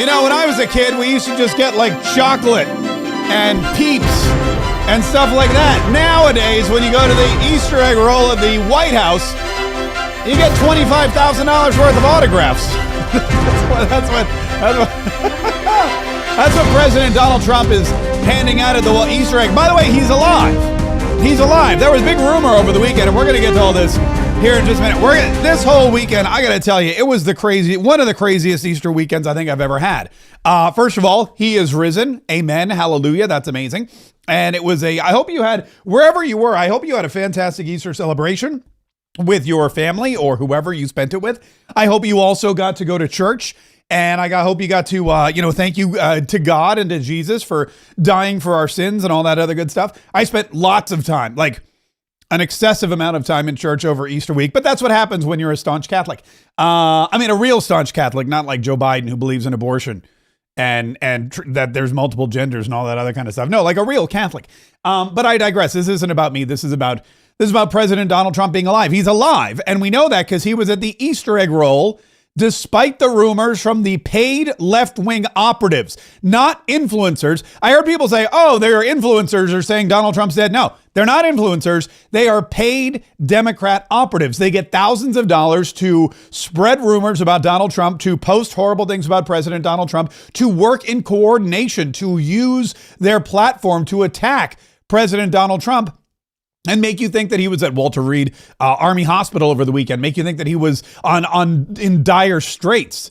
You know, when I was a kid, we used to just get like chocolate and Peeps and stuff like that. Nowadays, when you go to the Easter egg roll at the White House, you get $25,000 worth of autographs. That's what President Donald Trump is handing out at the Easter egg. By the way, he's alive. He's alive. There was a big rumor over the weekend, and we're going to get to all this here in just a minute. This whole weekend, I got to tell you, it was one of the craziest Easter weekends I think I've ever had. First of all, he is risen. Amen. Hallelujah. That's amazing. And it was I hope you had, wherever you were, I hope you had a fantastic Easter celebration with your family or whoever you spent it with. I hope you also got to go to church. And I hope you got to, thank you to God and to Jesus for dying for our sins and all that other good stuff. I spent lots of time, like an excessive amount of time in church over Easter week. But that's what happens when you're a staunch Catholic. A real staunch Catholic, not like Joe Biden who believes in abortion and that there's multiple genders and all that other kind of stuff. No, like a real Catholic. But I digress. This isn't about me. This is about President Donald Trump being alive. He's alive. And we know that because he was at the Easter egg roll, despite the rumors from the paid left-wing operatives, not influencers. I heard people say, oh, they're influencers are saying Donald Trump's dead. No, they're not influencers. They are paid Democrat operatives. They get thousands of dollars to spread rumors about Donald Trump, to post horrible things about President Donald Trump, to work in coordination, to use their platform to attack President Donald Trump and make you think that he was at Walter Reed Army Hospital over the weekend, make you think that he was in dire straits.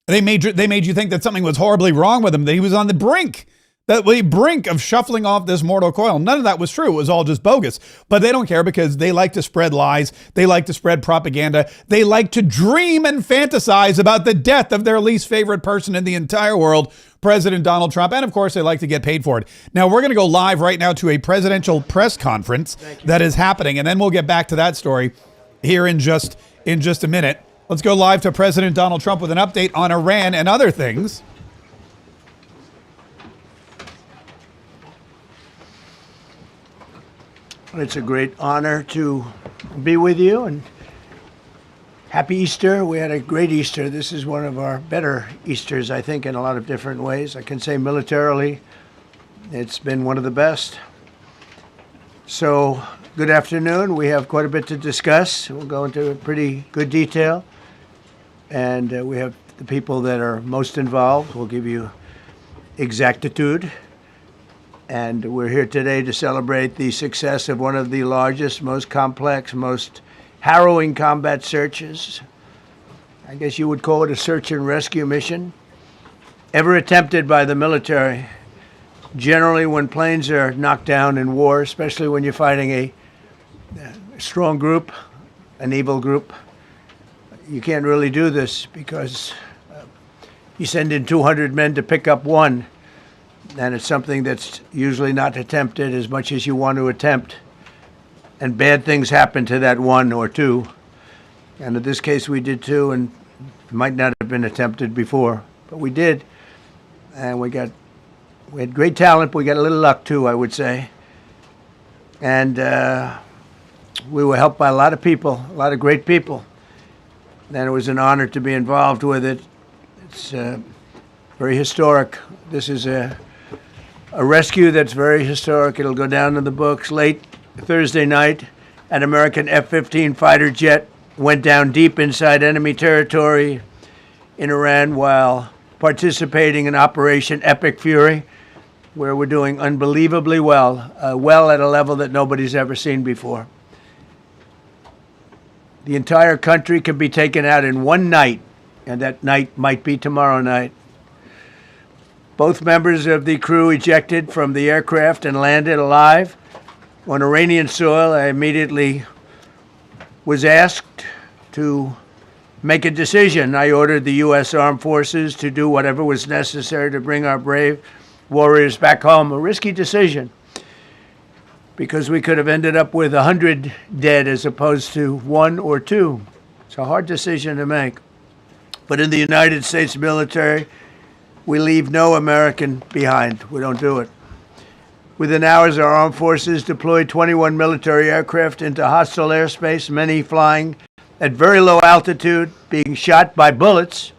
They made you think that something was horribly wrong with him, that he was on the brink of shuffling off this mortal coil. None of that was true. It was all just bogus. But they don't care because they like to spread lies. They like to spread propaganda. They like to dream and fantasize about the death of their least favorite person in the entire world, President Donald Trump. And of course, they like to get paid for it. Now, we're going to go live right now to a presidential press conference that is happening. And then we'll get back to that story here in just a minute. Let's go live to President Donald Trump with an update on Iran and other things. It's a great honor to be with you, and happy Easter. We had a great Easter. This is one of our better Easters, I think, in a lot of different ways. I can say militarily, it's been one of the best. So, good afternoon. We have quite a bit to discuss. We'll go into pretty good detail. And we have the people that are most involved. We'll give you exactitude. And we're here today to celebrate the success of one of the largest, most complex, most harrowing combat searches. I guess you would call it a search and rescue mission ever attempted by the military. Generally, when planes are knocked down in war, especially when you're fighting a strong group, an evil group, you can't really do this because you send in 200 men to pick up one. And it's something that's usually not attempted as much as you want to attempt. And bad things happen to that one or two. And in this case, we did two, and it might not have been attempted before. But we did. And we had great talent. We got a little luck, too, I would say. And we were helped by a lot of people, a lot of great people. And it was an honor to be involved with it. It's very historic. This is a rescue that's very historic. It'll go down in the books. Late Thursday night, an American F-15 fighter jet went down deep inside enemy territory in Iran while participating in Operation Epic Fury, where we're doing unbelievably well at a level that nobody's ever seen before. The entire country can be taken out in one night, and that night might be tomorrow night. Both members of the crew ejected from the aircraft and landed alive. On Iranian soil, I immediately was asked to make a decision. I ordered the U.S. Armed Forces to do whatever was necessary to bring our brave warriors back home. A risky decision because we could have ended up with 100 dead as opposed to 1 or 2. It's a hard decision to make. But in the United States military, we leave no American behind. We don't do it. Within hours, our armed forces deployed 21 military aircraft into hostile airspace, many flying at very low altitude, being shot by bullets.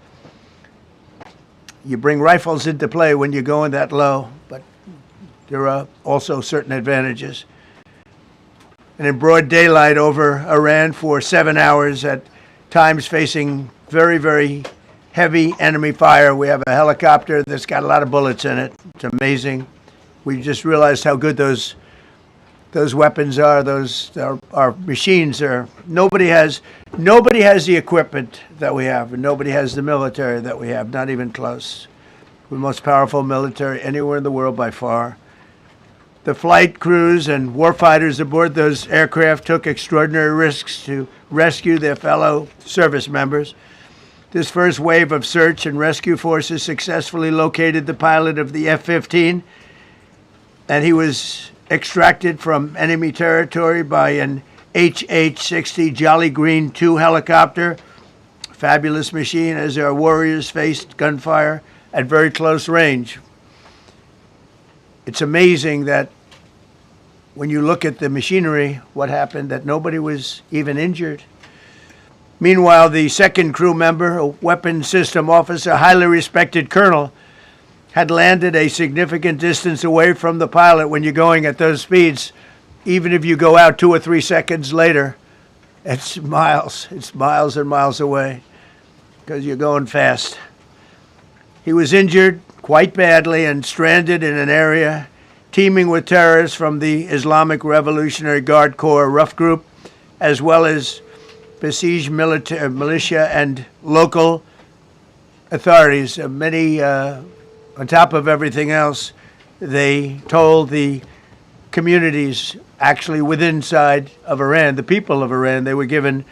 You bring rifles into play when you're going that low, but there are also certain advantages. And in broad daylight over Iran for 7 hours, at times facing very, very heavy enemy fire. We have a helicopter that's got a lot of bullets in it. It's amazing. We just realized how good those weapons are. Those our machines are. Nobody has the equipment that we have, and nobody has the military that we have. Not even close. We're the most powerful military anywhere in the world by far. The flight crews and warfighters aboard those aircraft took extraordinary risks to rescue their fellow service members. This first wave of search and rescue forces successfully located the pilot of the F-15, and he was extracted from enemy territory by an HH-60 Jolly Green II helicopter. Fabulous machine as our warriors faced gunfire at very close range. It's amazing that when you look at the machinery, what happened, that nobody was even injured. Meanwhile, the second crew member, a weapons system officer, highly respected colonel, had landed a significant distance away from the pilot. When you're going at those speeds, even if you go out 2 or 3 seconds later, it's miles and miles away because you're going fast. He was injured quite badly and stranded in an area teeming with terrorists from the Islamic Revolutionary Guard Corps rough group, as well as besieged militia and local authorities. Many, on top of everything else, they told the communities actually within inside of Iran, the people of Iran, they were given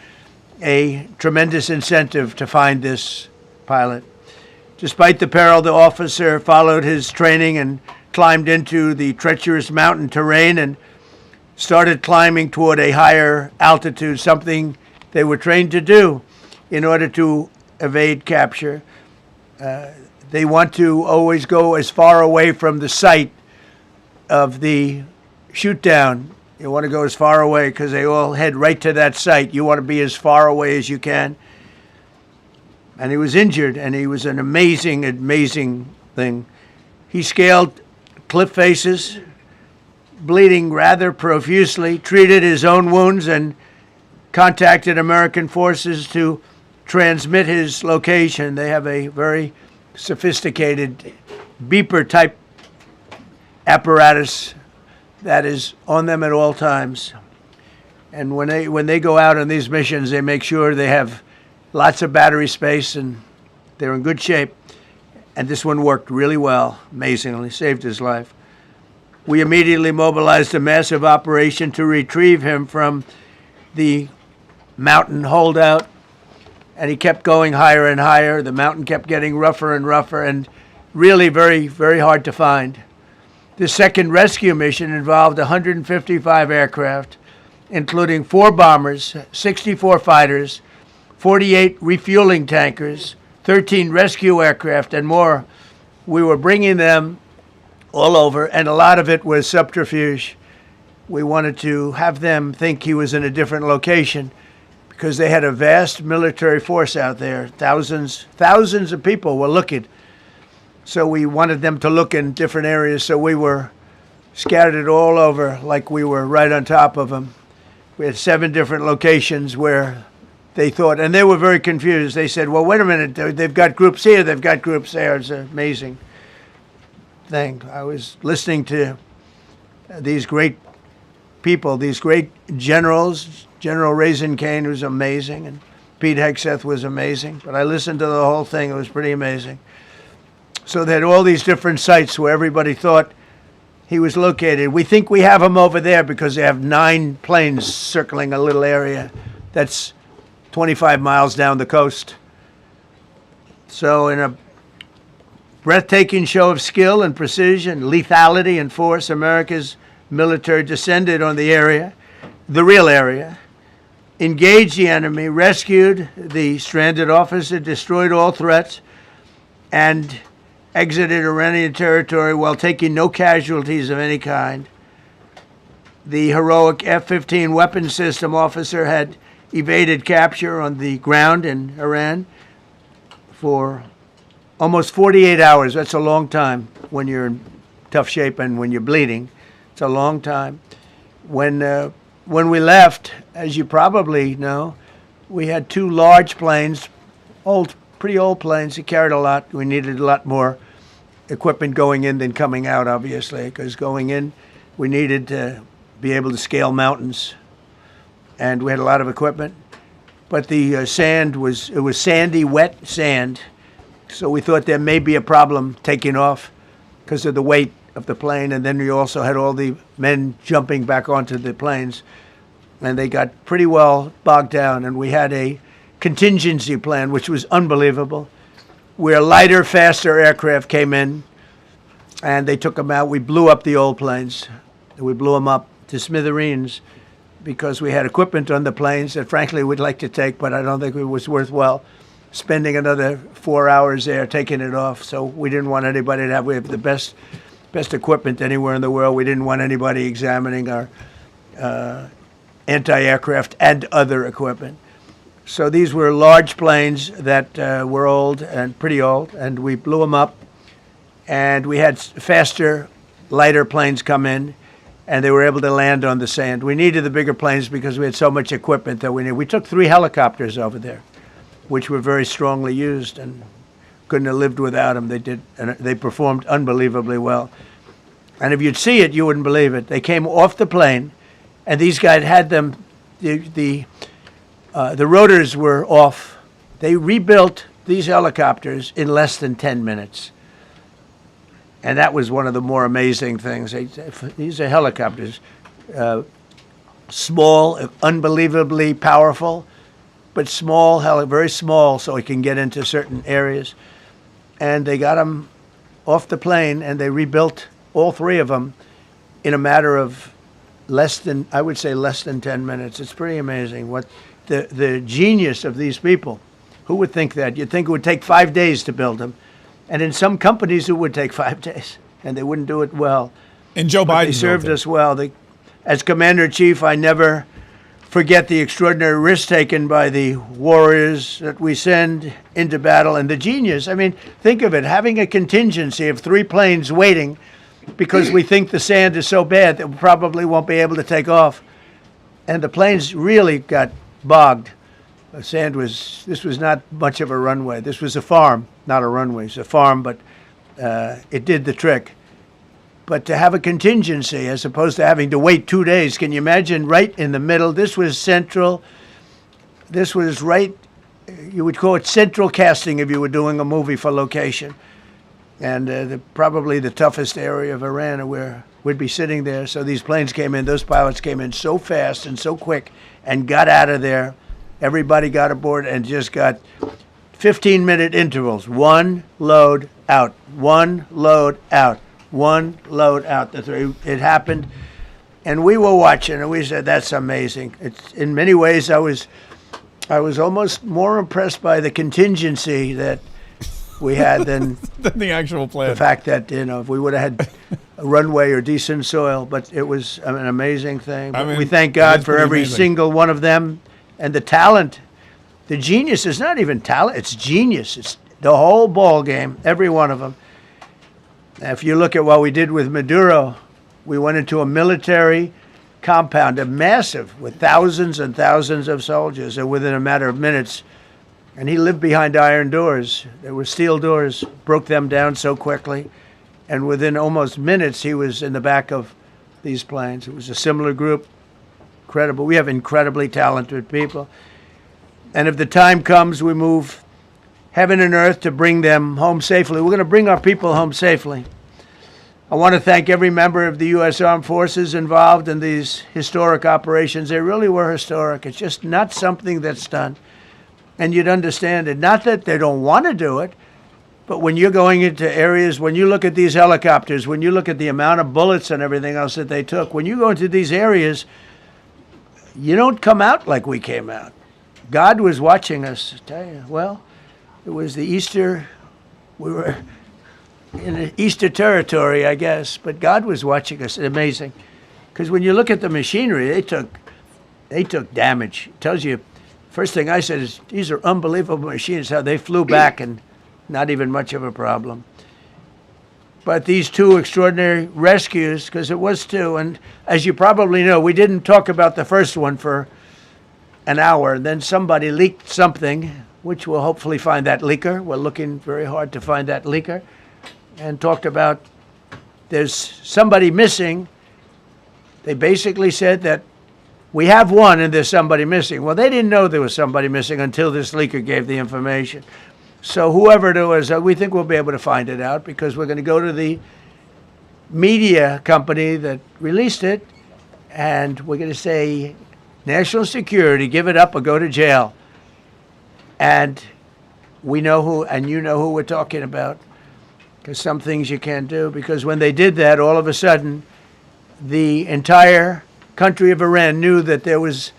a tremendous incentive to find this pilot. Despite the peril, the officer followed his training and climbed into the treacherous mountain terrain and started climbing toward a higher altitude, something they were trained to do in order to evade capture. They want to always go as far away from the site of the shoot down. You want to go as far away because they all head right to that site. You want to be as far away as you can. And he was injured, and he was an amazing, amazing thing. He scaled cliff faces, bleeding rather profusely, treated his own wounds, and contacted American forces to transmit his location. They have a very sophisticated beeper-type apparatus that is on them at all times. And when they go out on these missions, they make sure they have lots of battery space, and they're in good shape. And this one worked really well, amazingly, saved his life. We immediately mobilized a massive operation to retrieve him from the mountain holdout, and he kept going higher and higher. The mountain kept getting rougher and rougher, and really very, very hard to find. This second rescue mission involved 155 aircraft, including 4 bombers, 64 fighters, 48 refueling tankers, 13 rescue aircraft, and more. We were bringing them all over, and a lot of it was subterfuge. We wanted to have them think he was in a different location because they had a vast military force out there. Thousands of people were looking. So we wanted them to look in different areas, so we were scattered all over like we were right on top of them. We had 7 different locations where they thought, and they were very confused. They said, well, wait a minute, they've got groups here, they've got groups there. It's an amazing thing. I was listening to these great people, these great generals. General Raisin Kane was amazing, and Pete Hegseth was amazing. But I listened to the whole thing. It was pretty amazing. So they had all these different sites where everybody thought he was located. We think we have him over there because they have 9 planes circling a little area that's 25 miles down the coast. So in a breathtaking show of skill and precision, lethality and force, America's military descended on the area, the real area, engaged the enemy, rescued the stranded officer, destroyed all threats, and exited Iranian territory while taking no casualties of any kind. The heroic F-15 weapons system officer had evaded capture on the ground in Iran for almost 48 hours. That's a long time when you're in tough shape and when you're bleeding. It's a long time. When we left, as you probably know, we had 2 large planes, pretty old planes that carried a lot. We needed a lot more equipment going in than coming out, obviously, because going in, we needed to be able to scale mountains, and we had a lot of equipment. But the sand was sandy, wet sand, so we thought there may be a problem taking off because of the weight of the plane, and then we also had all the men jumping back onto the planes, and they got pretty well bogged down, and we had a contingency plan, which was unbelievable, where lighter, faster aircraft came in, and they took them out. We blew up the old planes. We blew them up to smithereens because we had equipment on the planes that, frankly, we'd like to take, but I don't think it was worthwhile spending another 4 hours there taking it off. So we didn't want anybody to have. We have the best equipment anywhere in the world. We didn't want anybody examining our anti-aircraft and other equipment. So these were large planes that were old and pretty old, and we blew them up. And we had faster, lighter planes come in, and they were able to land on the sand. We needed the bigger planes because we had so much equipment that we needed. We took 3 helicopters over there, which were very strongly used, and couldn't have lived without them. They performed unbelievably well. And if you'd see it, you wouldn't believe it. They came off the plane, and these guys had them. The rotors were off. They rebuilt these helicopters in less than 10 minutes. And that was one of the more amazing things. These are helicopters, small, unbelievably powerful, but small, very small, so it can get into certain areas. And they got them off the plane, and they rebuilt all 3 of them in a matter of less than 10 minutes. It's pretty amazing what the genius of these people. Who would think that? You'd think it would take 5 days to build them. And in some companies, it would take 5 days, and they wouldn't do it well. And Joe Biden They served us well. As Commander-in-Chief, I never forget the extraordinary risk taken by the warriors that we send into battle, and the genius. I mean, think of it, having a contingency of 3 planes waiting because we think the sand is so bad that we probably won't be able to take off. And the planes really got bogged. This was not much of a runway. This was a farm, not a runway. It's a farm, but it did the trick. But to have a contingency as opposed to having to wait 2 days, can you imagine right in the middle? This was central. This was right, you would call it central casting if you were doing a movie for location. And probably the toughest area of Iran where we'd be sitting there. So these planes came in, those pilots came in so fast and so quick and got out of there. Everybody got aboard and just got 15-minute intervals. 1 load out, 1 load out, 1 load out. It happened, and we were watching, and we said, "That's amazing." It's in many ways, I was almost more impressed by the contingency that we had than than the actual plan. The fact that if we would have had a runway or decent soil, but it was an amazing thing. But we thank God for every single one of them. And the talent, the genius is not even talent, it's genius. It's the whole ball game, every one of them. If you look at what we did with Maduro, we went into a military compound, a massive, with thousands and thousands of soldiers, and within a matter of minutes, and he lived behind iron doors. There were steel doors, broke them down so quickly, and within almost minutes, he was in the back of these planes. It was a similar group. Incredible. We have incredibly talented people. And if the time comes, we move heaven and earth to bring them home safely. We're going to bring our people home safely. I want to thank every member of the U.S. Armed Forces involved in these historic operations. They really were historic. It's just not something that's done. And you'd understand it. Not that they don't want to do it, but when you're going into areas, when you look at these helicopters, when you look at the amount of bullets and everything else that they took, when you go into these areas, you don't come out like we came out. God was watching us. I tell you, well, it was the Easter. We were in the Easter territory, I guess, but God was watching us. Amazing, because when you look at the machinery, they took damage. It tells you. First thing I said is these are unbelievable machines. How they flew back and not even much of a problem. But these two extraordinary rescues, because it was two, and as you probably know, we didn't talk about the first one for an hour, and then somebody leaked something, which we'll hopefully find that leaker. We're looking very hard to find that leaker, and talked about there's somebody missing. They basically said that we have one and there's somebody missing. Well, they didn't know there was somebody missing until this leaker gave the information. So whoever it was, we think we'll be able to find it out because we're going to go to the media company that released it, and we're going to say, national security, give it up or go to jail. And we know who, and you know who we're talking about, because some things you can't do. Because when they did that, all of a sudden, the entire country of Iran knew that there was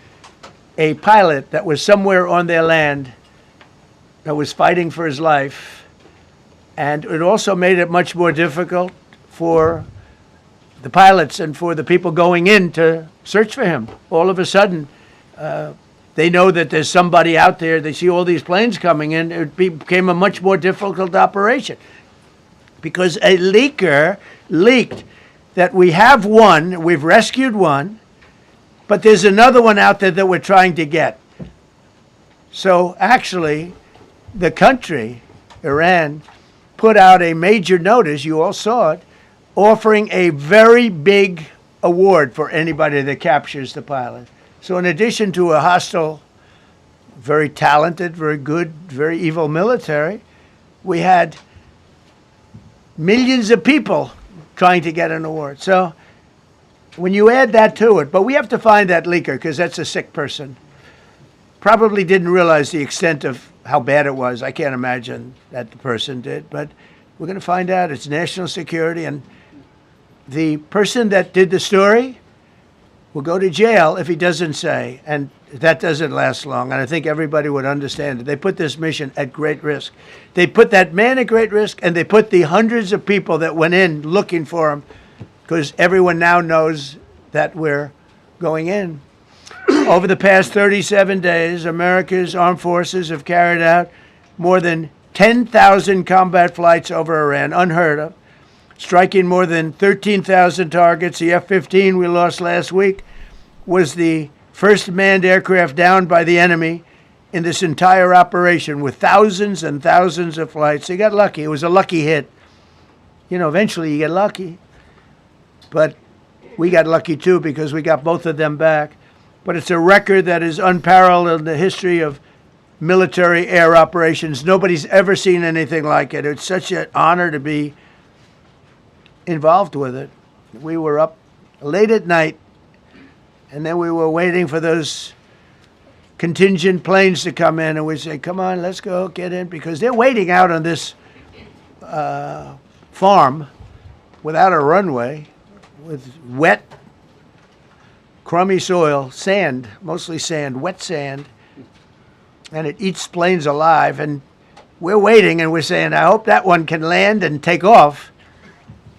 a pilot that was somewhere on their land that was fighting for his life. And it also made it much more difficult for the pilots and for the people going in to search for him. All of a sudden, they know that there's somebody out there. They see all these planes coming in. It became a much more difficult operation because a leaker leaked that we have one, we've rescued one, but there's another one out there that we're trying to get. So actually, the country, Iran, put out a major notice, you all saw it, offering a very big award for anybody that captures the pilot. So in addition to a hostile, very talented, very good, very evil military, we had millions of people trying to get an award. So when you add that to it, but we have to find that leaker because that's a sick person. Probably didn't realize the extent of how bad it was. I can't imagine that the person did, but we're going to find out. It's national security, and the person that did the story will go to jail if he doesn't say, and that doesn't last long, and I think everybody would understand it. They put this mission at great risk. They put that man at great risk, and they put the hundreds of people that went in looking for him, because everyone now knows that we're going in. Over the past 37 days, America's armed forces have carried out more than 10,000 combat flights over Iran, unheard of, striking more than 13,000 targets. The F-15 we lost last week was the first manned aircraft downed by the enemy in this entire operation with thousands and thousands of flights. They got lucky. It was a lucky hit. You know, eventually you get lucky. But we got lucky too because we got both of them back. But it's a record that is unparalleled in the history of military air operations. Nobody's ever seen anything like it. It's such an honor to be involved with it. We were up late at night, and then we were waiting for those contingent planes to come in, and we say, come on, let's go, get in, because they're waiting out on this farm without a runway, with wet, crummy soil, sand, mostly sand, wet sand, and it eats planes alive, and we're waiting, and we're saying, I hope that one can land and take off.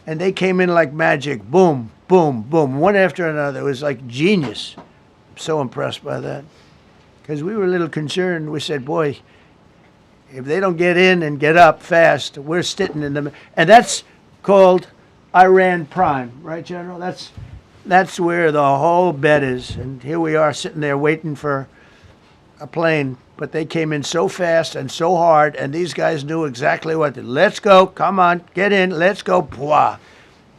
And they came in like magic, boom, boom, boom, one after another. It was like genius. I'm so impressed by that. Because we were a little concerned. We said, boy, if they don't get in and get up fast, we're sitting in them. And that's called Iran Prime, right, General? That's where the whole bet is. And here we are sitting there waiting for a plane. But they came in so fast and so hard, and these guys knew exactly what to do. Let's go, come on, get in, let's go, pwah.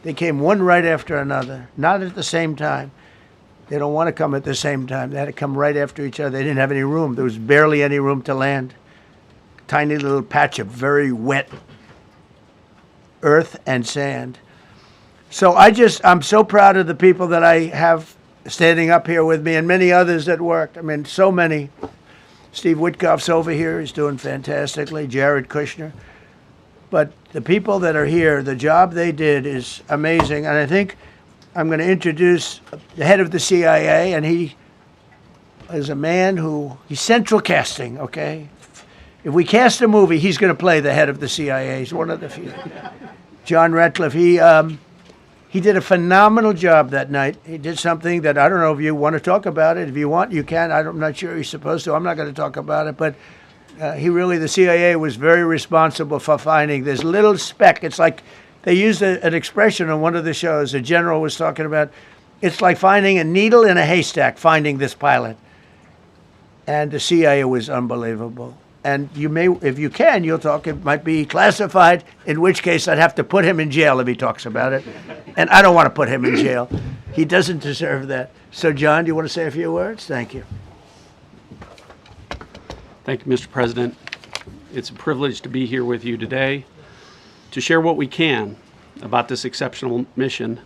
They came one right after another, not at the same time. They don't want to come at the same time. They had to come right after each other. They didn't have any room. There was barely any room to land. Tiny little patch of very wet earth and sand. So I'm so proud of the people that I have standing up here with me and many others that worked. I mean, so many. Steve Witkoff's over here. He's doing fantastically. Jared Kushner. But the people that are here, the job they did is amazing. And I think I'm going to introduce the head of the CIA, and he is a man he's central casting, okay? If we cast a movie, he's going to play the head of the CIA. He's one of the few. John Ratcliffe, he did a phenomenal job that night. He did something that I don't know if you want to talk about it. If you want, you can. I'm not sure you're supposed to. I'm not going to talk about it. But The CIA was very responsible for finding this little speck. It's like they used an expression on one of the shows. A general was talking about, it's like finding a needle in a haystack, finding this pilot. And the CIA was unbelievable. And you may, if you can, you'll talk, it might be classified, in which case I'd have to put him in jail if he talks about it. And I don't want to put him in jail. He doesn't deserve that. So, John, do you want to say a few words? Thank you. Thank you, Mr. President. It's a privilege to be here with you today to share what we can about this exceptional mission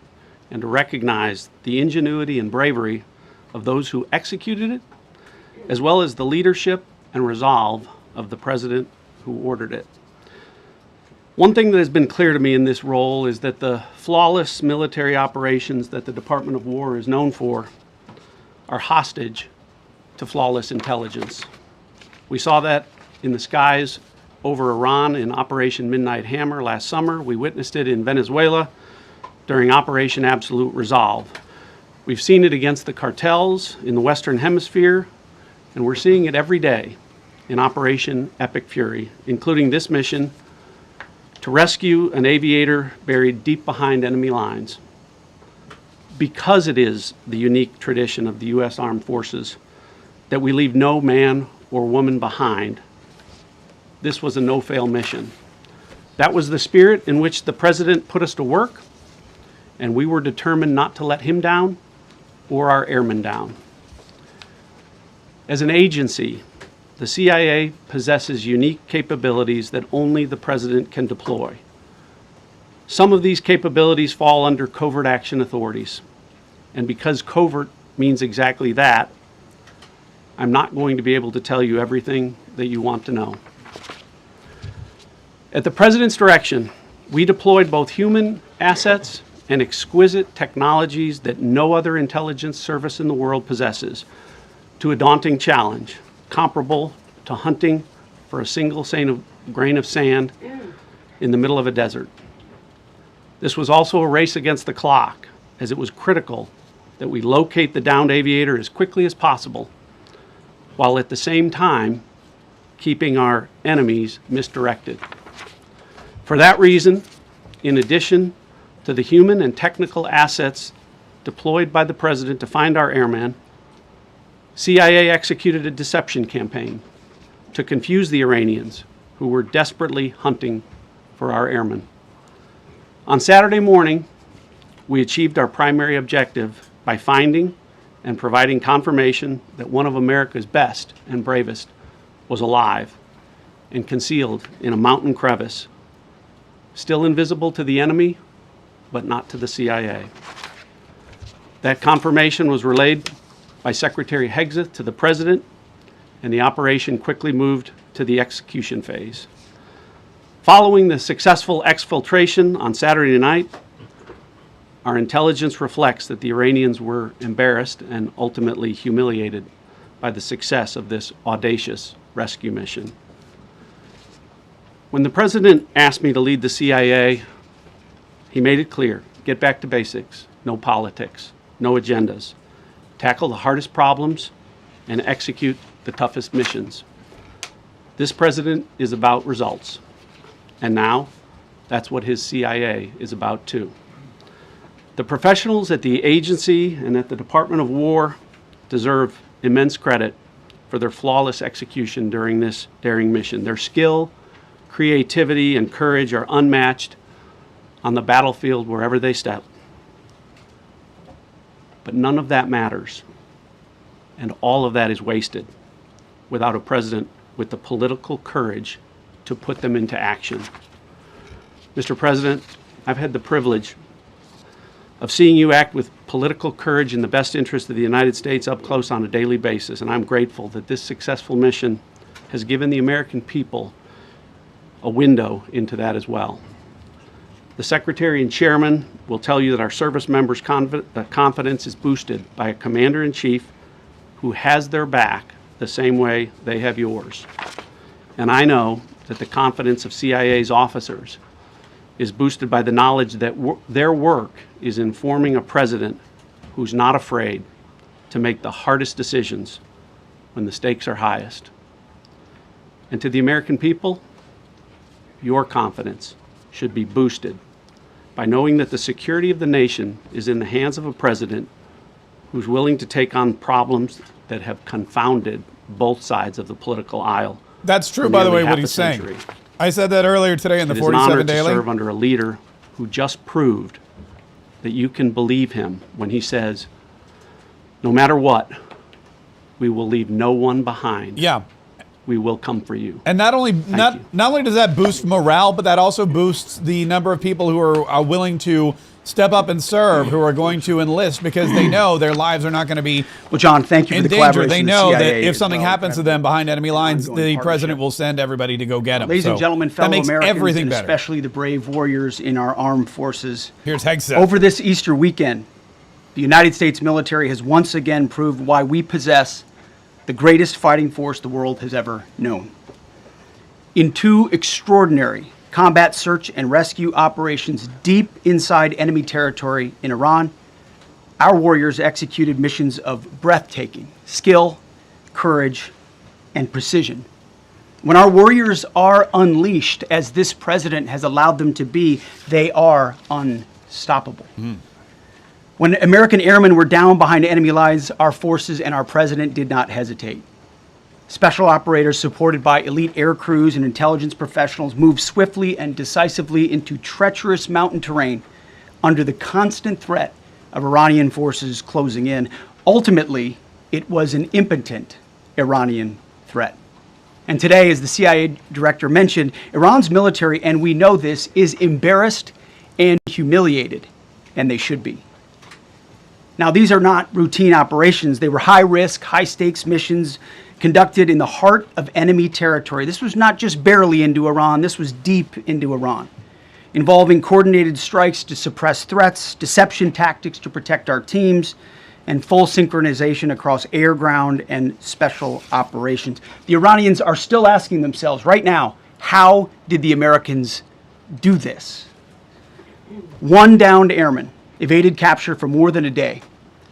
and to recognize the ingenuity and bravery of those who executed it, as well as the leadership and resolve of the President who ordered it. One thing that has been clear to me in this role is that the flawless military operations that the Department of War is known for are hostage to flawless intelligence. We saw that in the skies over Iran in Operation Midnight Hammer last summer. We witnessed it in Venezuela during Operation Absolute Resolve. We've seen it against the cartels in the Western Hemisphere, and we're seeing it every day in Operation Epic Fury, including this mission to rescue an aviator buried deep behind enemy lines. Because it is the unique tradition of the U.S. Armed Forces that we leave no man or woman behind, this was a no-fail mission. That was the spirit in which the President put us to work, and we were determined not to let him down or our airmen down. As an agency, the CIA possesses unique capabilities that only the President can deploy. Some of these capabilities fall under covert action authorities, and because covert means exactly that, I'm not going to be able to tell you everything that you want to know. At the President's direction, we deployed both human assets and exquisite technologies that no other intelligence service in the world possesses to a daunting challenge, comparable to hunting for a single grain of sand in the middle of a desert. This was also a race against the clock, as it was critical that we locate the downed aviator as quickly as possible, while at the same time keeping our enemies misdirected. For that reason, in addition to the human and technical assets deployed by the President to find our airmen, CIA executed a deception campaign to confuse the Iranians who were desperately hunting for our airmen. On Saturday morning, we achieved our primary objective by finding and providing confirmation that one of America's best and bravest was alive and concealed in a mountain crevice, still invisible to the enemy, but not to the CIA. That confirmation was relayed by Secretary Hegseth to the President, and the operation quickly moved to the execution phase. Following the successful exfiltration on Saturday night, our intelligence reflects that the Iranians were embarrassed and ultimately humiliated by the success of this audacious rescue mission. When the President asked me to lead the CIA, he made it clear: get back to basics, no politics, no agendas, tackle the hardest problems, and execute the toughest missions. This President is about results, and now that's what his CIA is about too. The professionals at the agency and at the Department of War deserve immense credit for their flawless execution during this daring mission. Their skill, creativity, and courage are unmatched on the battlefield wherever they step. But none of that matters, and all of that is wasted without a President with the political courage to put them into action. Mr. President, I've had the privilege of seeing you act with political courage in the best interest of the United States up close on a daily basis, and I'm grateful that this successful mission has given the American people a window into that as well. The Secretary and Chairman will tell you that our service members' confidence is boosted by a Commander-in-Chief who has their back the same way they have yours. And I know that the confidence of CIA's officers is boosted by the knowledge that their work is informing a President who's not afraid to make the hardest decisions when the stakes are highest. And to the American people, your confidence should be boosted by knowing that the security of the nation is in the hands of a president who's willing to take on problems that have confounded both sides of the political aisle. That's true, for by the way, nearly what half a he's saying. century. I said that earlier today in the It is an honor 47 to Daily. serve under a leader who just proved that you can believe him when he says, no matter what, we will leave no one behind. Yeah. We will come for you. And not only you. not only does that boost morale, but that also boosts the number of people who are willing to step up and serve, who are going to enlist because they know their lives are not going to be Well, John, thank you in for the danger. collaboration. They with the know that CIA if as something well. happens to them behind enemy lines, Ongoing the partnership. president will send everybody to go get them. Ladies and gentlemen, fellow that makes Americans, everything and better. especially the brave warriors in our armed forces. Here's Hegseth. Over this Easter weekend, the United States military has once again proved why we possess the greatest fighting force the world has ever known. In two extraordinary combat search and rescue operations deep inside enemy territory in Iran, our warriors executed missions of breathtaking skill, courage, and precision. When our warriors are unleashed, as this president has allowed them to be, they are unstoppable. When American airmen were down behind enemy lines, our forces and our president did not hesitate. Special operators supported by elite air crews and intelligence professionals moved swiftly and decisively into treacherous mountain terrain under the constant threat of Iranian forces closing in. Ultimately, it was an impotent Iranian threat. And today, as the CIA director mentioned, Iran's military, and we know this, is embarrassed and humiliated, and they should be. Now, these are not routine operations. They were high-risk, high-stakes missions conducted in the heart of enemy territory. This was not just barely into Iran, this was deep into Iran, involving coordinated strikes to suppress threats, deception tactics to protect our teams, and full synchronization across air, ground, and special operations. The Iranians are still asking themselves right now, how did the Americans do this? One downed airman evaded capture for more than a day,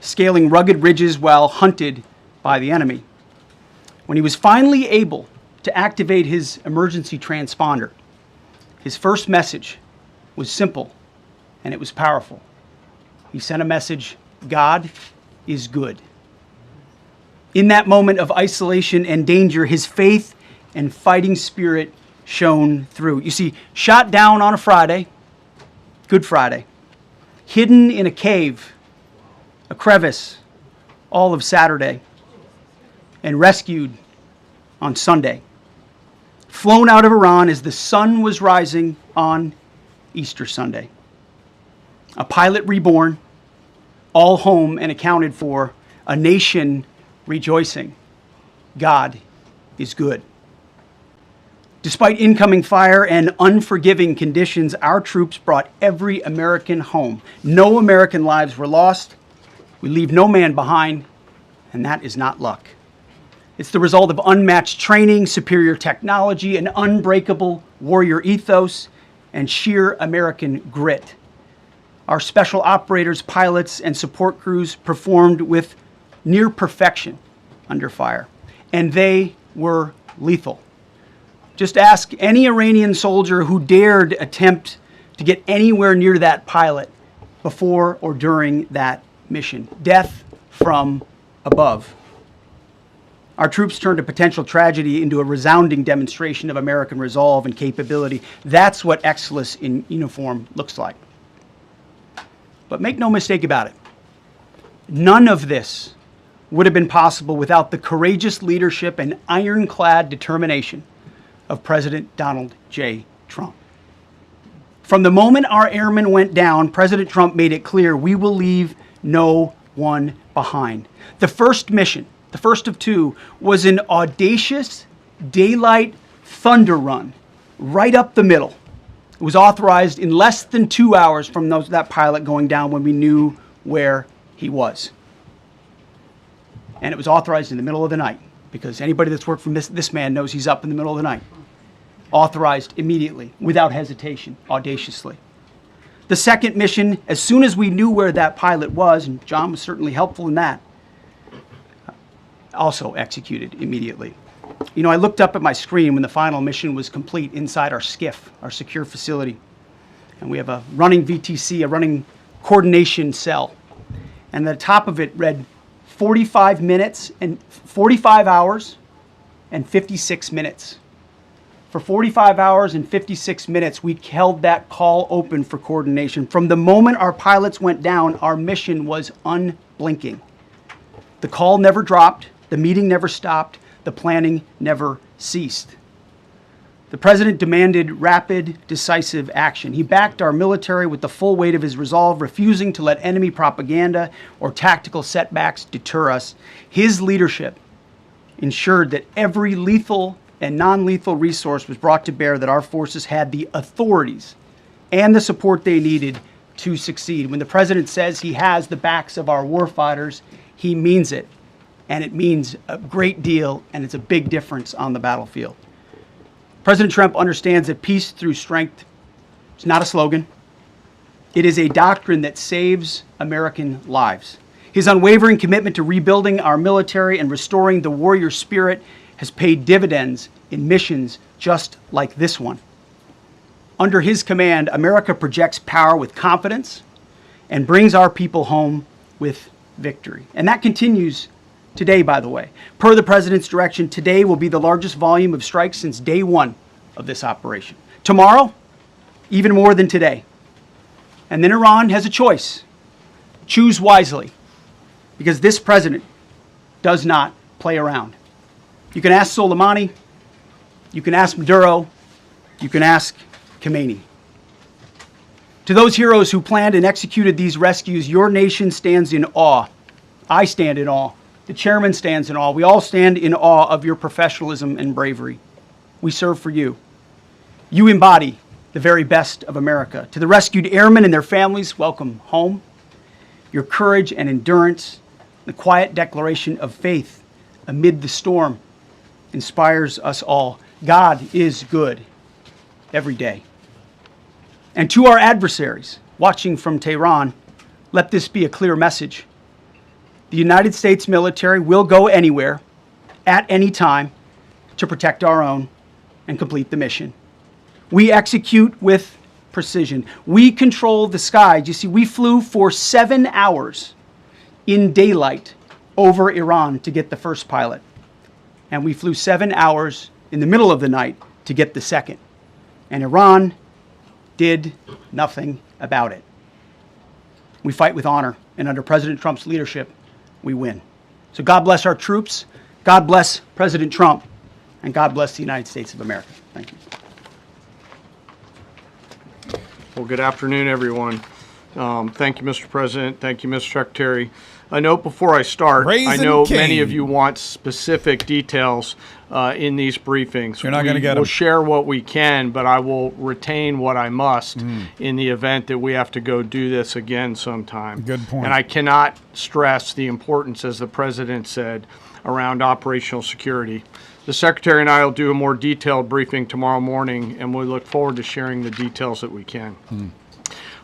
scaling rugged ridges while hunted by the enemy. When he was finally able to activate his emergency transponder, his first message was simple and it was powerful. He sent a message, God is good. In that moment of isolation and danger, his faith and fighting spirit shone through. You see, shot down on a Friday, Good Friday, hidden in a cave, a crevice, all of Saturday, and rescued on Sunday. Flown out of Iran as the sun was rising on Easter Sunday. A pilot reborn, all home and accounted for, a nation rejoicing. God is good. Despite incoming fire and unforgiving conditions, our troops brought every American home. No American lives were lost. We leave no man behind, and that is not luck. It's the result of unmatched training, superior technology, an unbreakable warrior ethos, and sheer American grit. Our special operators, pilots, and support crews performed with near perfection under fire, and they were lethal. Just ask any Iranian soldier who dared attempt to get anywhere near that pilot before or during that mission. Death from above. Our troops turned a potential tragedy into a resounding demonstration of American resolve and capability. That's what excellence in uniform looks like. But make no mistake about it. None of this would have been possible without the courageous leadership and ironclad determination of President Donald J. Trump. From the moment our airmen went down, President Trump made it clear we will leave no one behind. The first mission, the first of two, was an audacious daylight thunder run right up the middle. It was authorized in less than 2 hours from that pilot going down when we knew where he was. And it was authorized in the middle of the night, because anybody that's worked for this man knows he's up in the middle of the night. Authorized immediately, without hesitation, audaciously. The second mission, as soon as we knew where that pilot was, and John was certainly helpful in that, also executed immediately. You know, I looked up at my screen when the final mission was complete inside our SCIF, our secure facility. And we have a running VTC, a running coordination cell. And the top of it read 45 hours and 56 minutes. For 45 hours and 56 minutes, we held that call open for coordination. From the moment our pilots went down, our mission was unblinking. The call never dropped, the meeting never stopped, the planning never ceased. The president demanded rapid, decisive action. He backed our military with the full weight of his resolve, refusing to let enemy propaganda or tactical setbacks deter us. His leadership ensured that every lethal and non-lethal resource was brought to bear, that our forces had the authorities and the support they needed to succeed. When the president says he has the backs of our warfighters, he means it. And it means a great deal, and it's a big difference on the battlefield. President Trump understands that peace through strength is not a slogan. It is a doctrine that saves American lives. His unwavering commitment to rebuilding our military and restoring the warrior spirit has paid dividends in missions just like this one. Under his command, America projects power with confidence and brings our people home with victory. And that continues today, by the way. Per the president's direction, today will be the largest volume of strikes since day one of this operation. Tomorrow, even more than today. And then Iran has a choice. Choose wisely, because this president does not play around. You can ask Soleimani, you can ask Maduro, you can ask Khamenei. To those heroes who planned and executed these rescues, your nation stands in awe. I stand in awe. The chairman stands in awe. We all stand in awe of your professionalism and bravery. We serve for you. You embody the very best of America. To the rescued airmen and their families, welcome home. Your courage and endurance, the quiet declaration of faith amid the storm, inspires us all. God is good every day. And to our adversaries watching from Tehran, let this be a clear message. The United States military will go anywhere, at any time, to protect our own and complete the mission. We execute with precision. We control the skies. You see, we flew for 7 hours in daylight over Iran to get the first pilot. And we flew 7 hours in the middle of the night to get the second. And Iran did nothing about it. We fight with honor, and under President Trump's leadership, we win. So God bless our troops, God bless President Trump, and God bless the United States of America. Thank you. Well, good afternoon, everyone. Thank you, Mr. President. Thank you, Mr. Secretary. A note before I start, I know many of you want specific details in these briefings. You're not going to get them. We'll share what we can, but I will retain what I must in the event that we have to go do this again sometime. Good point. And I cannot stress the importance, as the President said, around operational security. The Secretary and I will do a more detailed briefing tomorrow morning, and we look forward to sharing the details that we can.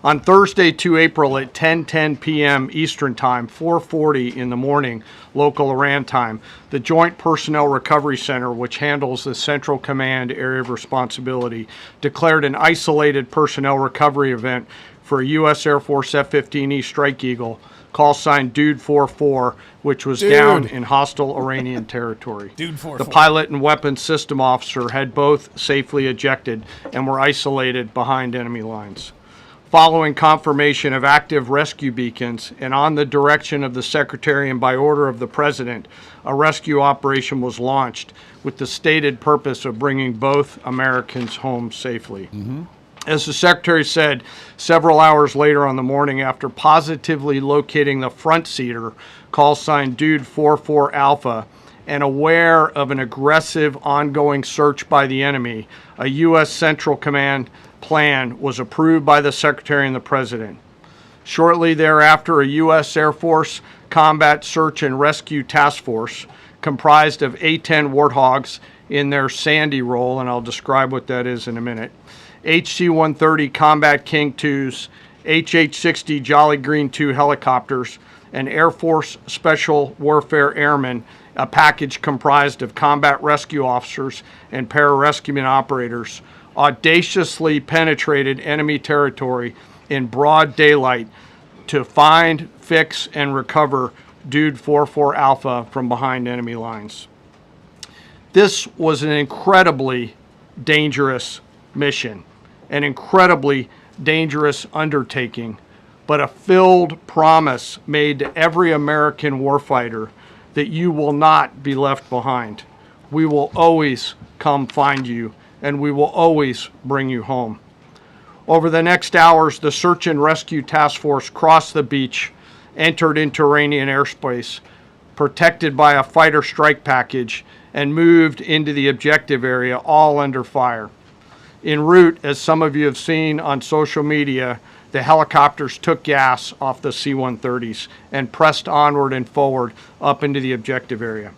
On Thursday, 2 April at 10:10 p.m. Eastern Time, 4:40 in the morning, local Iran time, the Joint Personnel Recovery Center, which handles the Central Command area of responsibility, declared an isolated personnel recovery event for a U.S. Air Force F-15E Strike Eagle, call sign Dude 44, which was down in hostile Iranian territory. Dude 44. The pilot and weapons system officer had both safely ejected and were isolated behind enemy lines. Following confirmation of active rescue beacons and on the direction of the Secretary and by order of the President, a rescue operation was launched with the stated purpose of bringing both Americans home safely. As the Secretary said, several hours later on the morning, after positively locating the front seater, call sign Dude 44 Alpha, and aware of an aggressive ongoing search by the enemy, a U.S. Central Command plan was approved by the Secretary and the President. Shortly thereafter, a U.S. Air Force Combat Search and Rescue Task Force, comprised of A-10 Warthogs in their Sandy role, and I'll describe what that is in a minute, HC-130 Combat King IIs, HH-60 Jolly Green II helicopters, and Air Force Special Warfare Airmen a package comprised of combat rescue officers and pararescueman operators, audaciously penetrated enemy territory in broad daylight to find, fix, and recover Dude 44 Alpha from behind enemy lines. This was an incredibly dangerous mission, an incredibly dangerous undertaking, but a filled promise made to every American warfighter that you will not be left behind. We will always come find you, and we will always bring you home. Over the next hours, the search and rescue task force crossed the beach, entered into Iranian airspace, protected by a fighter strike package, and moved into the objective area, all under fire. En route, as some of you have seen on social media, the helicopters took gas off the C-130s and pressed onward and forward up into the objective area.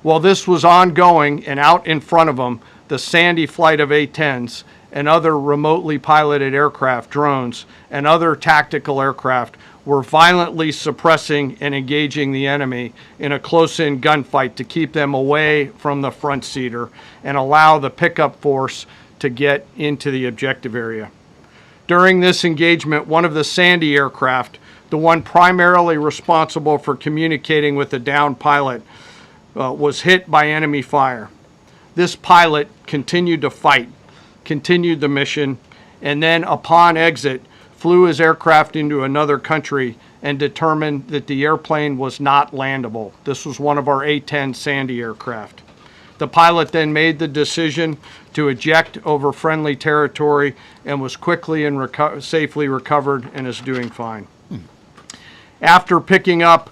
While this was ongoing and out in front of them, the Sandy flight of A-10s and other remotely piloted aircraft, drones, and other tactical aircraft were violently suppressing and engaging the enemy in a close-in gunfight to keep them away from the front seater and allow the pickup force to get into the objective area. During this engagement, one of the Sandy aircraft, the one primarily responsible for communicating with the downed pilot, was hit by enemy fire. This pilot continued to fight, continued the mission, and then upon exit, flew his aircraft into another country and determined that the airplane was not landable. This was one of our A-10 Sandy aircraft. The pilot then made the decision to eject over friendly territory and was quickly and safely recovered and is doing fine. After picking up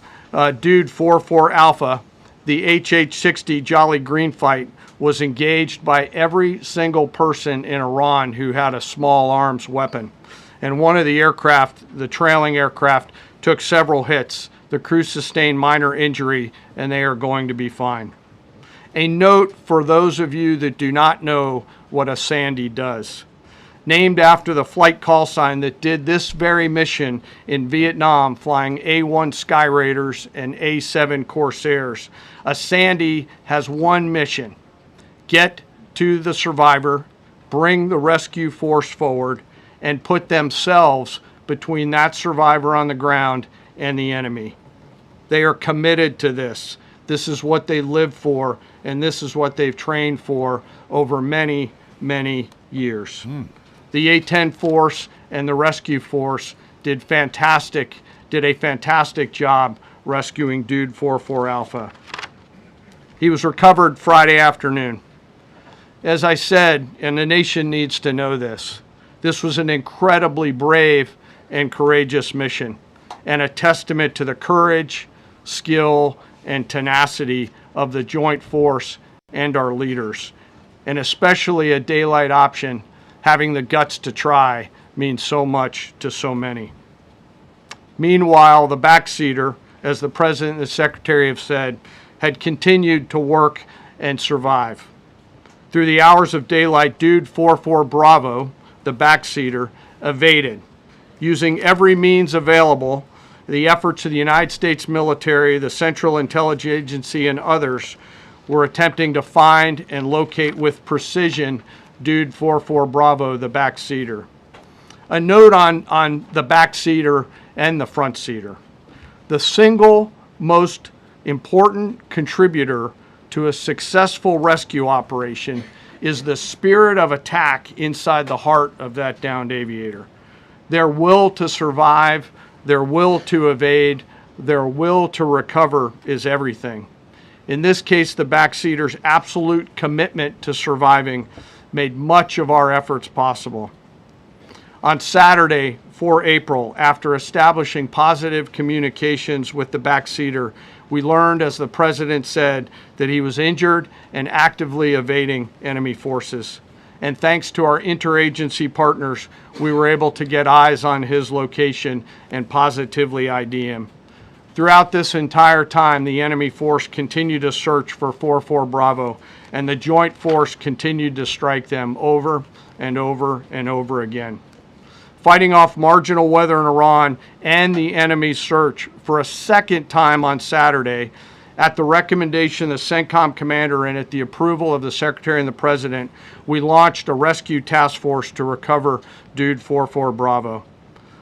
Dude 44 Alpha, the HH-60 Jolly Green fight was engaged by every single person in Iran who had a small arms weapon. And one of the aircraft, the trailing aircraft, took several hits. The crew sustained minor injury, and they are going to be fine. A note for those of you that do not know what a Sandy does. Named after the flight call sign that did this very mission in Vietnam, flying A-1 Sky Raiders and A-7 Corsairs, a Sandy has one mission: get to the survivor, bring the rescue force forward, and put themselves between that survivor on the ground and the enemy. They are committed to this. This is what they live for, and this is what they've trained for over many, many years. The A-10 force and the rescue force did a fantastic job rescuing Dude 44 Alpha. He was recovered Friday afternoon. As I said, and the nation needs to know this, this was an incredibly brave and courageous mission, and a testament to the courage, skill, and tenacity of the Joint Force and our leaders. And especially a daylight option, having the guts to try, means so much to so many. Meanwhile, the backseater, as the President and the Secretary have said, had continued to work and survive. Through the hours of daylight, Dude 44 Bravo, the backseater, evaded. Using every means available, the efforts of the United States military, the Central Intelligence Agency, and others were attempting to find and locate with precision Dude 44 Bravo, the backseater. A note on the backseater and the front seater. The single most important contributor to a successful rescue operation is the spirit of attack inside the heart of that downed aviator. Their will to survive, their will to evade, their will to recover is everything. In this case, the backseater's absolute commitment to surviving made much of our efforts possible. On Saturday, 4 April, after establishing positive communications with the backseater, we learned, as the President said, that he was injured and actively evading enemy forces. And thanks to our interagency partners, we were able to get eyes on his location and positively ID him. Throughout this entire time, the enemy force continued to search for 44 Bravo, and the Joint Force continued to strike them over and over and over again. Fighting off marginal weather in Iran and the enemy's search for a second time on Saturday, At the recommendation of the CENTCOM commander and at the approval of the Secretary and the President, we launched a rescue task force to recover Dude 44 Bravo.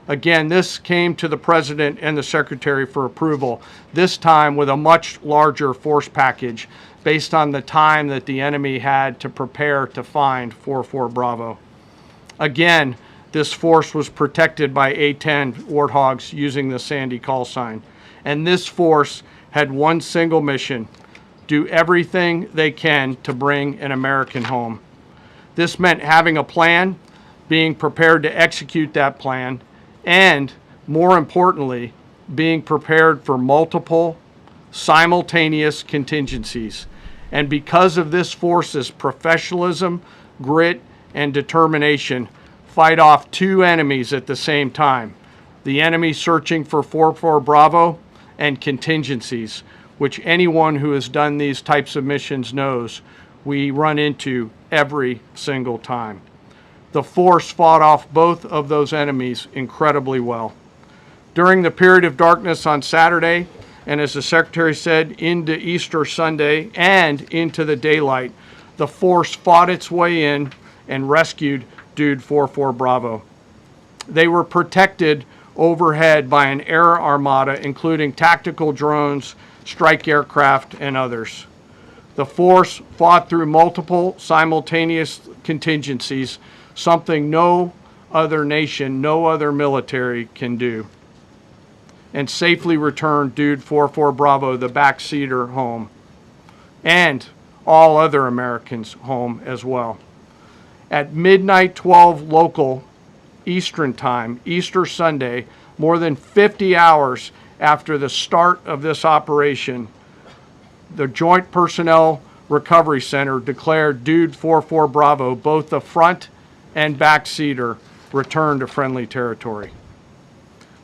Again, this came to the President and the Secretary for approval, this time with a much larger force package based on the time that the enemy had to prepare to find 44 Bravo. Again, this force was protected by A-10 Warthogs using the Sandy call sign. And this force had one single mission: do everything they can to bring an American home. This meant having a plan, being prepared to execute that plan, and more importantly, being prepared for multiple simultaneous contingencies. And because of this force's professionalism, grit, and determination, fight off two enemies at the same time: the enemy searching for 44 Bravo and contingencies, which anyone who has done these types of missions knows we run into every single time. The force fought off both of those enemies incredibly well. During the period of darkness on Saturday, and as the Secretary said, into Easter Sunday and into the daylight, the force fought its way in and rescued Dude 44 Bravo. They were protected overhead by an air armada, including tactical drones, strike aircraft, and others. The force fought through multiple simultaneous contingencies, something no other nation, no other military can do, and safely returned Dude 44 Bravo, the backseater, home, and all other Americans home as well. At midnight 12 local Eastern time, Easter Sunday, more than 50 hours after the start of this operation, the Joint Personnel Recovery Center declared Dude 44 Bravo, both the front and backseater, returned to friendly territory.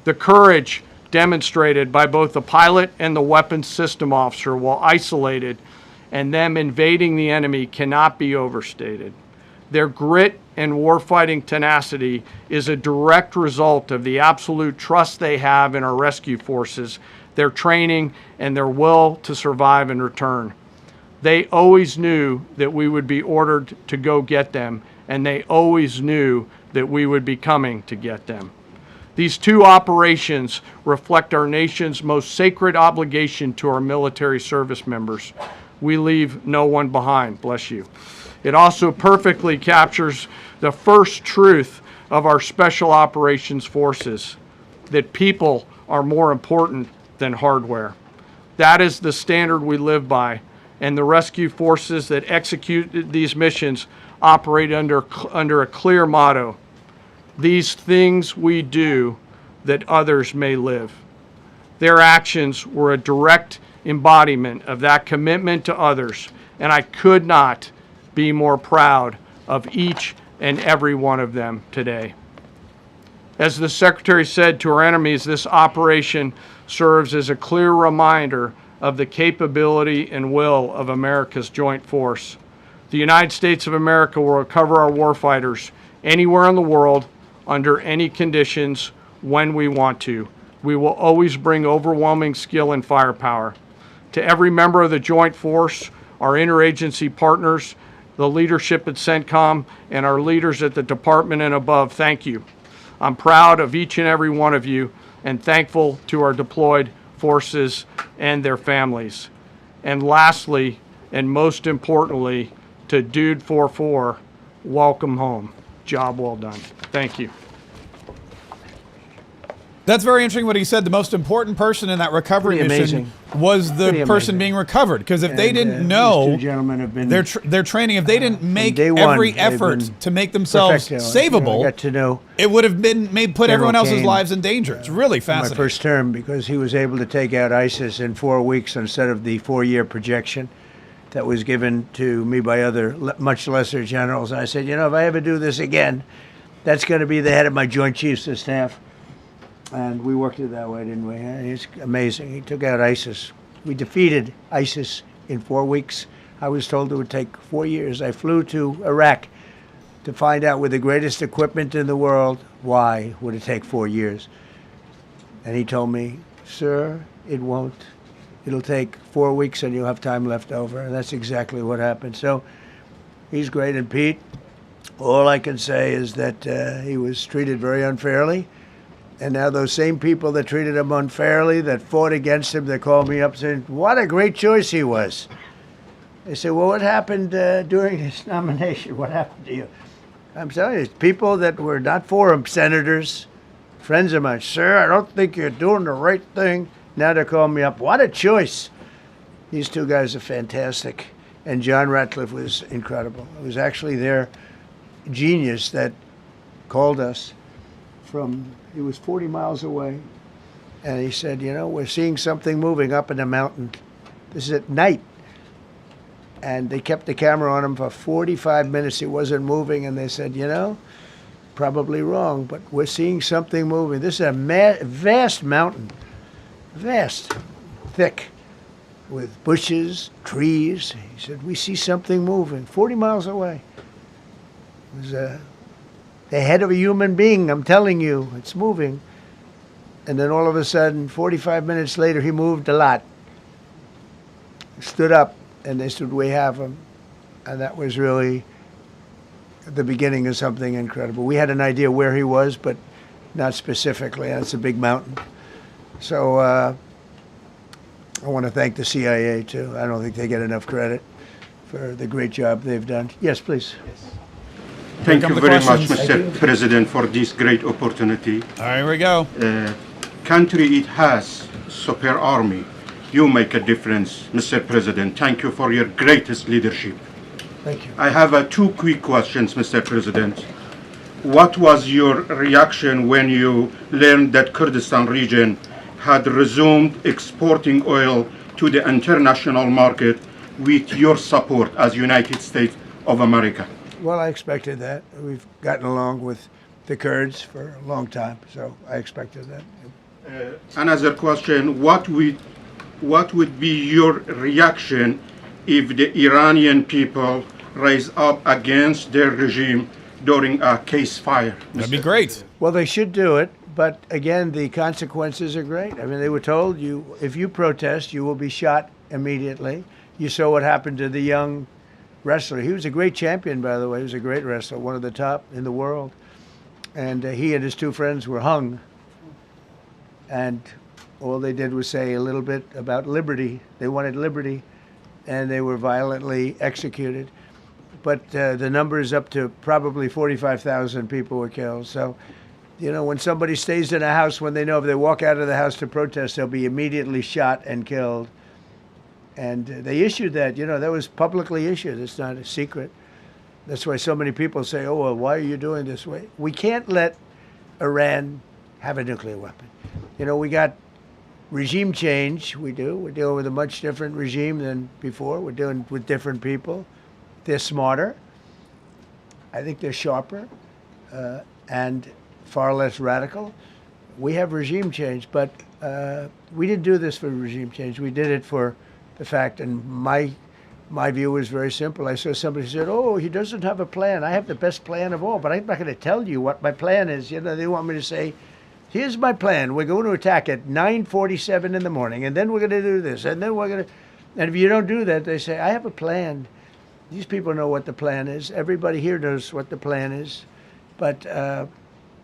The courage demonstrated by both the pilot and the weapons system officer while isolated and them invading the enemy cannot be overstated. Their grit and warfighting tenacity is a direct result of the absolute trust they have in our rescue forces, their training, and their will to survive and return. They always knew that we would be ordered to go get them, and they always knew that we would be coming to get them. These two operations reflect our nation's most sacred obligation to our military service members. We leave no one behind, bless you. It also perfectly captures the first truth of our special operations forces, that people are more important than hardware. That is the standard we live by, and the rescue forces that execute these missions operate under a clear motto: these things we do that others may live. Their actions were a direct embodiment of that commitment to others, and I could not be more proud of each and every one of them today. As the Secretary said to our enemies, this operation serves as a clear reminder of the capability and will of America's joint force. The United States of America will recover our warfighters anywhere in the world, under any conditions, when we want to. We will always bring overwhelming skill and firepower. To every member of the joint force, our interagency partners, the leadership at CENTCOM, and our leaders at the department and above, thank you. I'm proud of each and every one of you and thankful to our deployed forces and their families. And lastly, and most importantly, to Dude 44, welcome home. Job well done. Thank you. That's very interesting what he said. The most important person in that recovery Pretty mission amazing. was the Pretty person amazing. being recovered. Because if they And, didn't these know two gentlemen have been their training, if they didn't make day one, every they've effort been to make themselves perfect. You know, I savable, got to know it would have been put everyone else's Kane, lives in danger. It's really my fascinating. first term because he was able to take out ISIS in 4 weeks instead of the 4-year projection that was given to me by other much lesser generals. And I said, you know, if I ever do this again, that's going to be the head of my Joint Chiefs of Staff. And we worked it that way, didn't we? It's amazing. He took out ISIS. We defeated ISIS in 4 weeks. I was told it would take 4 years. I flew to Iraq to find out with the greatest equipment in the world, why would it take 4 years? And he told me, sir, it won't. it'll take 4 weeks and you'll have time left over. And that's exactly what happened. So he's great. And Pete, all I can say is that he was treated very unfairly. And now those same people that treated him unfairly, that fought against him, they called me up saying, what a great choice he was. They said, well, what happened during his nomination? What happened to you? I'm telling you, people that were not for him, senators, friends of mine, sir, I don't think you're doing the right thing. Now they're calling me up. What a choice. These two guys are fantastic. And John Ratcliffe was incredible. It was actually their genius that called us from, he was 40 miles away. And he said, you know, we're seeing something moving up in the mountain. This is at night. And they kept the camera on him for 45 minutes. It wasn't moving. And they said, you know, probably wrong, but we're seeing something moving. This is a vast mountain, vast, thick, with bushes, trees. He said, we see something moving 40 miles away. It was the head of a human being, I'm telling you, it's moving. And then all of a sudden, 45 minutes later, he moved a lot. Stood up, and they said, we have him. And that was really the beginning of something incredible. We had an idea where he was, but not specifically. And it's a big mountain. So I want to thank the CIA, too. I don't think they get enough credit for the great job they've done. Yes, please. Thank come you the very much, questions. Mr. President, for this great opportunity. All right, here we go. Country, it has super army. You make a difference, Mr. President. Thank you for your greatest leadership. Thank you. I have two quick questions, Mr. President. What was your reaction when you learned that Kurdistan region had resumed exporting oil to the international market with your support as United States of America? Well, I expected that. We've gotten along with the Kurds for a long time, so I expected that. Another question, what would be your reaction if the Iranian people rise up against their regime during a ceasefire? That'd be great. Well, they should do it, but again, the consequences are great. I mean, they were told if you protest, you will be shot immediately. You saw what happened to the young wrestler. He was a great champion, by the way. He was a great wrestler, one of the top in the world. And he and his two friends were hung. And all they did was say a little bit about liberty. They wanted liberty, and they were violently executed. But the number is up to probably 45,000 people were killed. So, you know, when somebody stays in a house, when they know if they walk out of the house to protest, they'll be immediately shot and killed. And they issued that, you know, that was publicly issued. It's not a secret. That's why so many people say, oh, well, why are you doing this way? We can't let Iran have a nuclear weapon. You know, we got regime change. We do. We're dealing with a much different regime than before. We're dealing with different people. They're smarter. I think they're sharper and far less radical. We have regime change, but we didn't do this for regime change. We did it for the fact, and my view was very simple. I saw somebody said, oh, he doesn't have a plan. I have the best plan of all, but I'm not going to tell you what my plan is. You know, they want me to say, here's my plan. We're going to attack at 9:47 in the morning, and then we're going to do this, and then we're going to... And if you don't do that, they say, I have a plan. These people know what the plan is. Everybody here knows what the plan is. But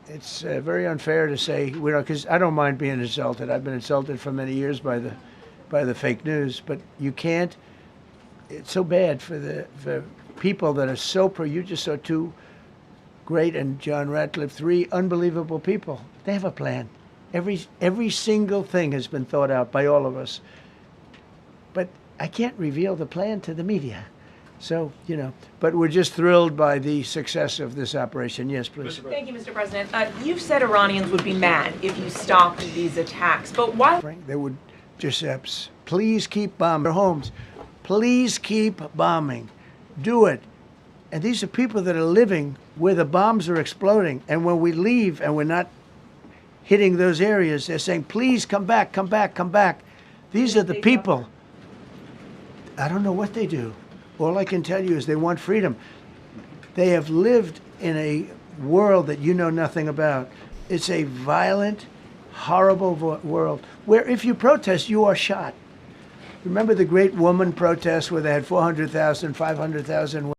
it's very unfair to say, because I don't mind being insulted. I've been insulted for many years by the fake news, but you can't. It's so bad for people that are so you just saw two great, and John Ratcliffe, three unbelievable people. They have a plan. Every single thing has been thought out by all of us. But I can't reveal the plan to the media. So, you know, but we're just thrilled by the success of this operation. Yes, please. Thank you, Mr. President. You've said Iranians would be mad if you stopped these attacks, but why? They would just say, please keep bombing their homes. Please keep bombing. Do it. And these are people that are living where the bombs are exploding. And when we leave and we're not hitting those areas, they're saying, please come back, come back, come back. These are the people. I don't know what they do. All I can tell you is they want freedom. They have lived in a world that you know nothing about. It's a violent, horrible world where if you protest, you are shot. Remember the great woman protests where they had 400,000, 500,000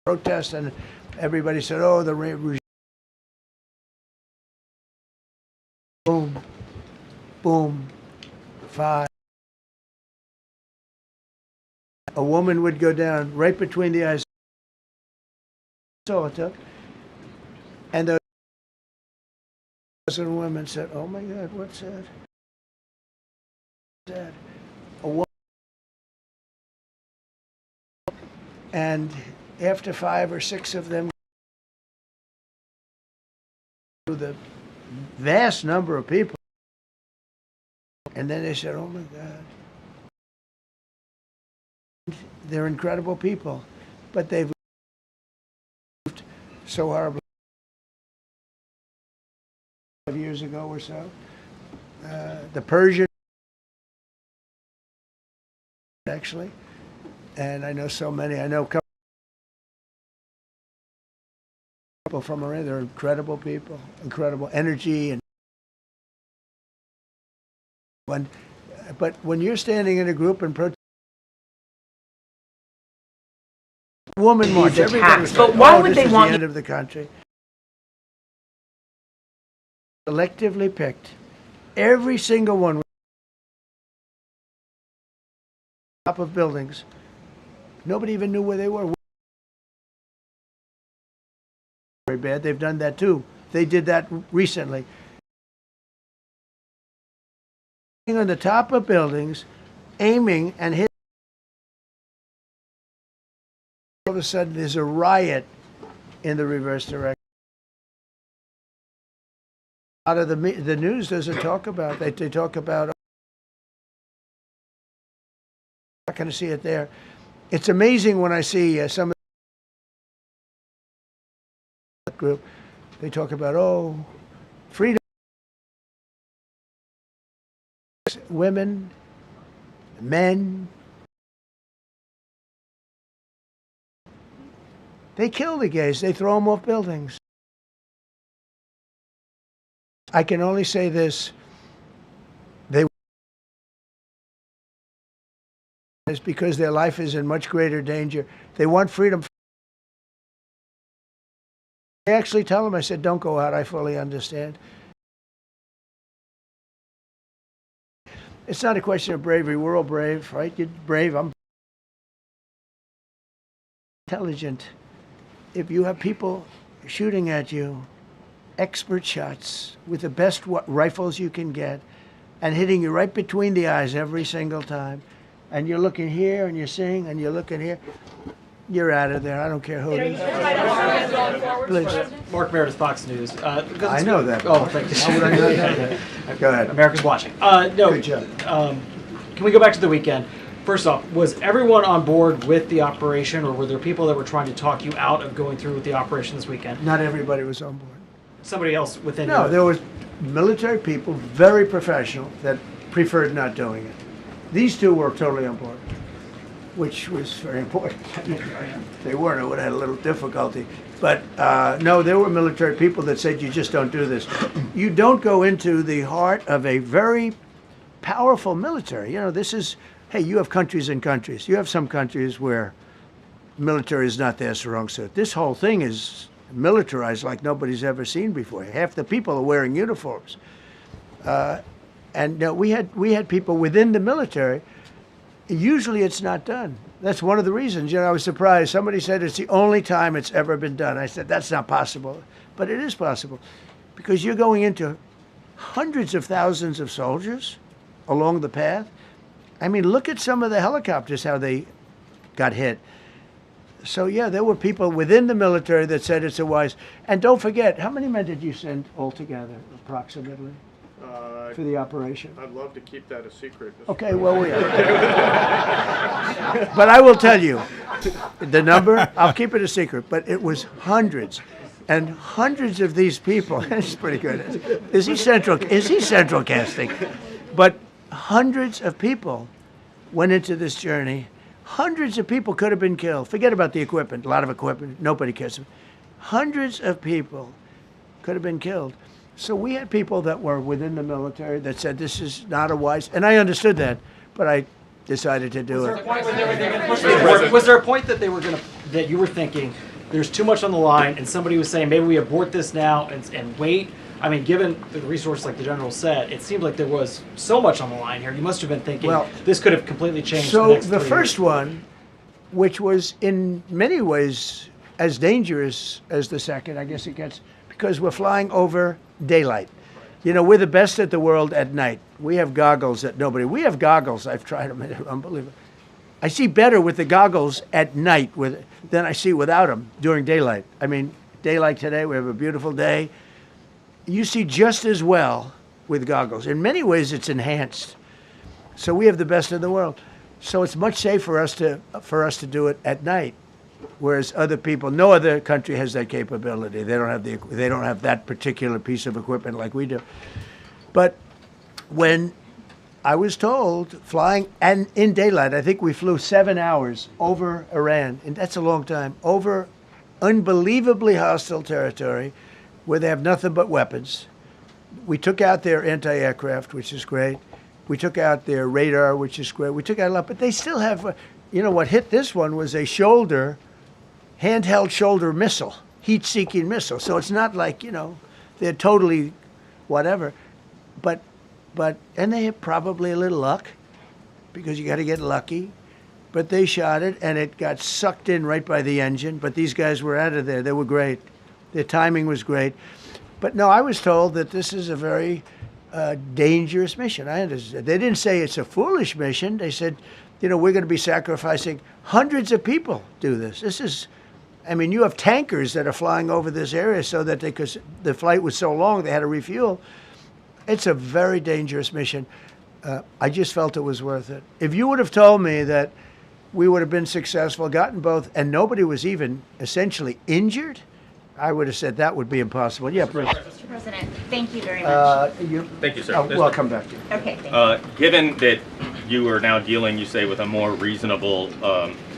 protests, and everybody said, oh, the regime. Boom, boom, five. A woman would go down right between the eyes. That's all it took. And those women said, oh my God, what's that? A woman. And after 5 or 6 of them, the vast number of people, and then they said, oh my God. They're incredible people, but they've lived so horribly. 5 years ago or so, the Persian, actually, and I know so many. I know a couple from Iran. They're incredible people, incredible energy, and but when you're standing in a group and protesting. Woman march. Everybody was But like, why oh, would this they is want the end of the country? Selectively picked. Every single one. Top of buildings. Nobody even knew where they were. Very bad. They've done that too. They did that recently. On the top of buildings, aiming and hitting. All of a sudden, there's a riot in the reverse direction. A lot of the news doesn't talk about that. They talk about. I'm not going to see it there. It's amazing when I see some of the group. They talk about freedom, women, men. They kill the gays. They throw them off buildings. I can only say this. It's because their life is in much greater danger. They want freedom. I actually tell them, I said, don't go out. I fully understand. It's not a question of bravery. We're all brave, right? You're brave. I'm intelligent. If you have people shooting at you, expert shots with the best rifles you can get, and hitting you right between the eyes every single time, and you're looking here and you're seeing and you're looking here, you're out of there. I don't care who it is. Please. Mark Meredith, Fox News. I know that. Oh, thank you. How would I know that? Go ahead. America's watching. No. Good job. Can we go back to the weekend? First off, was everyone on board with the operation, or were there people that were trying to talk you out of going through with the operation this weekend? Not everybody was on board. Somebody else within No, your- there was military people, very professional, that preferred not doing it. These two were totally on board, which was very important. If they weren't, I would have had a little difficulty. But no, there were military people that said, you just don't do this. You don't go into the heart of a very powerful military. You know, this is, hey, you have countries and countries. You have some countries where military is not their strong suit. This whole thing is militarized like nobody's ever seen before. Half the people are wearing uniforms. And we had people within the military. Usually it's not done. That's one of the reasons. You know, I was surprised. Somebody said it's the only time it's ever been done. I said, that's not possible. But it is possible. Because you're going into hundreds of thousands of soldiers along the path. I mean, look at some of the helicopters, how they got hit. So, yeah, there were people within the military that said it's a wise. And don't forget, how many men did you send altogether, approximately, for the operation? I'd love to keep that a secret. Okay, well, but I will tell you the number. I'll keep it a secret, but it was hundreds and hundreds of these people. It's pretty good. Is he central casting? But hundreds of people went into this journey. Hundreds of people could have been killed. Forget about the equipment. A lot of equipment. Nobody cares. Hundreds of people could have been killed. So we had people that were within the military that said this is not a wise, and I understood that, but I decided to do it. Was there a point that that you were thinking there's too much on the line, and somebody was saying maybe we abort this now and wait? I mean, given the resource, like the general said, it seemed like there was so much on the line here. You must have been thinking this could have completely changed. So the first one, which was in many ways as dangerous as the second, I guess it gets, because we're flying over daylight. You know, we're the best at the world at night. We have goggles that nobody. We have goggles. I've tried them. They're unbelievable. I see better with the goggles at night than I see without them during daylight. I mean, daylight today, we have a beautiful day. You see just as well with goggles. In many ways, it's enhanced. So we have the best in the world. So it's much safer for us to do it at night, whereas other people, no other country has that capability. They don't have that particular piece of equipment like we do. But when I was told flying and in daylight, I think we flew 7 hours over Iran, and that's a long time, over unbelievably hostile territory where they have nothing but weapons. We took out their anti-aircraft, which is great. We took out their radar, which is great. We took out a lot, but they still have, what hit this one was a handheld shoulder missile, heat-seeking missile. So it's not like, they're totally whatever. And they had probably a little luck, because you got to get lucky. But they shot it, and it got sucked in right by the engine. But these guys were out of there. They were great. Their timing was great. But no, I was told that this is a very dangerous mission. I understand. They didn't say it's a foolish mission. They said, we're going to be sacrificing hundreds of people do this. You have tankers that are flying over this area so that because the flight was so long, they had to refuel. It's a very dangerous mission. I just felt it was worth it. If you would have told me that we would have been successful, gotten both, and nobody was even essentially injured, I would have said that would be impossible. Yeah, Bruce. Mr. President, thank you very much. Thank you, sir. I'll come back to you. Okay, thank you. Given that you are now dealing, you say, with a more reasonable,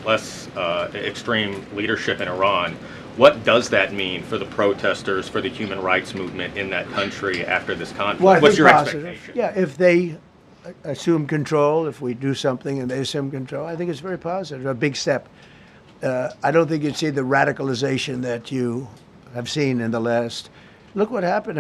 less extreme leadership in Iran, what does that mean for the protesters, for the human rights movement in that country after this conflict? Well, What's your positive. expectation? Yeah, if they assume control, if we do something and they assume control, I think it's very positive, a big step. I don't think you'd see the radicalization that you have seen in the last. Look what happened.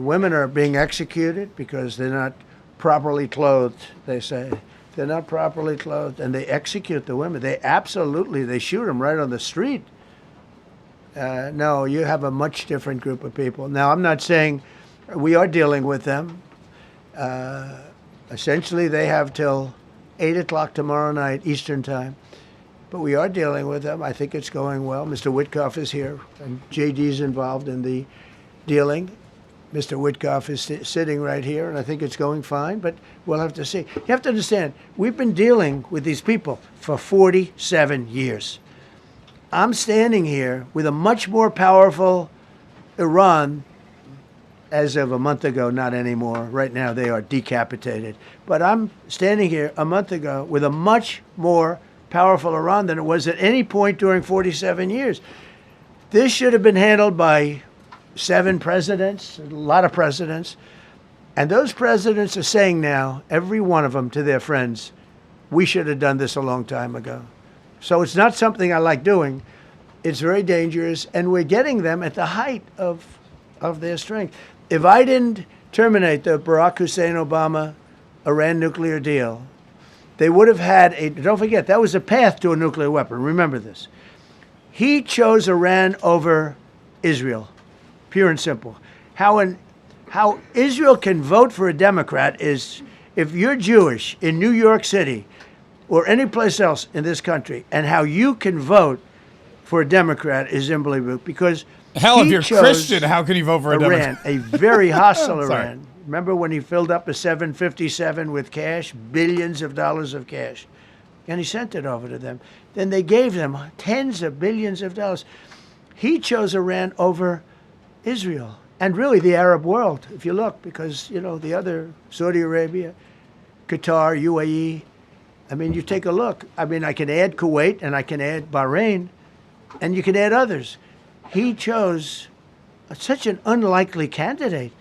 Women are being executed because they're not properly clothed, they say. They're not properly clothed, and they execute the women. They shoot them right on the street. No, you have a much different group of people. Now, I'm not saying we are dealing with them. Essentially, they have till 8 o'clock tomorrow night, Eastern time. But we are dealing with them. I think it's going well. Mr. Witkoff is here, and JD's involved in the dealing. Mr. Witkoff is sitting right here, and I think it's going fine, but we'll have to see. You have to understand, we've been dealing with these people for 47 years. I'm standing here with a much more powerful Iran as of a month ago, not anymore. Right now, they are decapitated. But I'm standing here a month ago with a much more powerful Iran than it was at any point during 47 years. This should have been handled by 7 presidents, a lot of presidents. And those presidents are saying now, every one of them to their friends, we should have done this a long time ago. So it's not something I like doing. It's very dangerous, and we're getting them at the height of their strength. If I didn't terminate the Barack Hussein Obama Iran nuclear deal, they would have had don't forget, that was a path to a nuclear weapon. Remember this. He chose Iran over Israel, pure and simple. How Israel can vote for a Democrat is if you're Jewish in New York City or any place else in this country, and how you can vote for a Democrat is unbelievable, because Hell, if he you're chose Christian, how can you vote for a Iran, Democrat? a very hostile Sorry. Iran. Remember when he filled up a 757 with cash, billions of dollars of cash, and he sent it over to them. Then they gave them tens of billions of dollars. He chose Iran over Israel, and really the Arab world, if you look, because, the other, Saudi Arabia, Qatar, UAE, you take a look. I can add Kuwait, and I can add Bahrain, and you can add others. He chose such an unlikely candidate.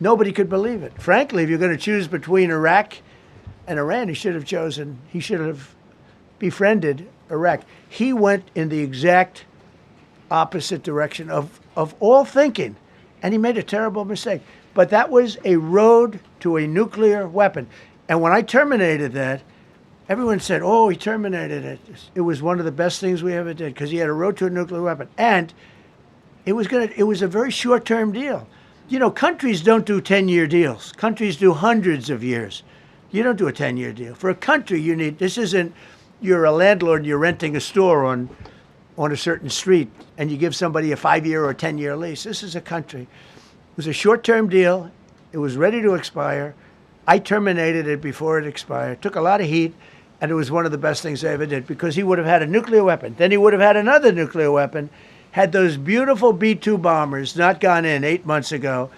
Nobody could believe it. Frankly, if you're going to choose between Iraq and Iran, he should have befriended Iraq. He went in the exact opposite direction of all thinking, and he made a terrible mistake. But that was a road to a nuclear weapon. And when I terminated that, everyone said, oh, he terminated it. It was one of the best things we ever did because he had a road to a nuclear weapon. And it was a very short-term deal. You know, countries don't do 10-year deals. Countries do hundreds of years. You don't do a 10-year deal. For a country, this isn't, you're a landlord and you're renting a store on a certain street and you give somebody a 5-year or 10-year lease. This is a country. It was a short-term deal. It was ready to expire. I terminated it before it expired. Took a lot of heat, and it was one of the best things I ever did because he would have had a nuclear weapon. Then he would have had another nuclear weapon, had those beautiful B-2 bombers not gone in 8 months ago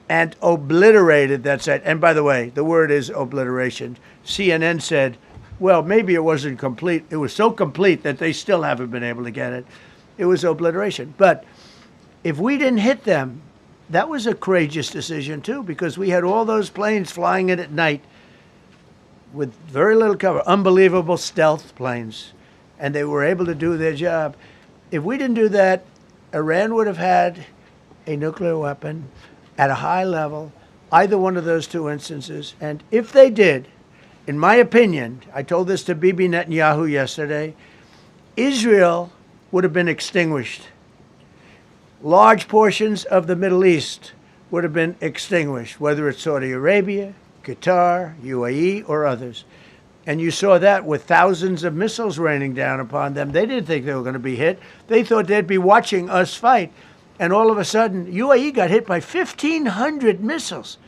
and obliterated that site. And by the way, the word is obliteration. CNN said, well, maybe it wasn't complete. It was so complete that they still haven't been able to get it. It was obliteration. But if we didn't hit them, that was a courageous decision, too, because we had all those planes flying in at night with very little cover, unbelievable stealth planes, and they were able to do their job. If we didn't do that, Iran would have had a nuclear weapon at a high level, either one of those two instances. And if they did, in my opinion, I told this to Bibi Netanyahu yesterday, Israel would have been extinguished. Large portions of the Middle East would have been extinguished, whether it's Saudi Arabia, Qatar, UAE, or others. And you saw that with thousands of missiles raining down upon them. They didn't think they were going to be hit. They thought they'd be watching us fight. And all of a sudden, UAE got hit by 1,500 missiles.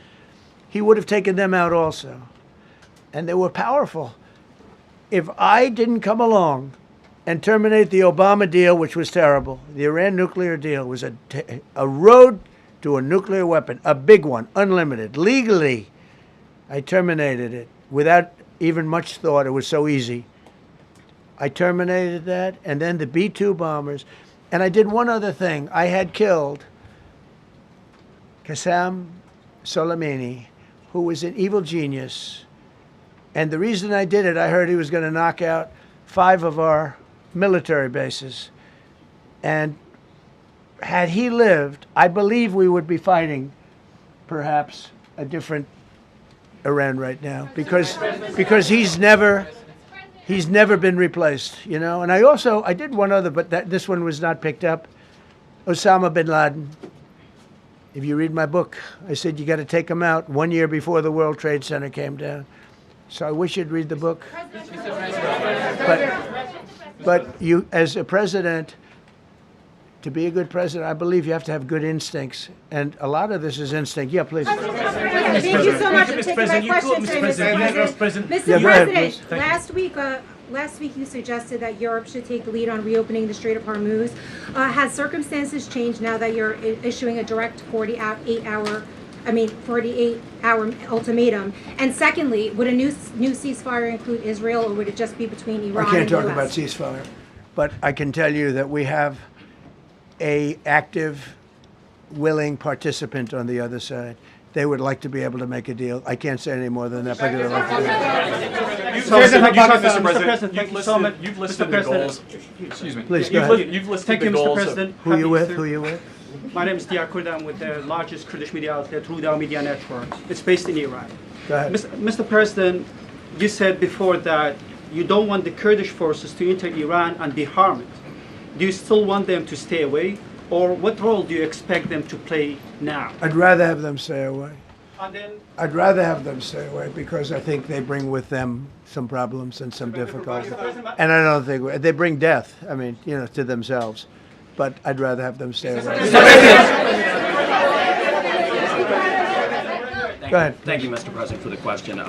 He would have taken them out also. And they were powerful. If I didn't come along and terminate the Obama deal, which was terrible, the Iran nuclear deal was a road to a nuclear weapon, a big one, unlimited, legally. I terminated it without even much thought. It was so easy. I terminated that, and then the B-2 bombers. And I did one other thing. I had killed Qasem Soleimani, who was an evil genius. And the reason I did it, I heard he was going to knock out 5 of our military bases. And had he lived, I believe we would be fighting perhaps a different Iran right now, because he's never been replaced, you know. And I did one other, but this one was not picked up. Osama bin Laden. If you read my book, I said you got to take him out 1 year before the World Trade Center came down. So I wish you'd read the book. But you, as a president, to be a good president, I believe you have to have good instincts. And a lot of this is instinct. Yeah, please. Thank you so much for taking my question today, Mr. President. Mr. President, last week you suggested that Europe should take the lead on reopening the Strait of Hormuz. Has circumstances changed now that you're issuing a direct 48-hour ultimatum? And secondly, would a new ceasefire include Israel, or would it just be between Iran and the US? I can't talk about ceasefire, but I can tell you that we have a active, willing participant on the other side. They would like to be able to make a deal. I can't say any more than that, but they'd like to Mr. President, thank you so much. You've listed the goals. Excuse me. Please, go ahead. You've listed Thank the you, Mr. goals. President. Who you with? My name is Dia Kurda. I'm with the largest Kurdish media outlet, Rudaw Media Network. It's based in Iran. Go ahead. Mr. President, you said before that you don't want the Kurdish forces to enter Iran and be harmed. Do you still want them to stay away? Or what role do you expect them to play now? I'd rather have them stay away. And then, I'd rather have them stay away because I think they bring with them some problems and some difficulties. And I don't think they bring death, to themselves. But I'd rather have them stay away. Go ahead. Thank you, Mr. President, for the question.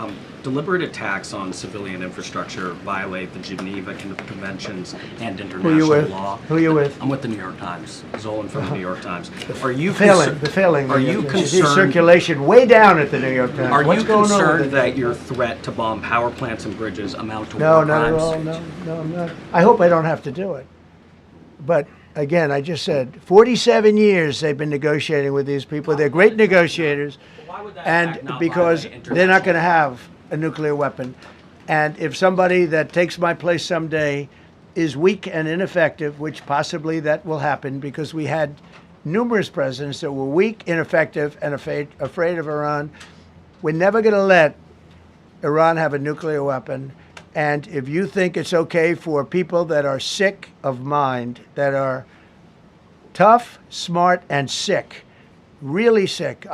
Deliberate attacks on civilian infrastructure violate the Geneva Conventions and international law. Who are you with? I'm with the New York Times. Zolan from the New York Times. Are you failing? Are you concerned? Circulation way down at the New York Times. Are What's you going concerned on that your threat to bomb power plants and bridges amount to No, war not crimes? at all. No, I'm not. I hope I don't have to do it. But again, I just said 47 years they've been negotiating with these people. They're great negotiators, and because they're not going to have a nuclear weapon. And if somebody that takes my place someday is weak and ineffective, which possibly that will happen because we had numerous presidents that were weak, ineffective, and afraid of Iran, we're never going to let Iran have a nuclear weapon. And if you think it's okay for people that are sick of mind, that are tough, smart, and sick, really sick,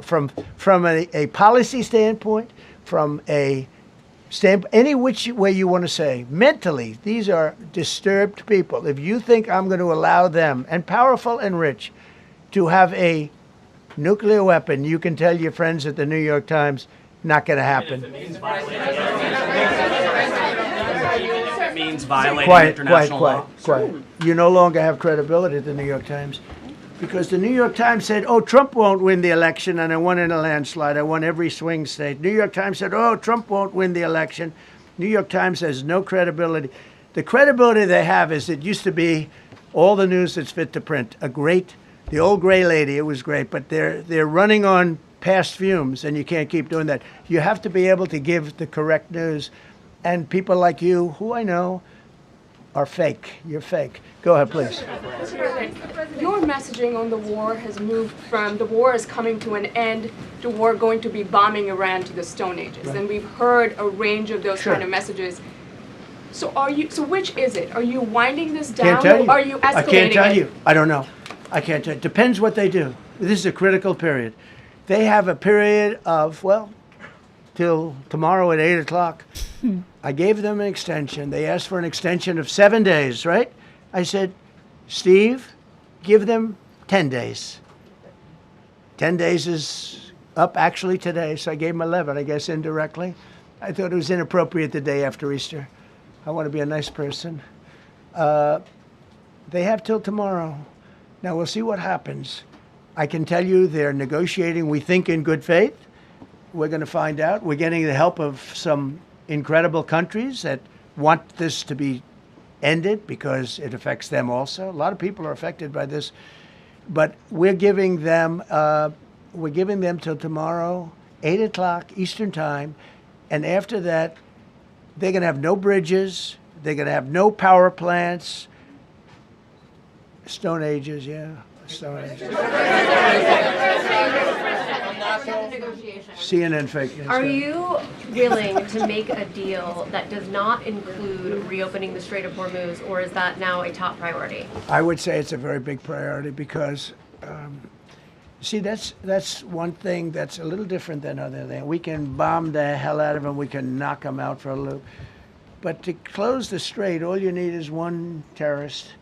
from a policy standpoint, from a standpoint, any which way you want to say, mentally, these are disturbed people. If you think I'm going to allow them, and powerful and rich, to have a nuclear weapon, you can tell your friends at the New York Times, not going to happen. It means violating international law. Quiet. You no longer have credibility at the New York Times because the New York Times said, oh, Trump won't win the election, and I won in a landslide. I won every swing state. New York Times said, oh, Trump won't win the election. New York Times has no credibility. The credibility they have is it used to be all the news that's fit to print. The old gray lady, it was great, but they're running on past fumes, and you can't keep doing that. You have to be able to give the correct news. And people like you, who I know, are fake. You're fake. Go ahead, please. Your messaging on the war has moved from the war is coming to an end to war going to be bombing Iran to the Stone Ages. Right. And we've heard a range of those kind of messages. So which is it? Are you winding this down or are you escalating it? I can't tell you. I don't know. I can't tell you. Depends what they do. This is a critical period. They have a period of, till tomorrow at 8 o'clock. I gave them an extension. They asked for an extension of 7 days, right? I said, Steve, give them 10 days. 10 days is up actually today, so I gave them 11, I guess, indirectly. I thought it was inappropriate the day after Easter. I want to be a nice person. They have till tomorrow. Now, we'll see what happens. I can tell you they're negotiating, we think, in good faith. We're going to find out. We're getting the help of some incredible countries that want this to be ended because it affects them also. A lot of people are affected by this. But we're giving them till tomorrow, 8 o'clock Eastern Time. And after that, they're going to have no bridges. They're going to have no power plants. Stone Ages, yeah. Stone Ages. CNN fake news. Are you willing to make a deal that does not include reopening the Strait of Hormuz, or is that now a top priority? I would say it's a very big priority because, see, that's one thing that's a little different than other things. We can bomb the hell out of them. We can knock them out for a loop. But to close the strait, all you need is one terrorist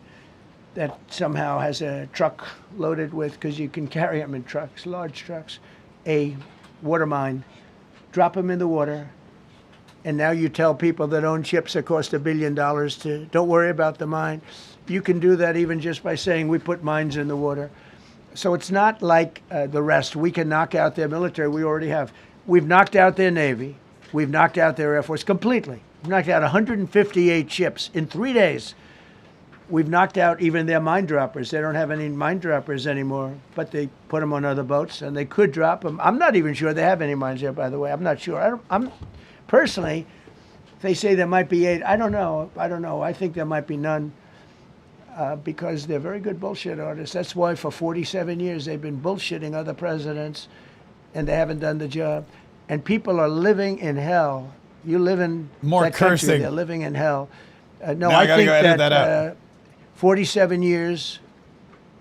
that somehow has a truck loaded with, because you can carry them in trucks, large trucks, a water mine, drop them in the water, and now you tell people that own ships that cost $1 billion to don't worry about the mine. You can do that even just by saying we put mines in the water. So it's not like the rest. We can knock out their military. We already have. We've knocked out their Navy. We've knocked out their Air Force completely. We've knocked out 158 ships in 3 days. We've knocked out even their mine droppers. They don't have any mine droppers anymore, but they put them on other boats, and they could drop them. I'm not even sure they have any mines there, by the way. I'm not sure. I'm personally, they say there might be 8. I don't know. I think there might be none because they're very good bullshit artists. That's why for 47 years they've been bullshitting other presidents, and they haven't done the job. And people are living in hell. You live in more that country, cursing. they're living in hell. No, I think go edit that out. 47 years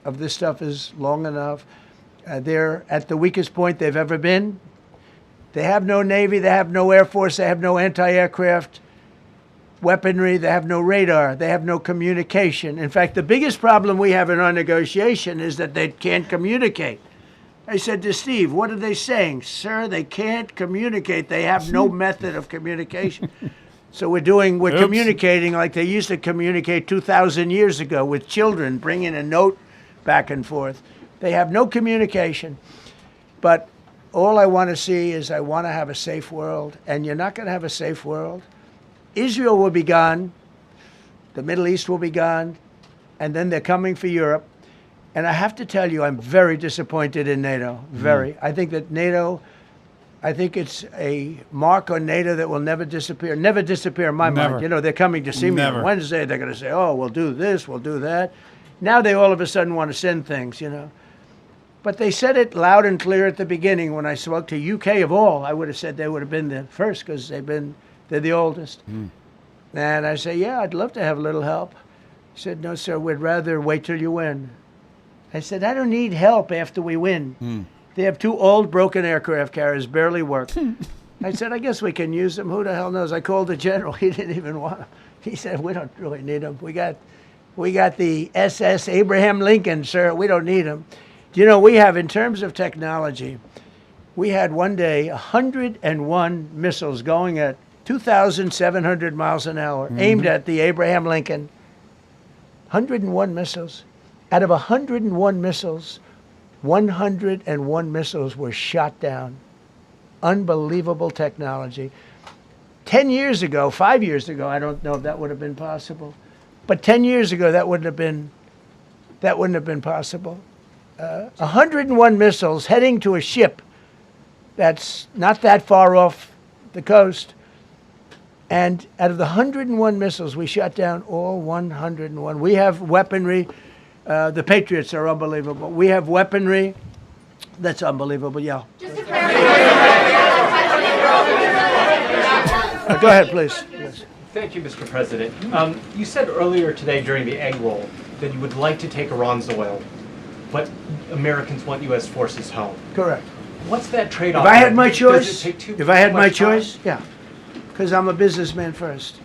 of this stuff is long enough. They're at the weakest point they've ever been. They have no Navy, they have no Air Force, they have no anti-aircraft weaponry, they have no radar, they have no communication. In fact, the biggest problem we have in our negotiation is that they can't communicate. I said to Steve, what are they saying? Sir, they can't communicate. They have no method of communication. So we're communicating like they used to communicate 2,000 years ago with children, bringing a note back and forth. They have no communication. But all I want to see is I want to have a safe world, and you're not going to have a safe world. Israel will be gone. The Middle East will be gone. and then they're coming for Europe. And I have to tell you, I'm very disappointed in NATO. Very. I think that NATO, I think it's a mark on NATO that will never disappear. Never disappear in my Never. mind. You know, they're coming to see me Never. on Wednesday. They're going to say, oh, we'll do this, we'll do that. Now they all of a sudden want to send things, you know. But they said it loud and clear at the beginning when I spoke to UK of all. I would have said they would have been the first because they're the oldest. And I say, yeah, I'd love to have a little help. He said, no, sir, we'd rather wait till you win. I said, I don't need help after we win. They have 2 old broken aircraft carriers, barely work. I said, I guess we can use them. Who the hell knows? I called the general. He didn't even want them. He said, we don't really need them. We got the SS Abraham Lincoln, sir. We don't need them. You know, we have, in terms of technology, we had one day 101 missiles going at 2,700 miles an hour, aimed at the Abraham Lincoln. 101 missiles. Out of 101 missiles, 101 missiles were shot down. Unbelievable technology. 10 years ago, 5 years ago, I don't know if that would have been possible, but 10 years ago, that wouldn't have been possible. 101 missiles heading to a ship that's not that far off the coast. And out of the 101 missiles, we shot down all 101. We have weaponry. The Patriots are unbelievable. We have weaponry that's unbelievable, yeah. Just to clarify. Go ahead, please. Yes. Thank you, Mr. President. You said earlier today during the egg roll that you would like to take Iran's oil, but Americans want U.S. forces home. Correct. What's that trade-off? If I had my Does choice, it take if I had too my much time? choice, yeah, because I'm a businessman first.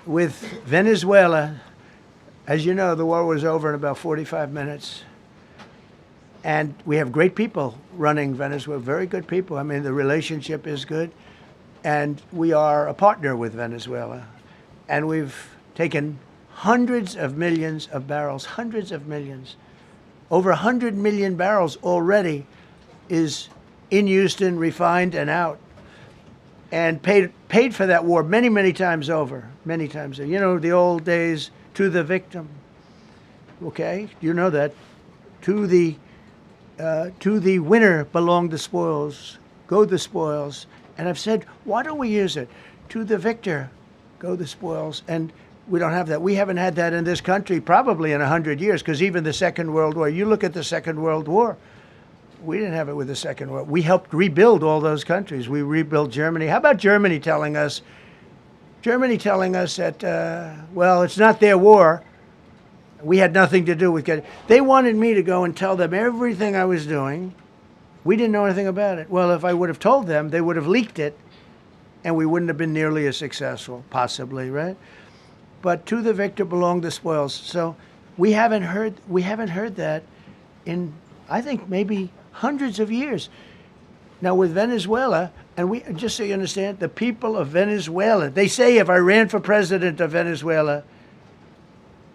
With Venezuela, as you know, the war was over in about 45 minutes. And we have great people running Venezuela, very good people. I mean, the relationship is good. And we are a partner with Venezuela. And we've taken hundreds of millions of barrels, hundreds of millions. Over 100 million barrels already is in Houston, refined and out. And paid for that war many, many times over, many times over. You know, the old days, to the victim. Okay, you know that. To the winner belong the spoils, go the spoils. And I've said, why don't we use it? To the victor, go the spoils. And we don't have that. We haven't had that in this country probably in 100 years, because even the Second World War, you look at the Second World War, we didn't have it with the Second World War. We helped rebuild all those countries. We rebuilt Germany. How about Germany telling us that, well, it's not their war. We had nothing to do with it. They wanted me to go and tell them everything I was doing. We didn't know anything about it. Well, if I would have told them, they would have leaked it, and we wouldn't have been nearly as successful, possibly, right? But to the victor belong the spoils. So we haven't heard that in, I think, maybe hundreds of years. Now with Venezuela, and we, just so you understand, the people of Venezuela, they say if I ran for president of Venezuela,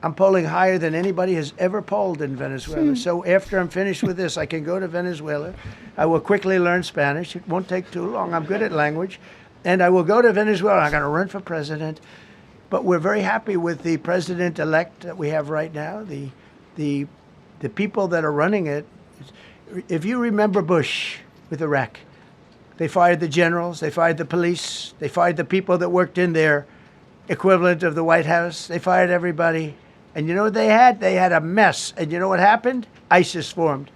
I'm polling higher than anybody has ever polled in Venezuela. So after I'm finished with this, I can go to Venezuela. I will quickly learn Spanish. It won't take too long. I'm good at language. And I will go to Venezuela. I'm going to run for president. But we're very happy with the president-elect that we have right now, the people that are running it. If you remember Bush with Iraq, they fired the generals, they fired the police, they fired the people that worked in their equivalent of the White House. They fired everybody. And you know what they had? They had a mess. And you know what happened? ISIS formed.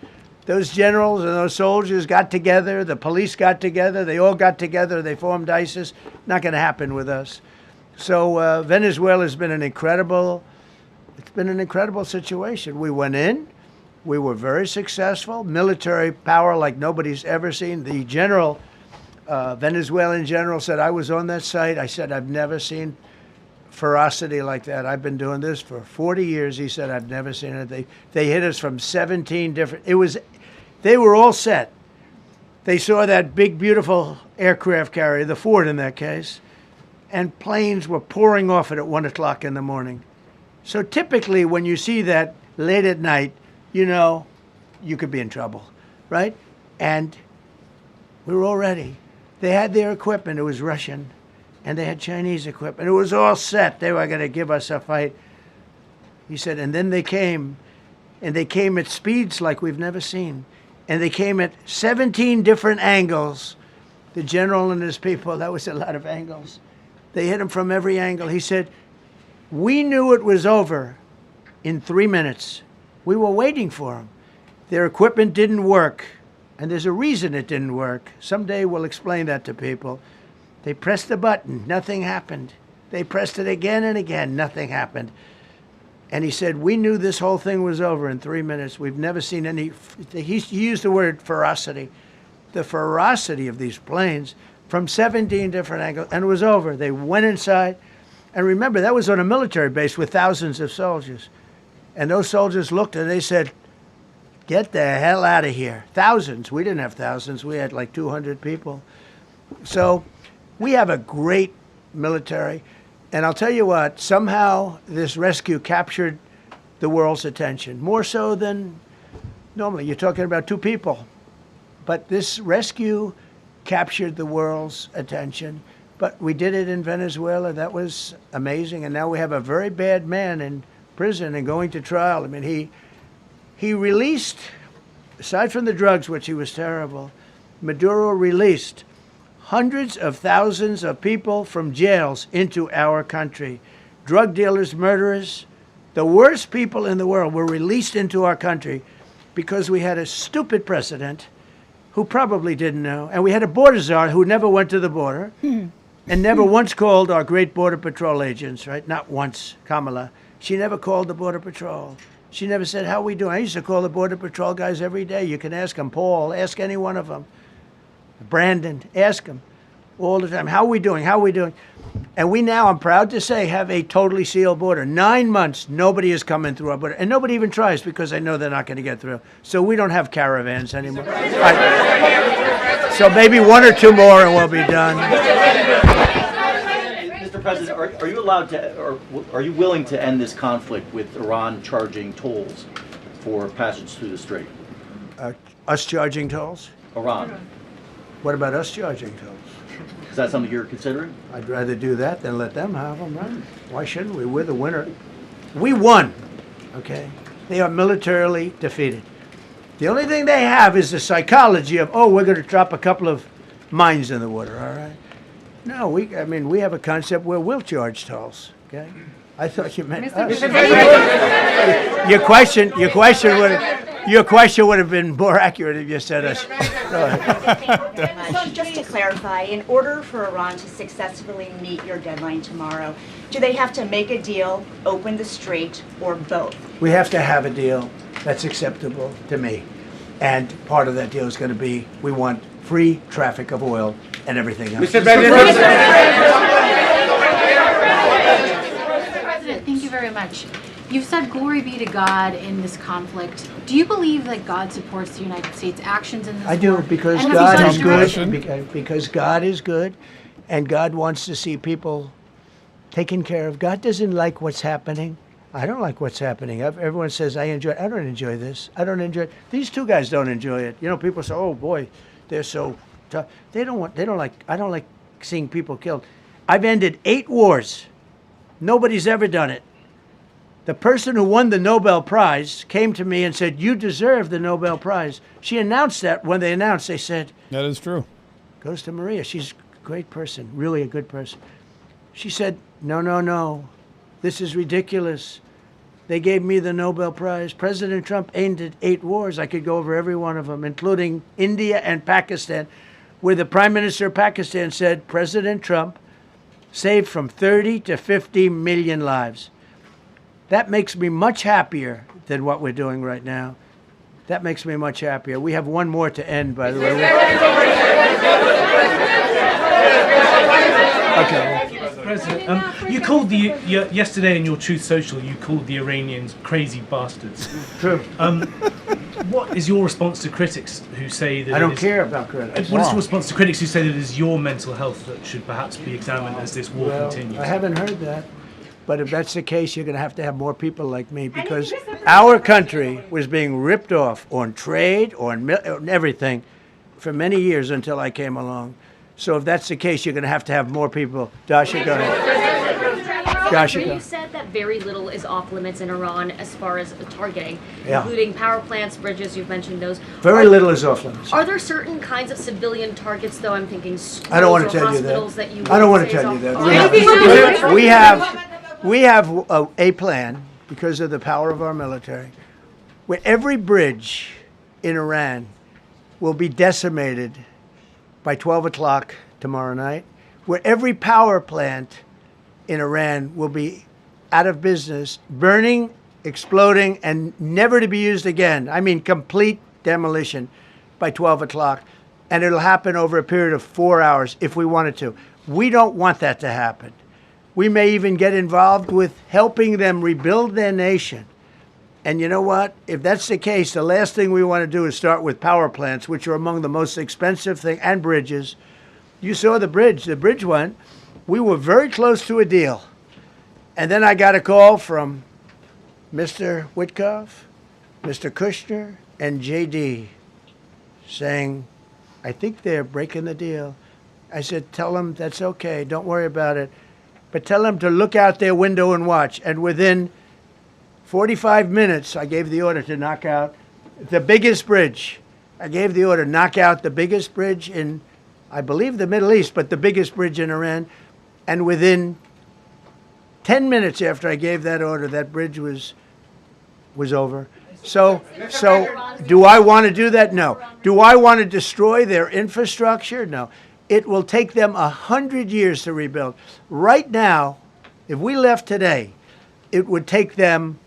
Those generals and those soldiers got together, the police got together, they all got together, they formed ISIS. Not going to happen with us. So Venezuela has been an incredible situation. We went in, we were very successful, military power like nobody's ever seen. The general, Venezuelan general said, I was on that site. I said, I've never seen ferocity like that. I've been doing this for 40 years. He said, I've never seen it. They hit us from 17 different, they were all set. They saw that big, beautiful aircraft carrier, the Ford in that case, and planes were pouring off it at 1 o'clock in the morning. So typically when you see that late at night, you know you could be in trouble, right? And we were all ready. They had their equipment. It was Russian. And they had Chinese equipment. It was all set. They were going to give us a fight. He said, and then they came, and they came at speeds like we've never seen. And they came at 17 different angles. The general and his people, that was a lot of angles. They hit him from every angle. He said, we knew it was over in 3 minutes. We were waiting for them. Their equipment didn't work, and there's a reason it didn't work. Someday we'll explain that to people. They pressed the button, nothing happened. They pressed it again and again, nothing happened. And he said, we knew this whole thing was over in 3 minutes. We've never seen any, he used the word ferocity. The ferocity of these planes from 17 different angles, and it was over. They went inside. And remember, that was on a military base with thousands of soldiers. And those soldiers looked and they said, get the hell out of here. Thousands. We didn't have thousands. We had like 200 people. So we have a great military. And I'll tell you what, somehow this rescue captured the world's attention, more so than normally. You're talking about 2 people. But this rescue captured the world's attention. But we did it in Venezuela. That was amazing. And now we have a very bad man in prison and going to trial. I mean, he released, aside from the drugs, which he was terrible, Maduro released hundreds of thousands of people from jails into our country. Drug dealers, murderers, the worst people in the world were released into our country because we had a stupid president who probably didn't know, and we had a border czar who never went to the border and never once called our great Border Patrol agents, right? Not once, Kamala. She never called the Border Patrol. She never said, how are we doing? I used to call the Border Patrol guys every day. You can ask them, Paul, ask any one of them. Brandon, ask them all the time. How are we doing? How are we doing? And we now, I'm proud to say, have a totally sealed border. 9 months, nobody is coming through our border. And nobody even tries because they know they're not going to get through. So we don't have caravans anymore. Right. So maybe 1 or 2 more and we'll be done. Mr. President, are you allowed to, or are you willing to end this conflict with Iran charging tolls for passage through the strait? Us charging tolls? Iran. What about us charging tolls? Is that something you're considering? I'd rather do that than let them have them, right? Why shouldn't we? We're the winner. We won, okay? They are militarily defeated. The only thing they have is the psychology of, oh, we're going to drop a couple of mines in the water, all right? No, we have a concept where we'll charge tolls, okay? I thought you meant us. Your question would have been more accurate if you said us. So just to clarify, in order for Iran to successfully meet your deadline tomorrow, do they have to make a deal, open the strait, or both? We have to have a deal that's acceptable to me. And part of that deal is going to be, we want free traffic of oil and everything else. Mr. President, thank you very much. You've said glory be to God in this conflict. Do you believe that God supports the United States' actions in this war? I do, because God is good. Because God is good, and God wants to see people taken care of. God doesn't like what's happening. I don't like what's happening. Everyone says, I enjoy it. I don't enjoy this. I don't enjoy it. These 2 guys don't enjoy it. You know, people say, oh boy, they're so tough. I don't like seeing people killed. I've ended 8 wars. Nobody's ever done it. The person who won the Nobel Prize came to me and said, you deserve the Nobel Prize. She announced that when they announced, they said, that is true. Goes to Maria. She's a great person, really a good person. She said, no. This is ridiculous. They gave me the Nobel Prize. President Trump ended 8 wars. I could go over every one of them, including India and Pakistan, where the Prime Minister of Pakistan said, President Trump saved from 30 to 50 million lives. That makes me much happier than what we're doing right now. That makes me much happier. We have 1 more to end, by the way. Okay. President, you called yesterday in your Truth Social, you called the Iranians crazy bastards. True. What is your response to critics who say that I don't care about critics. What is your response to critics who say that it is your mental health that should perhaps be examined as this war continues? I haven't heard that. But if that's the case, you're going to have more people like me, because our country was being ripped off on trade, on everything for many years until I came along. So if that's the case, you're going to have more people. Dasha, go ahead. Joshua. You said that very little is off limits in Iran as far as targeting, Yeah. including power plants, bridges, you've mentioned those. Very little is off limits. Are there certain kinds of civilian targets, though? I'm thinking schools I don't want or to tell you hospitals that. that you I don't want to say is tell you off- that. All right. We have a plan because of the power of our military, where every bridge in Iran will be decimated by 12 o'clock tomorrow night, where every power plant in Iran will be out of business, burning, exploding, and never to be used again. I mean, complete demolition by 12 o'clock. And it'll happen over a period of 4 hours if we wanted to. We don't want that to happen. We may even get involved with helping them rebuild their nation. And you know what? If that's the case, the last thing we want to do is start with power plants, which are among the most expensive thing, and bridges. You saw the bridge went. We were very close to a deal. And then I got a call from Mr. Witkoff, Mr. Kushner, and JD saying, I think they're breaking the deal. I said, tell them that's okay. Don't worry about it. But tell them to look out their window and watch. And within 45 minutes, I gave the order to knock out the biggest bridge. I gave the order, knock out the biggest bridge in, I believe, the Middle East, but the biggest bridge in Iran. And within 10 minutes after I gave that order, that bridge was over. So do I want to do that? No. Do I want to destroy their infrastructure? No. It will take them 100 years to rebuild. Right now, if we left today, it would take them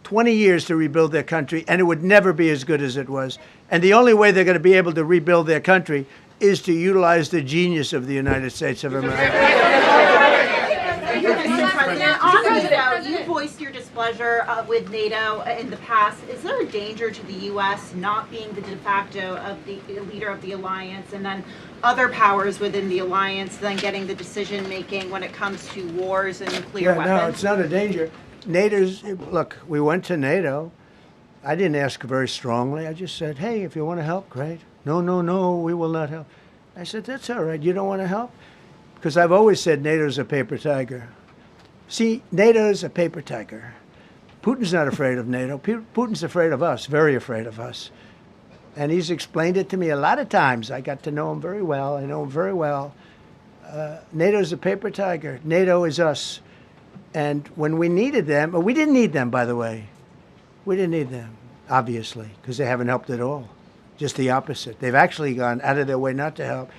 20 years to rebuild their country, and it would never be as good as it was. And the only way they're going to be able to rebuild their country is to utilize the genius of the United States of America. On NATO, you voiced your displeasure with NATO in the past. Is there a danger to the U.S. not being the de facto of the leader of the alliance, and then other powers within the alliance then getting the decision making when it comes to wars and nuclear weapons? No, it's not a danger. Look, we went to NATO. I didn't ask very strongly. I just said, hey, if you want to help, great. No, we will not help. I said, that's all right. You don't want to help? Because I've always said NATO's a paper tiger. See, NATO's a paper tiger. Putin's not afraid of NATO. Putin's afraid of us, very afraid of us. And he's explained it to me a lot of times. I got to know him very well. I know him very well. NATO's a paper tiger. NATO is us. And when we needed them, we didn't need them, by the way. We didn't need them, obviously, because they haven't helped at all. Just the opposite. They've actually gone out of their way not to help.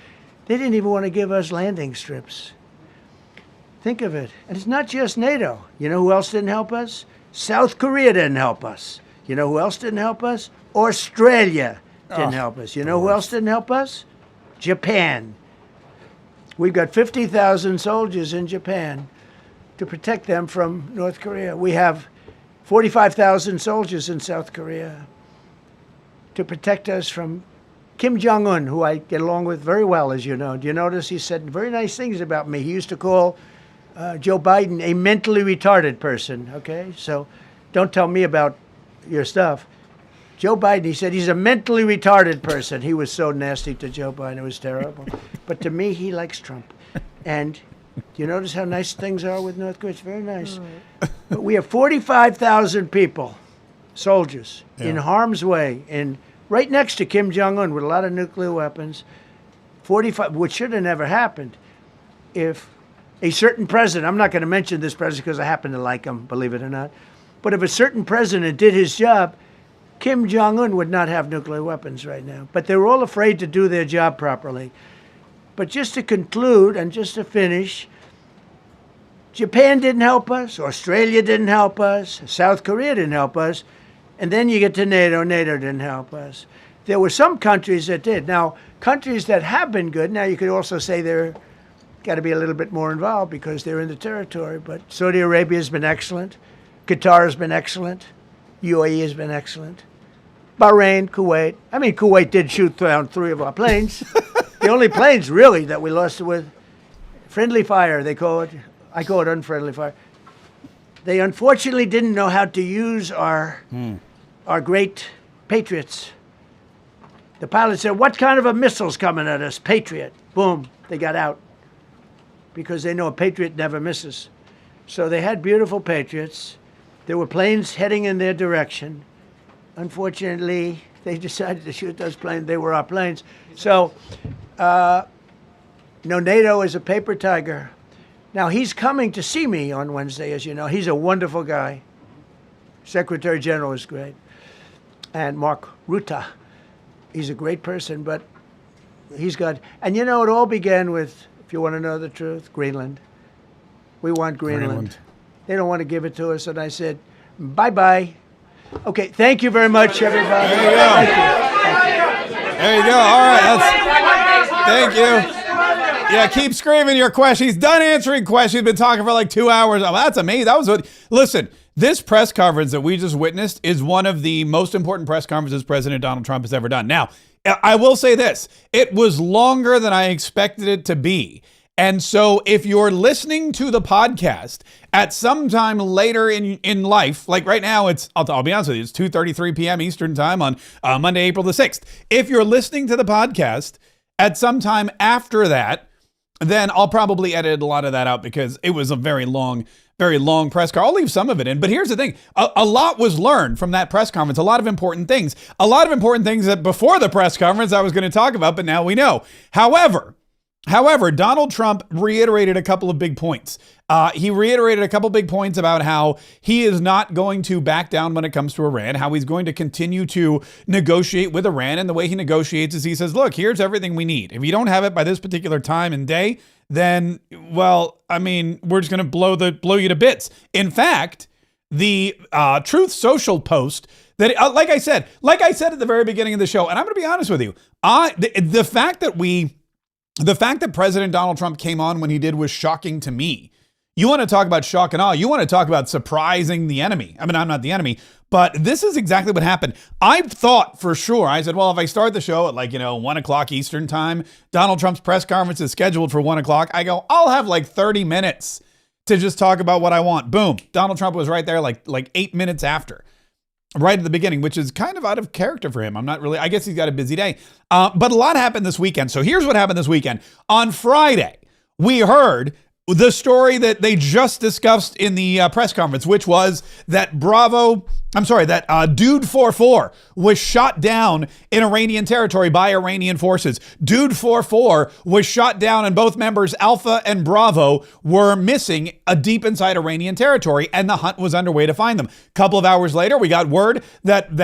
They didn't even want to give us landing strips. Think of it. And it's not just NATO. You know who else didn't help us? South Korea didn't help us. You know who else didn't help us? Australia didn't help us. You know who else didn't help us? Japan. We've got 50,000 soldiers in Japan to protect them from North Korea. We have 45,000 soldiers in South Korea to protect us from Kim Jong-un, who I get along with very well, as you know. Do you notice he said very nice things about me? He used to call Joe Biden a mentally retarded person, okay? So don't tell me about your stuff. Joe Biden, he said he's a mentally retarded person. He was so nasty to Joe Biden. It was terrible. But to me, he likes Trump. And do you notice how nice things are with North Korea? It's very nice. But we have 45,000 people, soldiers, in harm's way, right next to Kim Jong-un with a lot of nuclear weapons. 45, which should have never happened if a certain president, I'm not going to mention this president because I happen to like him, believe it or not, but if a certain president did his job, Kim Jong-un would not have nuclear weapons right now. But they were all afraid to do their job properly. But just to conclude and just to finish, Japan didn't help us, Australia didn't help us, South Korea didn't help us, and then you get to NATO, NATO didn't help us. There were some countries that did. Now, countries that have been good, now you could also say they're got to be a little bit more involved because they're in the territory, but Saudi Arabia has been excellent, Qatar has been excellent, UAE has been excellent, Bahrain, Kuwait. I mean, Kuwait did shoot down 3 of our planes. The only planes, really, that we lost with friendly fire, they call it. I call it unfriendly fire. They unfortunately didn't know how to use our great Patriots. The pilot said, what kind of a missile's coming at us? Patriot. Boom, they got out. Because they know a Patriot never misses. So they had beautiful Patriots. There were planes heading in their direction. Unfortunately, they decided to shoot those planes. They were our planes. So, NATO is a paper tiger. Now, he's coming to see me on Wednesday, as you know. He's a wonderful guy. Secretary General is great. And Mark Rutte, he's a great person, but he's got... And it all began with, if you want to know the truth, Greenland. We want Greenland. They don't want to give it to us, and I said, bye-bye. Okay, thank you very much, everybody. There you go. There you go. All right. Thank you. Yeah, keep screaming your question. He's done answering questions. He's been talking for like 2 hours. Oh, that's amazing. Listen, this press conference that we just witnessed is one of the most important press conferences President Donald Trump has ever done. Now, I will say this. It was longer than I expected it to be. And so if you're listening to the podcast at some time later in life, like right now, I'll be honest with you, it's 2:33 p.m. Eastern time on Monday, April the 6th. If you're listening to the podcast at some time after that, then I'll probably edit a lot of that out because it was a very long press conference. I'll leave some of it in. But here's the thing. A lot was learned from that press conference. A lot of important things. A lot of important things that before the press conference I was going to talk about, but now we know. However, Donald Trump reiterated a couple of big points. He reiterated a couple big points about how he is not going to back down when it comes to Iran, how he's going to continue to negotiate with Iran. And the way he negotiates is he says, look, here's everything we need. If you don't have it by this particular time and day, then, well, I mean, we're just going to blow you to bits. In fact, the Truth Social post that, like I said at the very beginning of the show, and I'm going to be honest with you, the fact that President Donald Trump came on when he did was shocking to me. You want to talk about shock and awe. You want to talk about surprising the enemy. I mean, I'm not the enemy, but this is exactly what happened. I thought for sure, I said, well, if I start the show at 1 o'clock Eastern time, Donald Trump's press conference is scheduled for 1 o'clock. I go, I'll have 30 minutes to just talk about what I want. Boom. Donald Trump was right there like 8 minutes after. Right at the beginning, which is kind of out of character for him. I guess he's got a busy day. But a lot happened this weekend. So here's what happened this weekend. On Friday, we heard the story that they just discussed in the press conference, which was that Dude 44 was shot down in Iranian territory by Iranian forces. Dude 44 was shot down and both members Alpha and Bravo were missing deep inside Iranian territory, and the hunt was underway to find them. A couple of hours later, we got word that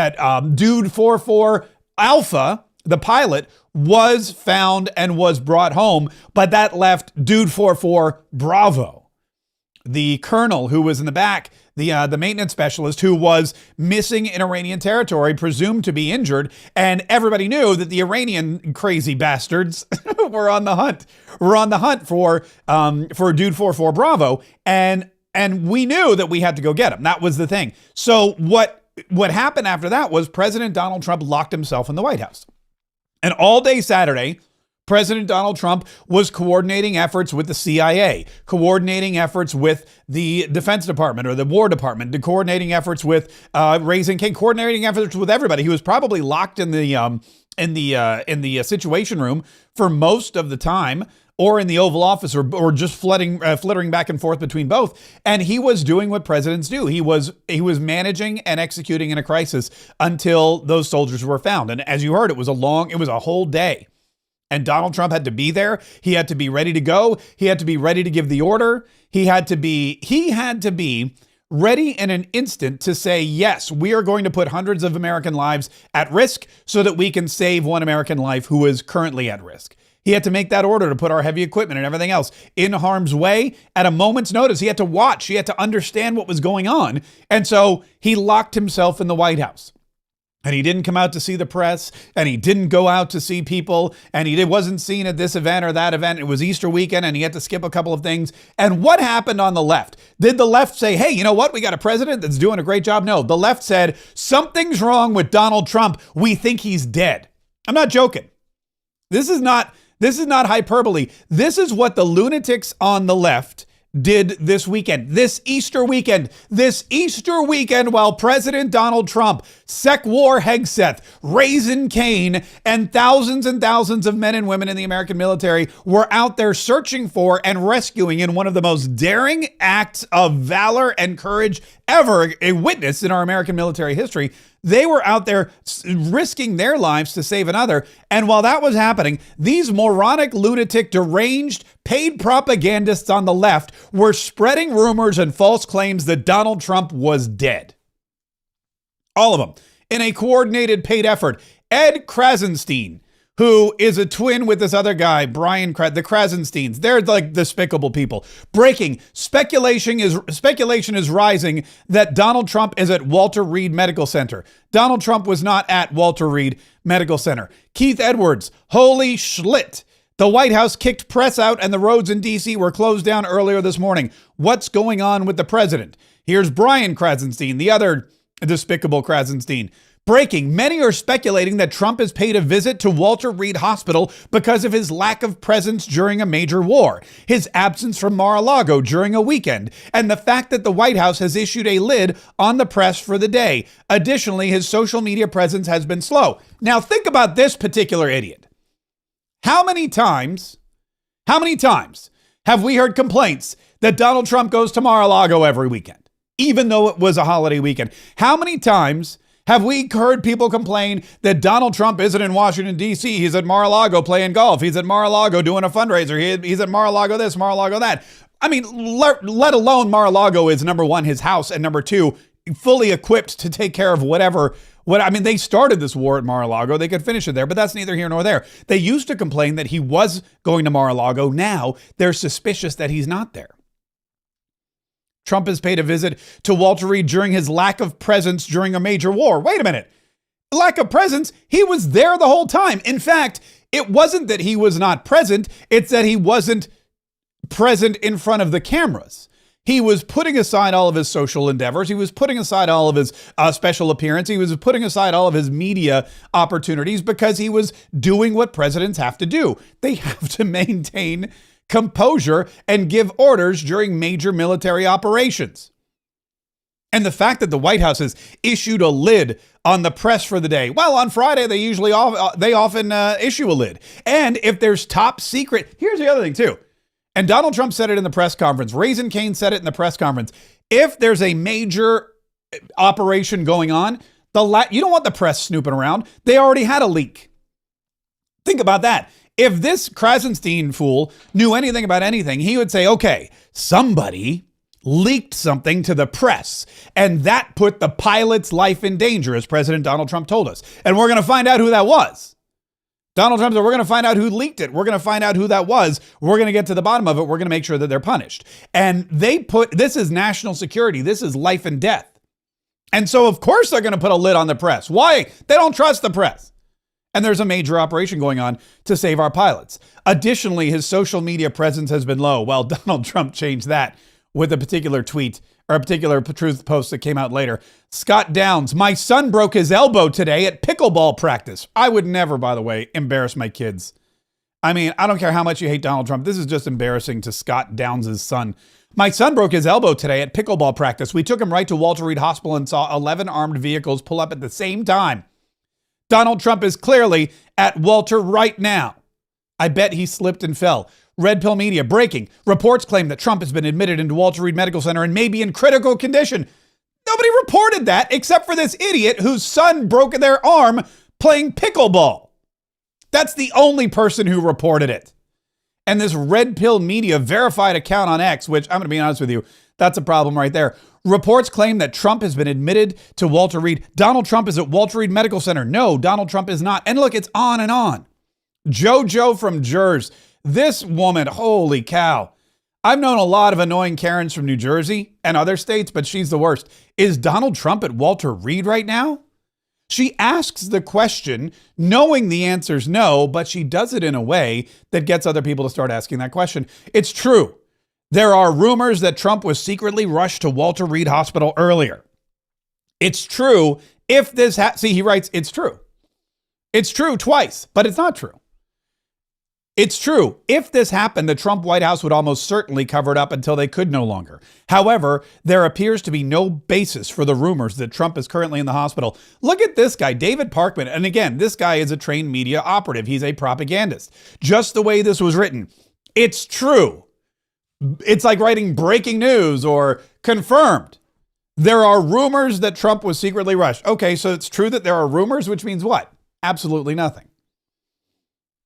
Dude 44 Alpha, the pilot, was found and was brought home, but that left Dude 44 Bravo, the colonel who was in the back, the maintenance specialist who was missing in Iranian territory, presumed to be injured, and everybody knew that the Iranian crazy bastards were on the hunt. For Dude 44 Bravo, and we knew that we had to go get him. That was the thing. So what happened after that was President Donald Trump locked himself in the White House. And all day Saturday, President Donald Trump was coordinating efforts with the CIA, coordinating efforts with the Defense Department or the War Department, coordinating efforts with Raising King, coordinating efforts with everybody. He was probably locked in the Situation Room for most of the time, or in the Oval Office, or just flittering back and forth between both. And he was doing what presidents do. He was managing and executing in a crisis until those soldiers were found. And as you heard, it was a whole day. And Donald Trump had to be there. He had to be ready to go. He had to be ready to give the order. He had to be ready in an instant to say, yes, we are going to put hundreds of American lives at risk so that we can save one American life who is currently at risk. He had to make that order to put our heavy equipment and everything else in harm's way at a moment's notice. He had to watch. He had to understand what was going on. And so he locked himself in the White House. And he didn't come out to see the press, and he didn't go out to see people, and he wasn't seen at this event or that event. It was Easter weekend, and he had to skip a couple of things. And what happened on the left? Did the left say, hey, you know what? We got a president that's doing a great job? No, the left said, something's wrong with Donald Trump. We think he's dead. I'm not joking. This is not hyperbole. This is what the lunatics on the left did this weekend, this Easter weekend, while President Donald Trump Sek War Hegseth, Raisin Kane, and thousands of men and women in the American military were out there searching for and rescuing in one of the most daring acts of valor and courage ever witnessed in our American military history. They were out there risking their lives to save another. And while that was happening, these moronic, lunatic, deranged, paid propagandists on the left were spreading rumors and false claims that Donald Trump was dead. All of them. In a coordinated, paid effort. Ed Krasenstein, who is a twin with this other guy, the Krasensteins. They're like despicable people. Breaking. Speculation is rising that Donald Trump is at Walter Reed Medical Center. Donald Trump was not at Walter Reed Medical Center. Keith Edwards. Holy schlit. The White House kicked press out and the roads in D.C. were closed down earlier this morning. What's going on with the president? Here's Brian Krasenstein, the other despicable Krasenstein. Breaking. Many are speculating that Trump has paid a visit to Walter Reed Hospital because of his lack of presence during a major war, his absence from Mar-a-Lago during a weekend, and the fact that the White House has issued a lid on the press for the day. Additionally, his social media presence has been slow. Now think about this particular idiot. How many times have we heard complaints that Donald Trump goes to Mar-a-Lago every weekend, even though it was a holiday weekend? How many times have we heard people complain that Donald Trump isn't in Washington, D.C.? He's at Mar-a-Lago playing golf. He's at Mar-a-Lago doing a fundraiser. He's at Mar-a-Lago this, Mar-a-Lago that. I mean, let alone Mar-a-Lago is, number one, his house, and number two, fully equipped to take care of whatever. They started this war at Mar-a-Lago. They could finish it there, but that's neither here nor there. They used to complain that he was going to Mar-a-Lago. Now they're suspicious that he's not there. Trump has paid a visit to Walter Reed during his lack of presence during a major war. Wait a minute. Lack of presence? He was there the whole time. In fact, it wasn't that he was not present. It's that he wasn't present in front of the cameras. He was putting aside all of his social endeavors. He was putting aside all of his special appearance. He was putting aside all of his media opportunities because he was doing what presidents have to do. They have to maintain composure and give orders during major military operations. And the fact that the White House has issued a lid on the press for the day. Well, on Friday, they often issue a lid. And if there's top secret, here's the other thing too. And Donald Trump said it in the press conference. Raisin Kane said it in the press conference. If there's a major operation going on, you don't want the press snooping around. They already had a leak. Think about that. If this Krasenstein fool knew anything about anything, he would say, okay, somebody leaked something to the press, and that put the pilot's life in danger, as President Donald Trump told us. And we're going to find out who that was. Donald Trump said, we're going to find out who leaked it. We're going to find out who that was. We're going to get to the bottom of it. We're going to make sure that they're punished. And this is national security. This is life and death. And so, of course, they're going to put a lid on the press. Why? They don't trust the press. And there's a major operation going on to save our pilots. Additionally, his social media presence has been low. Well, Donald Trump changed that with a particular tweet or a particular truth post that came out later. Scott Downs, my son broke his elbow today at pickleball practice. I would never, by the way, embarrass my kids. I mean, I don't care how much you hate Donald Trump. This is just embarrassing to Scott Downs' son. My son broke his elbow today at pickleball practice. We took him right to Walter Reed Hospital and saw 11 armed vehicles pull up at the same time. Donald Trump is clearly at Walter right now. I bet he slipped and fell. Red Pill Media breaking. Reports claim that Trump has been admitted into Walter Reed Medical Center and may be in critical condition. Nobody reported that except for this idiot whose son broke their arm playing pickleball. That's the only person who reported it. And this Red Pill Media verified account on X, which I'm going to be honest with you, that's a problem right there. Reports claim that Trump has been admitted to Walter Reed. Donald Trump is at Walter Reed Medical Center. No, Donald Trump is not. And look, it's on and on. JoJo from Jers. This woman, holy cow. I've known a lot of annoying Karens from New Jersey and other states, but she's the worst. Is Donald Trump at Walter Reed right now? She asks the question knowing the answer's no, but she does it in a way that gets other people to start asking that question. It's true. There are rumors that Trump was secretly rushed to Walter Reed Hospital earlier. It's true. If this see, he writes, it's true. It's true twice, but it's not true. It's true. If this happened, the Trump White House would almost certainly cover it up until they could no longer. However, there appears to be no basis for the rumors that Trump is currently in the hospital. Look at this guy, David Parkman. And again, this guy is a trained media operative. He's a propagandist. Just the way this was written, it's true. It's like writing breaking news or confirmed. There are rumors that Trump was secretly rushed. Okay, so it's true that there are rumors, which means what? Absolutely nothing.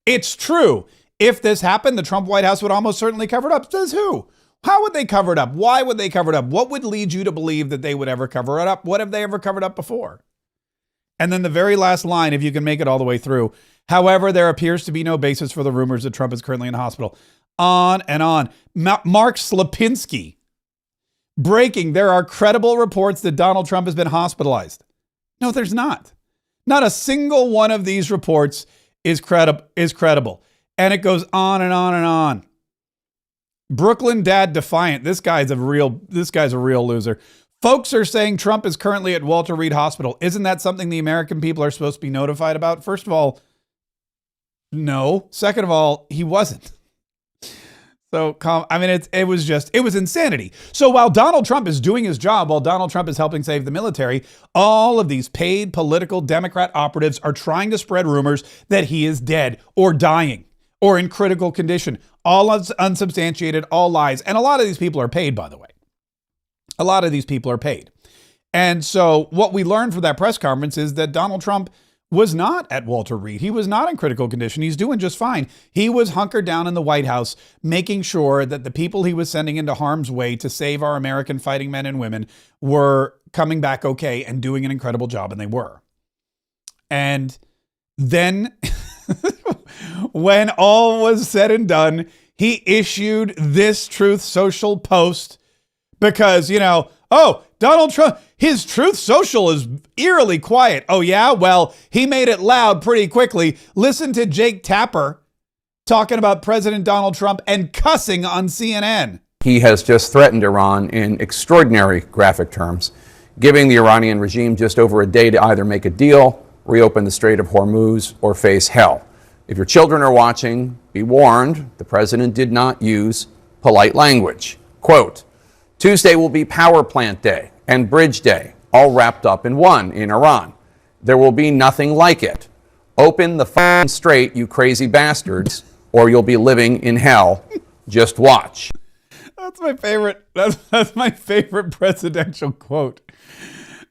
It's true. If this happened, the Trump White House would almost certainly cover it up. Says who? How would they cover it up? Why would they cover it up? What would lead you to believe that they would ever cover it up? What have they ever covered up before? And then the very last line, if you can make it all the way through. However, there appears to be no basis for the rumors that Trump is currently in the hospital. On and on. Mark Slapinski. Breaking. There are credible reports that Donald Trump has been hospitalized. No, there's not. Not a single one of these reports is credible. And it goes on and on and on. Brooklyn Dad Defiant. This guy's a real loser. Folks are saying Trump is currently at Walter Reed Hospital. Isn't that something the American people are supposed to be notified about? First of all, no. Second of all, he wasn't. So, I mean, it was insanity. So while Donald Trump is doing his job, while Donald Trump is helping save the military, all of these paid political Democrat operatives are trying to spread rumors that he is dead or dying or in critical condition. All unsubstantiated, all lies. And a lot of these people are paid, by the way. A lot of these people are paid. And so what we learned from that press conference is that Donald Trump was not at Walter Reed. He was not in critical condition. He's doing just fine. He was hunkered down in the White House, making sure that the people he was sending into harm's way to save our American fighting men and women were coming back okay and doing an incredible job, and they were. And then when all was said and done, he issued this Truth Social post because, Donald Trump, his Truth Social is eerily quiet. Oh, yeah? Well, he made it loud pretty quickly. Listen to Jake Tapper talking about President Donald Trump and cussing on CNN. He has just threatened Iran in extraordinary graphic terms, giving the Iranian regime just over a day to either make a deal, reopen the Strait of Hormuz, or face hell. If your children are watching, be warned, the president did not use polite language. Quote, Tuesday will be Power Plant Day and Bridge Day, all wrapped up in one in Iran. There will be nothing like it. Open the f***ing strait, you crazy bastards, or you'll be living in hell. Just watch. That's my favorite. That's my favorite presidential quote.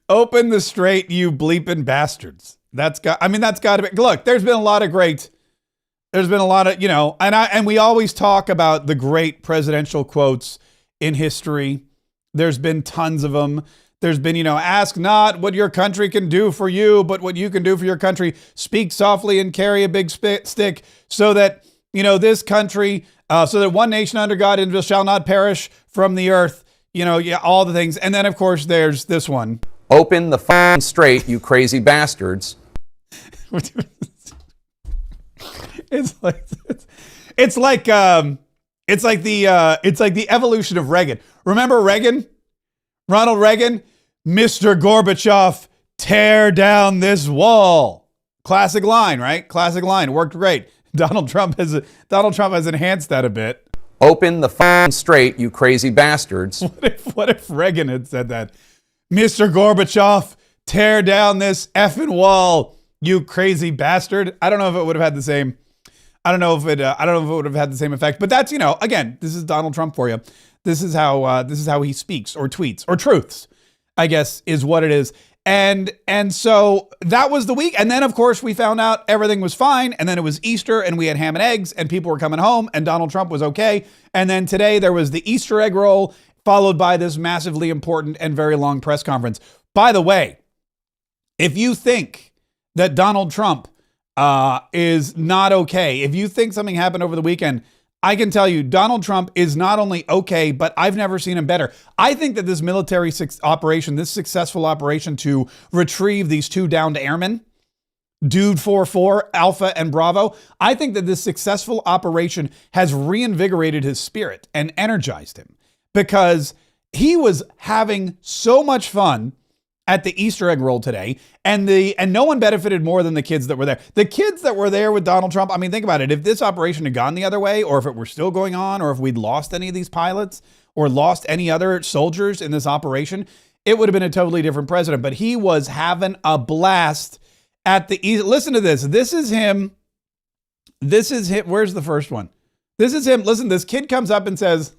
Open the strait, you bleeping bastards. That's got to be. Look, there's been a lot of, and we always talk about the great presidential quotes in history. There's been tons of them. There's been, ask not what your country can do for you, but what you can do for your country. Speak softly and carry a big stick so that, this country, so that one nation under God shall not perish from the earth. All the things. And then, of course, there's this one. Open the f***ing strait, you crazy bastards. It's like the evolution of Reagan. Remember Reagan? Ronald Reagan? Mr. Gorbachev, tear down this wall. Classic line, right? Classic line. Worked great. Donald Trump has enhanced that a bit. Open the f***ing strait, you crazy bastards. What if Reagan had said that? Mr. Gorbachev, tear down this effing wall, you crazy bastard. I don't know if it would have had the same. I don't know if it would have had the same effect. But that's, again, this is Donald Trump for you. This is how he speaks or tweets or truths, I guess, is what it is. And so that was the week. And then, of course, we found out everything was fine. And then it was Easter and we had ham and eggs and people were coming home and Donald Trump was okay. And then today there was the Easter egg roll followed by this massively important and very long press conference. By the way, if you think that Donald Trump is not okay, if you think something happened over the weekend, I can tell you Donald Trump is not only okay, but I've never seen him better. I think that this military operation, this successful operation to retrieve these two downed airmen, Dude 44, Alpha and Bravo, I think that this successful operation has reinvigorated his spirit and energized him because he was having so much fun at the Easter egg roll today, and no one benefited more than the kids that were there. The kids that were there with Donald Trump, I mean, think about it. If this operation had gone the other way, or if it were still going on, or if we'd lost any of these pilots, or lost any other soldiers in this operation, it would have been a totally different president. But he was having a blast at the East. Listen to this. This is him. Where's the first one? This is him. Listen, this kid comes up and says,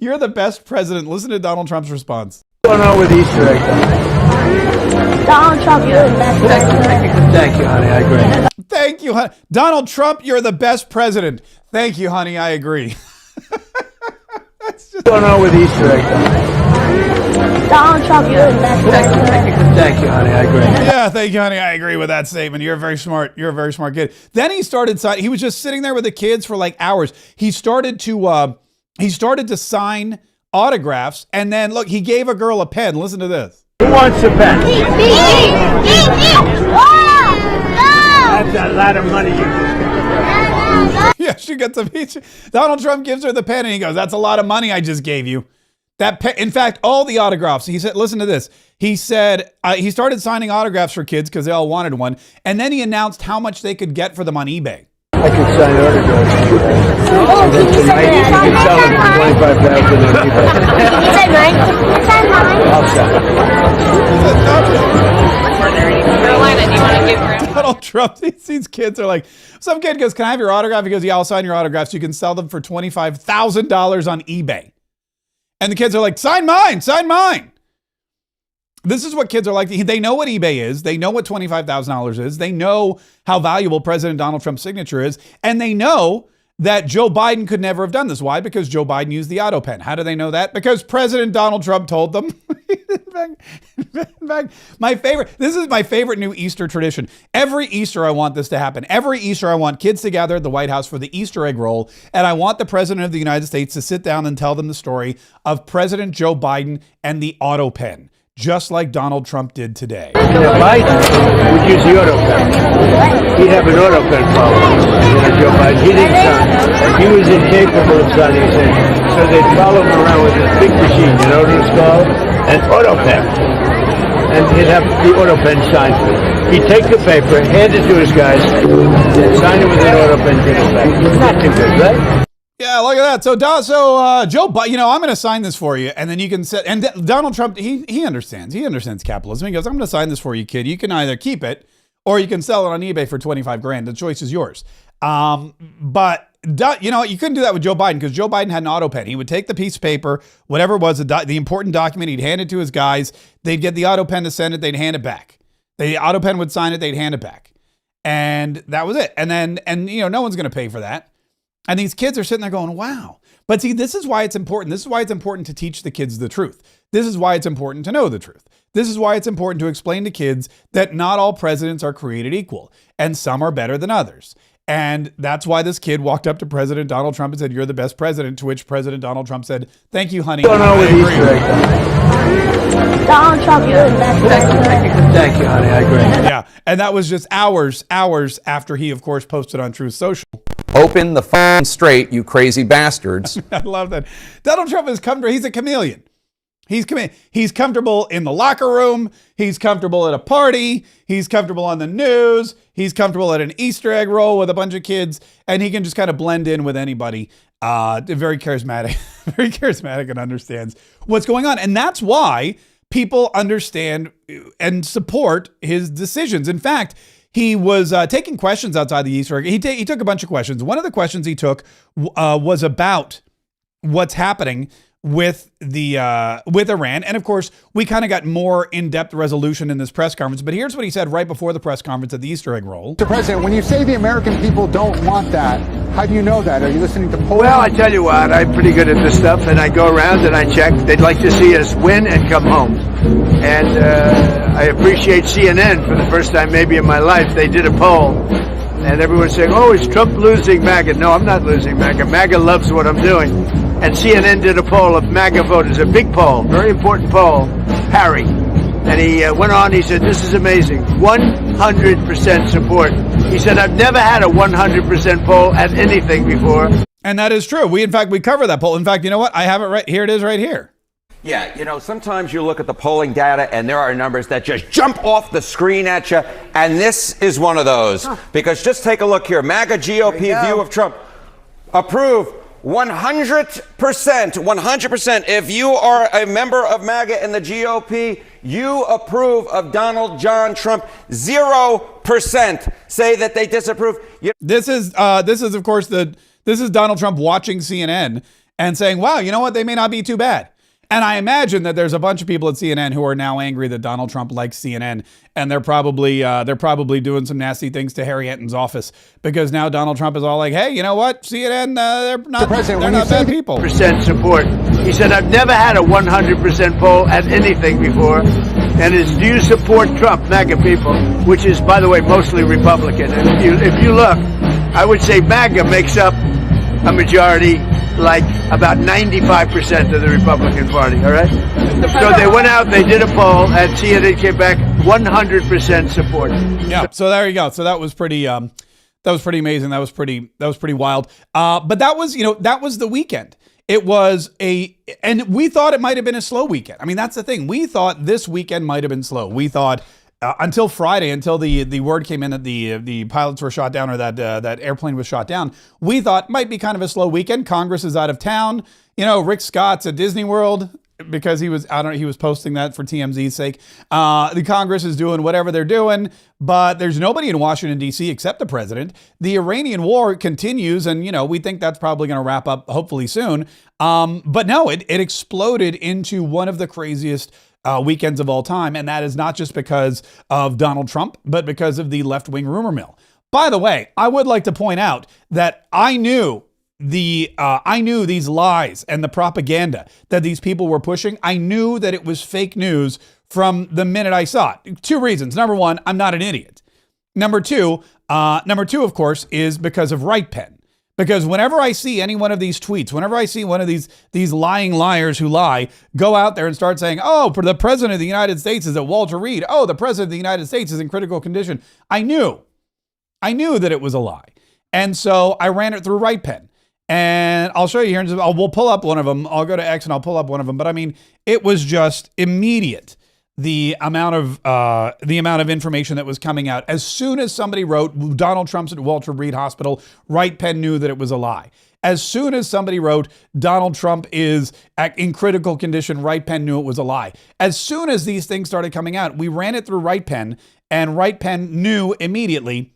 "You're the best president." Listen to Donald Trump's response. What's going on with Easter egg? Donald Trump, you're the best president. Thank you, honey. I agree. Thank you, honey. Donald Trump, you're the best president. Thank you, honey. I agree. What's going on with Easter egg? Donald Trump, you're the best president. Thank you, honey. I agree. Yeah, thank you, honey. I agree with that statement. You're very smart. You're a very smart kid. Then he started signing. He was just sitting there with the kids for like hours. He started to sign autographs, and then look, he gave a girl a pen. Listen to this. Who wants a pen? That's a lot of money. Yeah, she gets a peach. Donald Trump gives her the pen, and he goes, "That's a lot of money I just gave you." That pen, in fact, all the autographs. He said, "Listen to this." He said he started signing autographs for kids because they all wanted one, and then he announced how much they could get for them on eBay. I can sign autographs. And then tonight you can sell them for $25,000 on eBay. Can you sign mine? Sign mine. I'll sell. Carolina, do you want to give her? Donald Trump, these kids are like, some kid goes, "Can I have your autograph?" He goes, "Yeah, I'll sign your autographs. You can sell them for $25,000 on eBay." And the kids are like, "Sign mine, sign mine." This is what kids are like. They know what eBay is. They know what $25,000 is. They know how valuable President Donald Trump's signature is. And they know that Joe Biden could never have done this. Why? Because Joe Biden used the auto pen. How do they know that? Because President Donald Trump told them. In fact, this is my favorite new Easter tradition. Every Easter, I want this to happen. Every Easter, I want kids to gather at the White House for the Easter egg roll. And I want the President of the United States to sit down and tell them the story of President Joe Biden and the auto pen, just like Donald Trump did today. Biden would use the auto pen. He'd have an auto pen problem. Joe Biden, he didn't sign. He was incapable of signing his name. So they'd follow him around with this big machine, you know what it's called? An auto pen. And he'd have the auto pen signed for him. He'd take the paper, hand it to his guys, sign it with an auto pen, give it back. It's not too good, right? Yeah, look at that. So Joe Biden, I'm going to sign this for you, and then you can set. And Donald Trump, he understands. He understands capitalism. He goes, "I'm going to sign this for you, kid. You can either keep it, or you can sell it on eBay for $25,000. The choice is yours." But you couldn't do that with Joe Biden because Joe Biden had an auto pen. He would take the piece of paper, whatever it was, the important document. He'd hand it to his guys. They'd get the auto pen to send it. They'd hand it back. The auto pen would sign it. They'd hand it back, and that was it. And then no one's going to pay for that. And these kids are sitting there going, "Wow." But see, this is why it's important. This is why it's important to teach the kids the truth. This is why it's important to know the truth. This is why it's important to explain to kids that not all presidents are created equal, and some are better than others. And that's why this kid walked up to President Donald Trump and said, "You're the best president," to which President Donald Trump said, "Thank you, honey." What's going on with Easter egg? Donald Trump, you're the best president. Thank you, honey. I agree. Yeah, and that was just hours after he, of course, posted on Truth Social. Open the phone straight, you crazy bastards. I love that. Donald Trump he's a chameleon. He's comfortable in the locker room. He's comfortable at a party. He's comfortable on the news. He's comfortable at an Easter egg roll with a bunch of kids, and he can just kind of blend in with anybody. Very charismatic, very charismatic, and understands what's going on. And that's why people understand and support his decisions. In fact, he was taking questions outside the Easter egg. He took a bunch of questions. One of the questions he took was about what's happening with Iran. And of course, we kind of got more in-depth resolution in this press conference. But here's what he said right before the press conference at the Easter egg roll. Mr. President, when you say the American people don't want that, how do you know that? Are you listening to polls? Well, I tell you what, I'm pretty good at this stuff, and I go around and I check. They'd like to see us win and come home. And I appreciate CNN for the first time maybe in my life. They did a poll, and everyone's saying, "Oh, is Trump losing MAGA?" No, I'm not losing MAGA. MAGA loves what I'm doing. And CNN did a poll of MAGA voters, a big poll, very important poll, Harry. And he went on, he said, "This is amazing, 100% support." He said, "I've never had a 100% poll at anything before." And that is true. We cover that poll. In fact, you know what? I have it right here. It is right here. Yeah, you know, sometimes you look at the polling data and there are numbers that just jump off the screen at you, and this is one of those. Because just take a look here. MAGA GOP view of Trump. Approve 100%. 100%. If you are a member of MAGA and the GOP, you approve of Donald John Trump. 0% say that they disapprove. This is of course this is Donald Trump watching CNN and saying, wow, you know what? They may not be too bad. And I imagine that there's a bunch of people at CNN who are now angry that Donald Trump likes CNN, and they're probably doing some nasty things to Harry Enton's office, because now Donald Trump is all like, hey, you know what? CNN, they're not bad people. Percent support. He said, I've never had a 100% poll at anything before. And do you support Trump, MAGA people, which is, by the way, mostly Republican. And if you look, I would say MAGA makes up a majority, like about 95% of the Republican Party, all right? So they went out, they did a poll, and CNN came back 100% support. Yeah, so there you go. So that was pretty amazing. That was pretty wild. But that was the weekend. It was and we thought it might have been a slow weekend. I mean, that's the thing. We thought this weekend might have been slow. We thought until Friday, until the word came in that the pilots were shot down, or that airplane was shot down, we thought might be kind of a slow weekend. Congress is out of town. You know, Rick Scott's at Disney World because he was posting that for TMZ's sake. The Congress is doing whatever they're doing, but there's nobody in Washington, D.C. except the president. The Iranian war continues, and, you know, we think that's probably going to wrap up hopefully soon. But no, it exploded into one of the craziest weekends of all time, and that is not just because of Donald Trump, but because of the left-wing rumor mill. By the way, I would like to point out that I knew these lies and the propaganda that these people were pushing. I knew that it was fake news from the minute I saw it. Two reasons. Number one, I'm not an idiot. Number two, of course, is because of RightPen. Because whenever I see any one of these tweets, whenever I see one of these lying liars who lie, go out there and start saying, oh, the president of the United States is at Walter Reed. Oh, the president of the United States is in critical condition. I knew that it was a lie. And so I ran it through RightPen. And I'll show you here. We'll pull up one of them. I'll go to X and I'll pull up one of them. But I mean, it was just immediate. The amount of information that was coming out. As soon as somebody wrote Donald Trump's at Walter Reed Hospital, RightPen knew that it was a lie. As soon as somebody wrote Donald Trump is in critical condition, RightPen knew it was a lie. As soon as these things started coming out, we ran it through RightPen, and RightPen knew immediately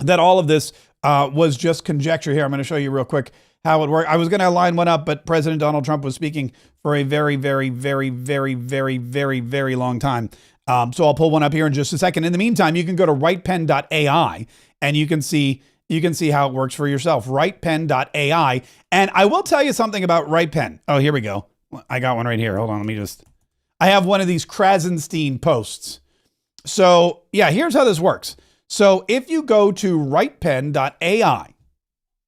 that all of this was just conjecture. Here, I'm going to show you real quick how it worked. I was going to line one up, but President Donald Trump was speaking for a very, very, very, very, very, very, very long time. So I'll pull one up here in just a second. In the meantime, you can go to rightpen.ai and you can see how it works for yourself. Rightpen.ai. And I will tell you something about RightPen. Oh, here we go. I got one right here. Hold on. I have one of these Krasenstein posts. So yeah, here's how this works. So if you go to rightpen.ai,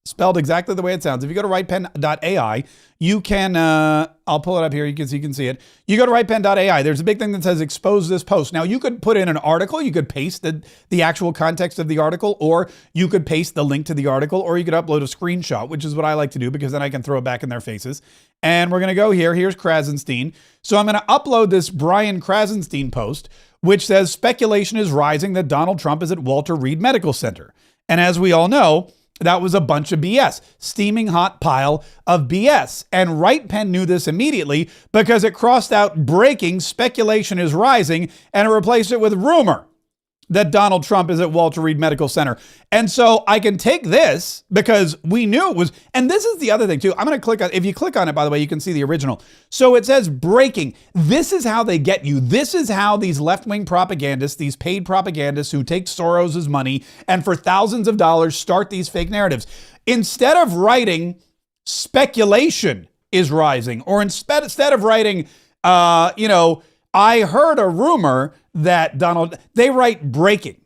spelled exactly the way it sounds. If you go to rightpen.ai, you can, I'll pull it up here. You can see it. You go to rightpen.ai. There's a big thing that says expose this post. Now you could put in an article. You could paste the actual context of the article, or you could paste the link to the article, or you could upload a screenshot, which is what I like to do because then I can throw it back in their faces. And we're going to go here. Here's Krasenstein. So I'm going to upload this Brian Krasenstein post, which says speculation is rising that Donald Trump is at Walter Reed Medical Center. And as we all know, that was a bunch of BS, steaming hot pile of BS. And RightPen knew this immediately because it crossed out breaking, speculation is rising, and it replaced it with rumor that Donald Trump is at Walter Reed Medical Center. And so I can take this because we knew it was, and this is the other thing too. I'm going to click on, if you click on it, by the way, you can see the original. So it says breaking. This is how they get you. This is how these left-wing propagandists, these paid propagandists who take Soros's money and for thousands of dollars start these fake narratives. Instead of writing speculation is rising, or instead of writing, I heard a rumor that they write breaking.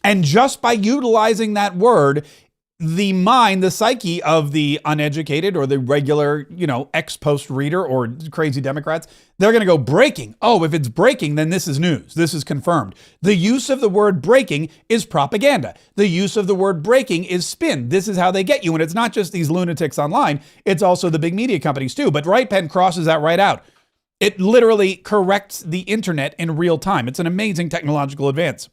And just by utilizing that word, the mind, the psyche of the uneducated or the regular, ex-post reader or crazy Democrats, they're going to go breaking. Oh, if it's breaking, then this is news. This is confirmed. The use of the word breaking is propaganda. The use of the word breaking is spin. This is how they get you. And it's not just these lunatics online. It's also the big media companies too. But RightPen crosses that right out. It literally corrects the internet in real time. It's an amazing technological advance.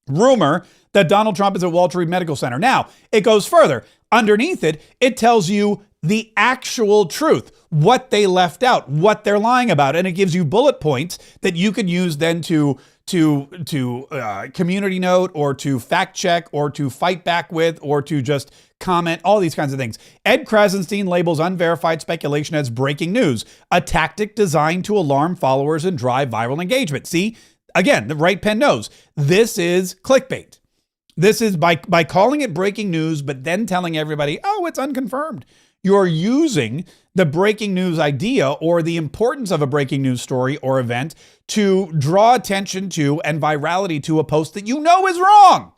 Rumor that Donald Trump is at Walter Reed Medical Center. Now, it goes further. Underneath it, it tells you the actual truth, what they left out, what they're lying about, and it gives you bullet points that you can use then to community note or to fact check or to fight back with or to just comment, all these kinds of things. Ed Krasenstein labels unverified speculation as breaking news, a tactic designed to alarm followers and drive viral engagement. See, again, the right pen knows this is clickbait. This is by calling it breaking news, but then telling everybody, oh, it's unconfirmed. You're using the breaking news idea or the importance of a breaking news story or event to draw attention to and virality to a post that you know is wrong.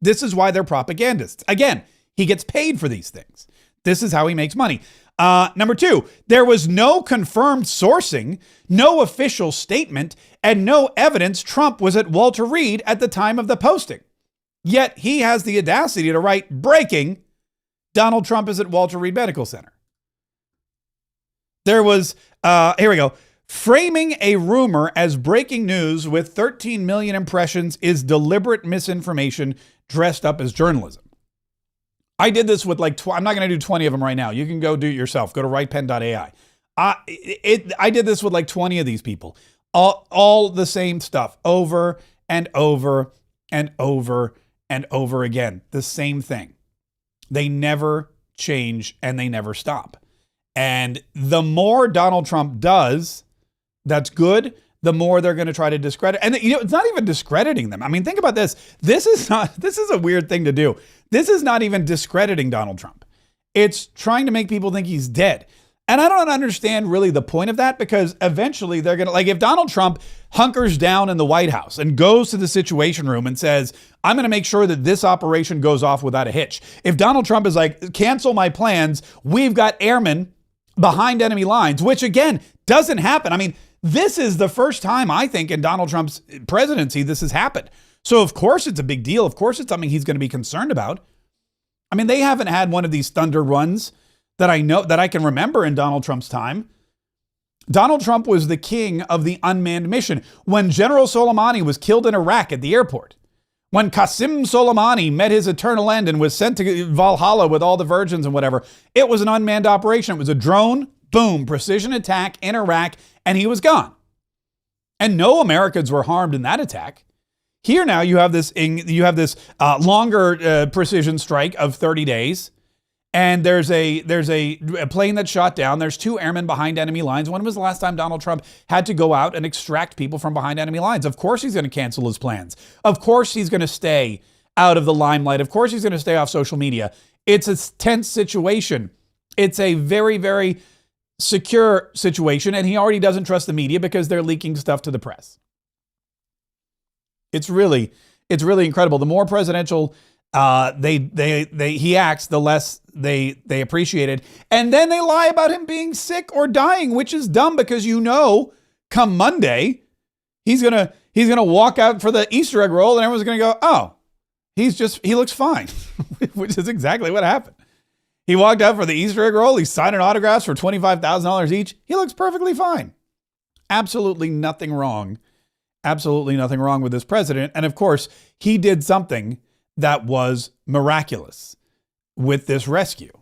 This is why they're propagandists. Again, he gets paid for these things. This is how he makes money. Number two, there was no confirmed sourcing, no official statement, and no evidence Trump was at Walter Reed at the time of the posting. Yet he has the audacity to write, breaking, Donald Trump is at Walter Reed Medical Center. There was, here we go. Framing a rumor as breaking news with 13 million impressions is deliberate misinformation dressed up as journalism. I did this with I'm not going to do 20 of them right now. You can go do it yourself. Go to rightpen.ai. I did this with 20 of these people. All the same stuff over and over and over and over again. The same thing. They never change and they never stop. And the more Donald Trump does, that's good, the more they're going to try to discredit. And it's not even discrediting them. I mean, think about this. This is a weird thing to do. This is not even discrediting Donald Trump. It's trying to make people think he's dead. And I don't understand really the point of that, because eventually they're going to, if Donald Trump hunkers down in the White House and goes to the Situation Room and says, I'm going to make sure that this operation goes off without a hitch. If Donald Trump is like, cancel my plans, we've got airmen behind enemy lines, which again, doesn't happen. I mean, this is the first time I think in Donald Trump's presidency this has happened. So of course it's a big deal. Of course it's something he's going to be concerned about. I mean, they haven't had one of these thunder runs that I know that I can remember in Donald Trump's time. Donald Trump was the king of the unmanned mission. When General Soleimani was killed in Iraq at the airport, when Qasem Soleimani met his eternal end and was sent to Valhalla with all the virgins and whatever, it was an unmanned operation. It was a drone, boom, precision attack in Iraq, and he was gone. And no Americans were harmed in that attack. Here now you have this longer precision strike of 30 days. And there's a plane that's shot down. There's 2 airmen behind enemy lines. When was the last time Donald Trump had to go out and extract people from behind enemy lines? Of course he's going to cancel his plans. Of course he's going to stay out of the limelight. Of course he's going to stay off social media. It's a tense situation. It's a very, very secure situation, and he already doesn't trust the media because they're leaking stuff to the press. It's really incredible. The more presidential he acts, the less they appreciate it. And then they lie about him being sick or dying, which is dumb because come Monday, he's gonna walk out for the Easter egg roll and everyone's gonna go, oh, he looks fine, which is exactly what happened. He walked out for the Easter egg roll. He's signing autographs for $25,000 each. He looks perfectly fine. Absolutely nothing wrong. Absolutely nothing wrong with this president. And of course, he did something that was miraculous with this rescue.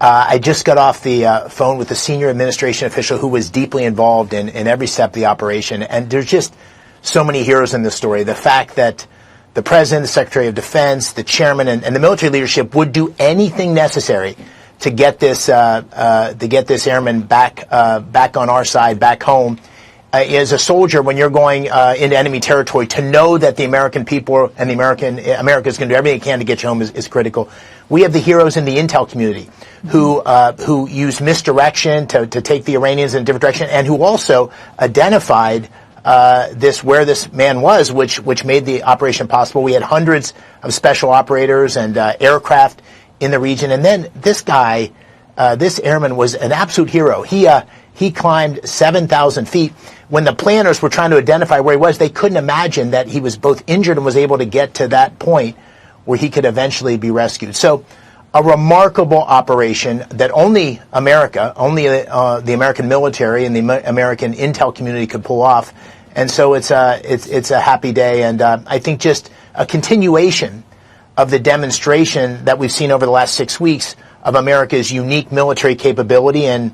I just got off the phone with a senior administration official who was deeply involved in every step of the operation. And there's just so many heroes in this story. The fact that the president, the secretary of defense, the chairman, and the military leadership would do anything necessary to get this airman back on our side, back home. As a soldier, when you're going into enemy territory, to know that the American people and America is going to do everything it can to get you home is critical. We have the heroes in the intel community who use misdirection to take the Iranians in a different direction, and who also identified where this man was, which made the operation possible. We had hundreds of special operators and aircraft in the region, and then this guy, this airman, was an absolute hero. He climbed 7,000 feet. When the planners were trying to identify where he was, they couldn't imagine that he was both injured and was able to get to that point where he could eventually be rescued. So a remarkable operation that only America, only the American military and the American intel community could pull off. And so it's a happy day, and I think just a continuation of the demonstration that we've seen over the last 6 weeks of America's unique military capability and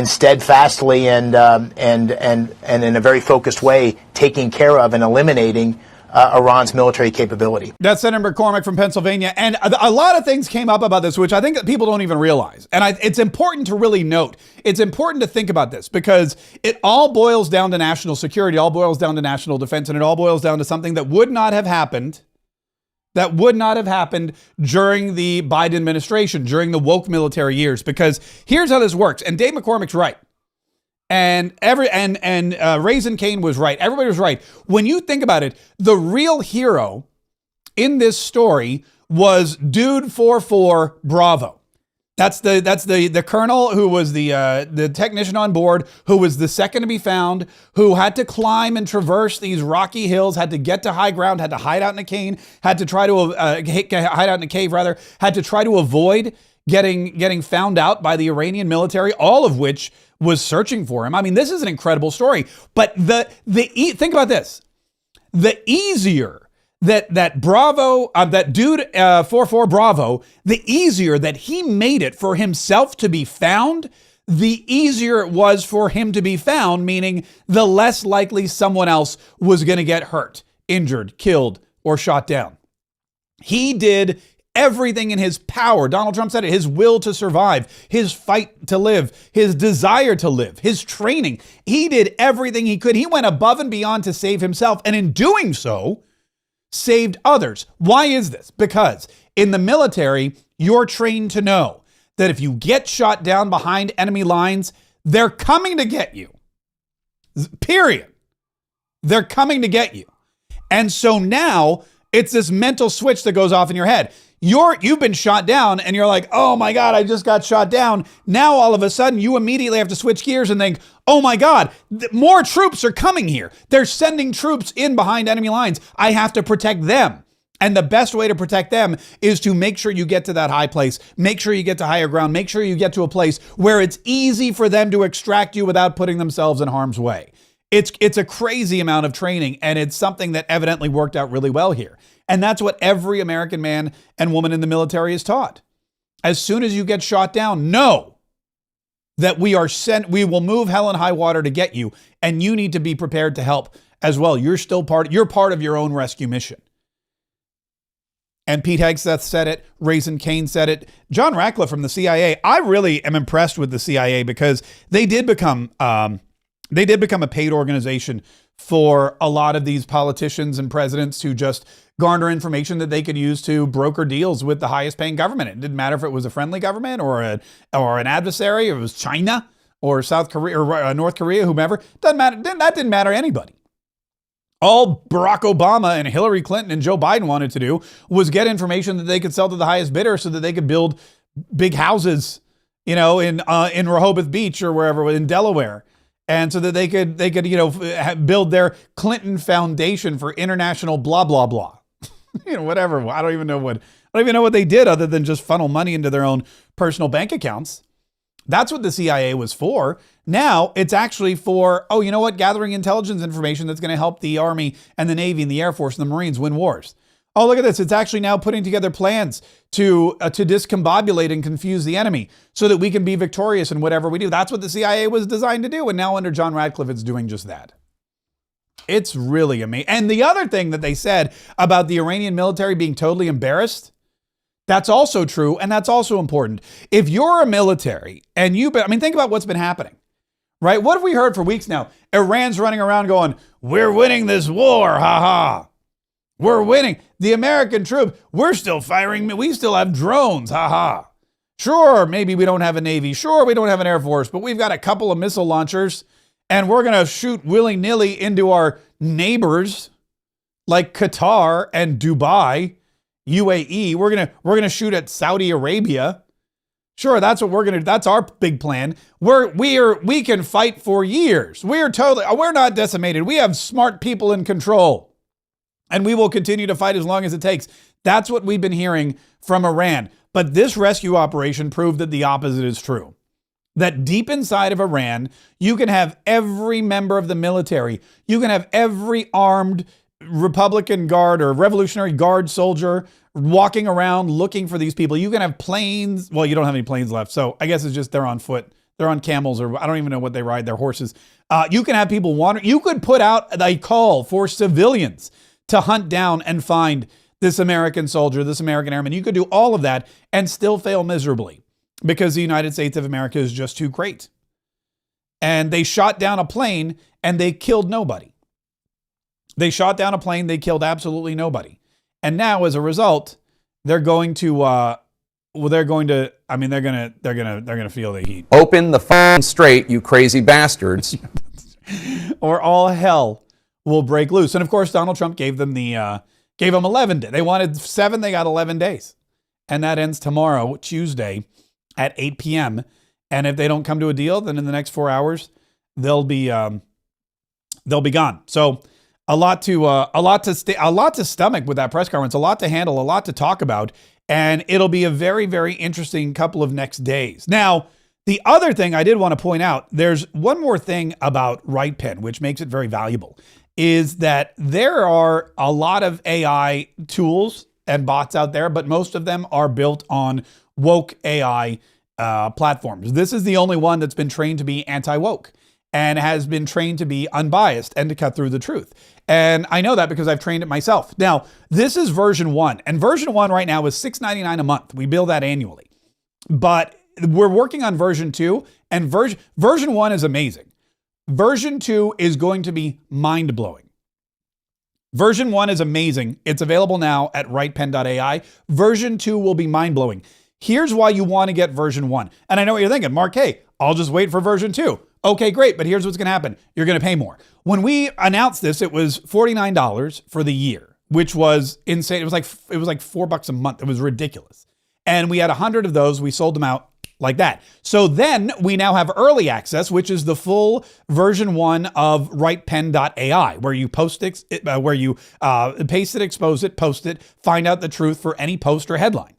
steadfastly and in a very focused way taking care of and eliminating Iran's military capability. That's Senator McCormick from Pennsylvania. And a lot of things came up about this, which I think that people don't even realize. And it's important to really note. It's important to think about this because it all boils down to national security, all boils down to national defense, and it all boils down to something that would not have happened during the Biden administration, during the woke military years. Because here's how this works. And Dave McCormick's right. And Raising Cane was right. Everybody was right. When you think about it, the real hero in this story was Dude 44 Bravo. That's the colonel who was the technician on board, who was the second to be found, who had to climb and traverse these rocky hills, had to get to high ground, had to hide out in a cane, had to try to hide out in a cave rather, had to try to avoid getting found out by the Iranian military, all of which was searching for him. I mean, this is an incredible story. But think about this: the easier that Bravo, that Dude 44 Bravo, the easier that he made it for himself to be found, the easier it was for him to be found. Meaning, the less likely someone else was going to get hurt, injured, killed, or shot down. He did everything in his power. Donald Trump said it, his will to survive, his fight to live, his desire to live, his training. He did everything he could. He went above and beyond to save himself. And in doing so, saved others. Why is this? Because in the military, you're trained to know that if you get shot down behind enemy lines, they're coming to get you. Period. They're coming to get you. And so now it's this mental switch that goes off in your head. You've been shot down and you're like, oh my God, I just got shot down. Now all of a sudden you immediately have to switch gears and think, oh my God, more troops are coming here. They're sending troops in behind enemy lines. I have to protect them. And the best way to protect them is to make sure you get to that high place, make sure you get to higher ground, make sure you get to a place where it's easy for them to extract you without putting themselves in harm's way. It's a crazy amount of training, and it's something that evidently worked out really well here. And that's what every American man and woman in the military is taught. As soon as you get shot down, know that we will move hell and high water to get you, and you need to be prepared to help as well. You're part of your own rescue mission. And Pete Hegseth said it, Raising Cane said it, John Ratcliffe from the CIA. I really am impressed with the CIA because they did become a paid organization for a lot of these politicians and presidents who just garner information that they could use to broker deals with the highest paying government. It didn't matter if it was a friendly government or an adversary, or it was China or South Korea or North Korea, whomever. Doesn't matter. That didn't matter to anybody. All Barack Obama and Hillary Clinton and Joe Biden wanted to do was get information that they could sell to the highest bidder so that they could build big houses, in Rehoboth Beach or wherever in Delaware. And so that they could build their Clinton Foundation for international blah blah blah, whatever. I don't even know what they did other than just funnel money into their own personal bank accounts. That's what the CIA was for. Now it's actually for gathering intelligence information that's going to help the Army and the Navy and the Air Force and the Marines win wars. Oh, look at this. It's actually now putting together plans to discombobulate and confuse the enemy so that we can be victorious in whatever we do. That's what the CIA was designed to do. And now under John Ratcliffe, it's doing just that. It's really amazing. And the other thing that they said about the Iranian military being totally embarrassed, that's also true. And that's also important. If you're a military and think about what's been happening, right? What have we heard for weeks now? Iran's running around going, we're winning this war. Ha ha. We're winning. The American troops, we're still firing. We still have drones. Ha ha. Sure, maybe we don't have a Navy. Sure, we don't have an Air Force, but we've got a couple of missile launchers and we're going to shoot willy-nilly into our neighbors like Qatar and Dubai, UAE. We're going to shoot at Saudi Arabia. Sure, that's what we're going to do. That's our big plan. We can fight for years. We're not decimated. We have smart people in control. And we will continue to fight as long as it takes. That's what we've been hearing from Iran. But this rescue operation proved that the opposite is true. That deep inside of Iran, you can have every member of the military. You can have every armed Republican Guard or Revolutionary Guard soldier walking around looking for these people. You can have planes. Well, you don't have any planes left. So I guess it's just they're on foot. They're on camels, or I don't even know what they ride. They're horses. You can have people wander. You could put out a call for civilians to hunt down and find this American soldier, this American airman. You could do all of that and still fail miserably because the United States of America is just too great. And they shot down a plane and they killed nobody. They shot down a plane. They killed absolutely nobody. And now, as a result, they're going to feel the heat. Open the phone straight, you crazy bastards. Or all hell will break loose. And of course, Donald Trump gave them 11 days. They wanted 7, they got 11 days. And that ends tomorrow, Tuesday at 8 p.m. And if they don't come to a deal, then in the next 4 hours, they'll be gone. So a lot to stomach with that press conference, a lot to handle, a lot to talk about. And it'll be a very, very interesting couple of next days. Now, the other thing I did want to point out, there's one more thing about RightPen, which makes it very valuable, is that there are a lot of AI tools and bots out there, but most of them are built on woke AI platforms. This is the only one that's been trained to be anti-woke and has been trained to be unbiased and to cut through the truth. And I know that because I've trained it myself. Now, this is version 1, and version 1 right now is $6.99 a month. We bill that annually. But we're working on version 2, and version 1 is amazing. Version 2 is going to be mind-blowing. Version 1 is amazing. It's available now at rightpen.ai. Version 2 will be mind-blowing. Here's why you want to get version 1. And I know what you're thinking, Mark, hey, I'll just wait for version 2. Okay, great, but here's what's going to happen. You're going to pay more. When we announced this, it was $49 for the year, which was insane. It was like $4 a month. It was ridiculous. And we had 100 of those. We sold them out like that. So then we now have early access, which is the full version 1 of rightpen.ai, where you paste it, expose it, post it, find out the truth for any post or headline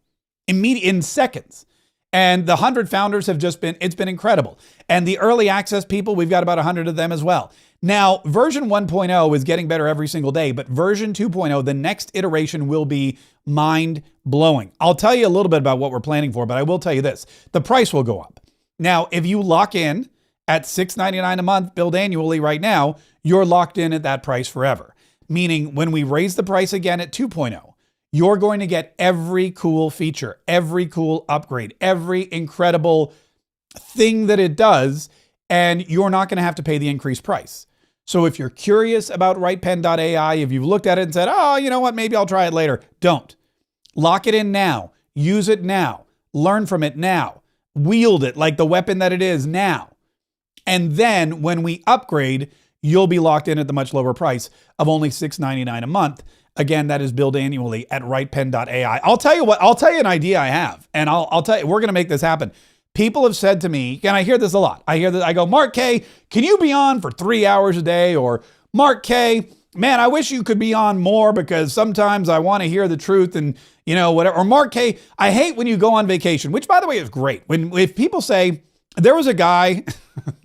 in seconds. And the 100 founders have it's been incredible. And the early access people, we've got about 100 of them as well. Now, version 1.0 is getting better every single day, but version 2.0, the next iteration, will be mind-blowing. I'll tell you a little bit about what we're planning for, but I will tell you this. The price will go up. Now, if you lock in at $6.99 a month, billed annually right now, you're locked in at that price forever. Meaning, when we raise the price again at 2.0, you're going to get every cool feature, every cool upgrade, every incredible thing that it does, and you're not going to have to pay the increased price. So if you're curious about rightpen.ai, if you've looked at it and said, oh, you know what, maybe I'll try it later, don't. Lock it in now. Use it now. Learn from it now. Wield it like the weapon that it is now. And then when we upgrade, you'll be locked in at the much lower price of only $6.99 a month. Again, that is billed annually at rightpen.ai. I'll tell you an idea I have, and I'll tell you, we're going to make this happen. People have said to me, and I hear this a lot. I go, Mark K, can you be on for 3 hours a day? Or Mark K, man, I wish you could be on more because sometimes I want to hear the truth and, whatever. Or Mark K, I hate when you go on vacation, which by the way is great. If people say, there was a guy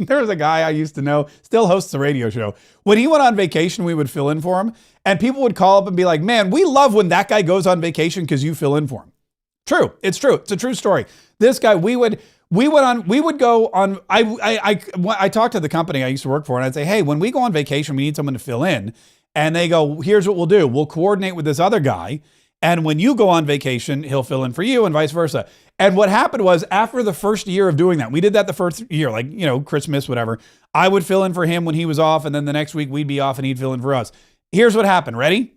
I used to know, still hosts a radio show. When he went on vacation, we would fill in for him. And people would call up and be like, man, we love when that guy goes on vacation because you fill in for him. True. It's true. It's a true story. This guy, we would go on, I talked to the company I used to work for and I'd say, hey, when we go on vacation, we need someone to fill in. And they go, here's what we'll do. We'll coordinate with this other guy. And when you go on vacation, he'll fill in for you and vice versa. And what happened was after the first year of doing that, we did that the first year, Christmas, whatever. I would fill in for him when he was off. And then the next week we'd be off and he'd fill in for us. Here's what happened. Ready?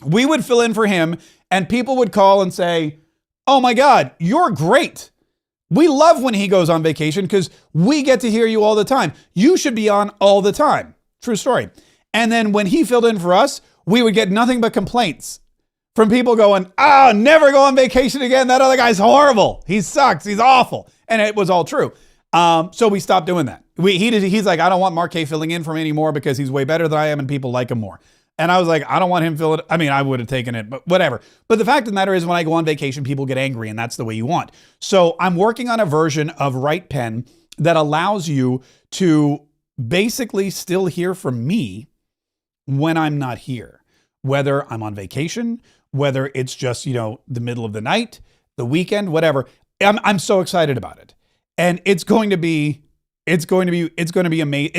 We would fill in for him and people would call and say, oh my God, you're great. We love when he goes on vacation because we get to hear you all the time. You should be on all the time. True story. And then when he filled in for us, we would get nothing but complaints from people going, never go on vacation again. That other guy's horrible. He sucks. He's awful. And it was all true. So we stopped doing that. He's like, I don't want Mark K filling in for me anymore because he's way better than I am and people like him more. And I was like, I don't want him filling it. I mean, I would have taken it, but whatever. But the fact of the matter is when I go on vacation, people get angry and that's the way you want. So I'm working on a version of WritePen that allows you to basically still hear from me when I'm not here, whether I'm on vacation, whether it's just, the middle of the night, the weekend, whatever. I'm so excited about it. And it's going to be amazing. It's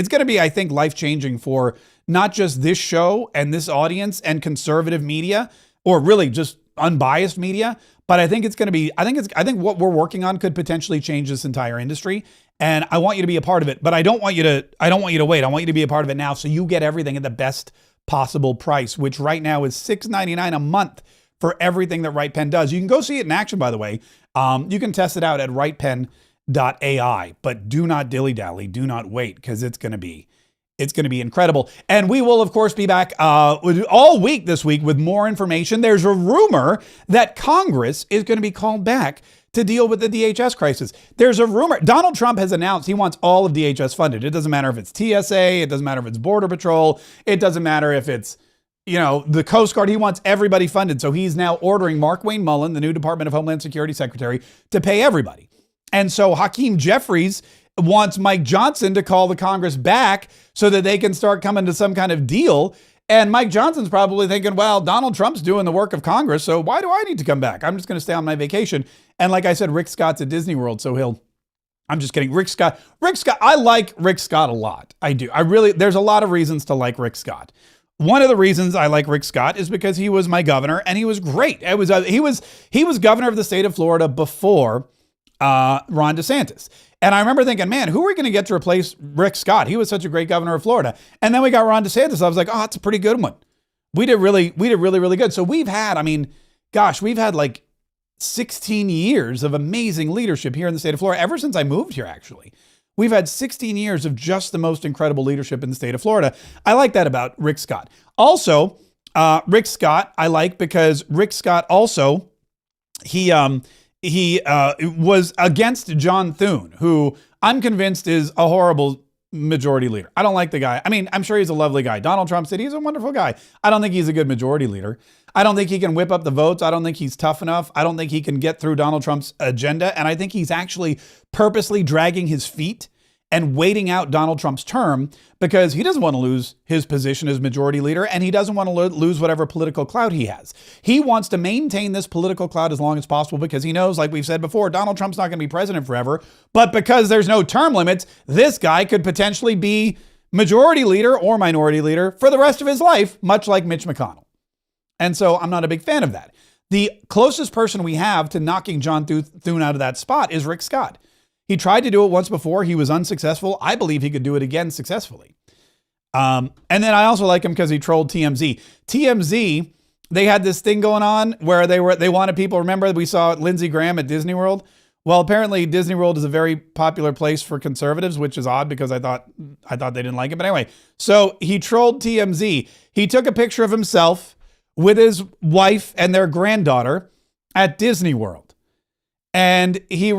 going to be, I think, life-changing for not just this show and this audience and conservative media, or really just unbiased media, but I think it's going to be, I think what we're working on could potentially change this entire industry. And I want you to be a part of it, but I don't want you to wait. I want you to be a part of it now, so you get everything at the best possible price, which right now is $6.99 a month for everything that WritePen does. You can go see it in action, by the way. You can test it out at WritePen.ai, but do not dilly-dally, do not wait, because it's going to be incredible. And we will, of course, be back all week this week with more information. There's a rumor that Congress is going to be called back to deal with the DHS crisis. There's a rumor. Donald Trump has announced he wants all of DHS funded. It doesn't matter if it's TSA. It doesn't matter if it's Border Patrol. It doesn't matter if it's, the Coast Guard. He wants everybody funded. So he's now ordering Markwayne Mullin, the new Department of Homeland Security Secretary, to pay everybody. And so Hakeem Jeffries wants Mike Johnson to call the Congress back so that they can start coming to some kind of deal. And Mike Johnson's probably thinking, well, Donald Trump's doing the work of Congress, so why do I need to come back? I'm just going to stay on my vacation. And like I said, Rick Scott's at Disney World, so I'm just kidding. Rick Scott, I like Rick Scott a lot. I do. There's a lot of reasons to like Rick Scott. One of the reasons I like Rick Scott is because he was my governor and he was great. He was governor of the state of Florida before Ron DeSantis. And I remember thinking, man, who are we going to get to replace Rick Scott? He was such a great governor of Florida. And then we got Ron DeSantis. I was like, oh, that's a pretty good one. We did really, really good. So we've had like 16 years of amazing leadership here in the state of Florida, ever since I moved here, actually. We've had 16 years of just the most incredible leadership in the state of Florida. I like that about Rick Scott. Also, Rick Scott, I like because Rick Scott also, he was against John Thune, who I'm convinced is a horrible majority leader. I don't like the guy. I mean, I'm sure he's a lovely guy. Donald Trump said he's a wonderful guy. I don't think he's a good majority leader. I don't think he can whip up the votes. I don't think he's tough enough. I don't think he can get through Donald Trump's agenda. And I think he's actually purposely dragging his feet and waiting out Donald Trump's term because he doesn't want to lose his position as majority leader, and he doesn't want to lose whatever political clout he has. He wants to maintain this political clout as long as possible because he knows, like we've said before, Donald Trump's not going to be president forever, but because there's no term limits, this guy could potentially be majority leader or minority leader for the rest of his life, much like Mitch McConnell. And so I'm not a big fan of that. The closest person we have to knocking John Thune out of that spot is Rick Scott. He tried to do it once before. He was unsuccessful. I believe he could do it again successfully. And then I also like him because he trolled TMZ. TMZ, they had this thing going on where they wanted people. Remember, we saw Lindsey Graham at Disney World. Well, apparently Disney World is a very popular place for conservatives, which is odd because I thought they didn't like it. But anyway, so he trolled TMZ. He took a picture of himself with his wife and their granddaughter at Disney World. And he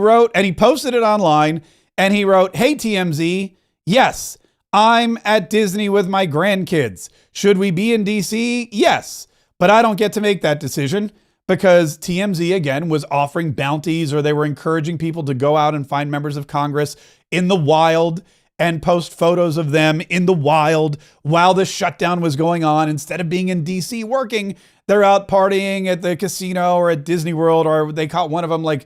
posted it online and he wrote, "Hey TMZ, yes, I'm at Disney with my grandkids. Should we be in DC? Yes, but I don't get to make that decision because TMZ again was offering bounties or they were encouraging people to go out and find members of Congress in the wild and post photos of them in the wild while the shutdown was going on. Instead of being in DC working, they're out partying at the casino or at Disney World, or they caught one of them like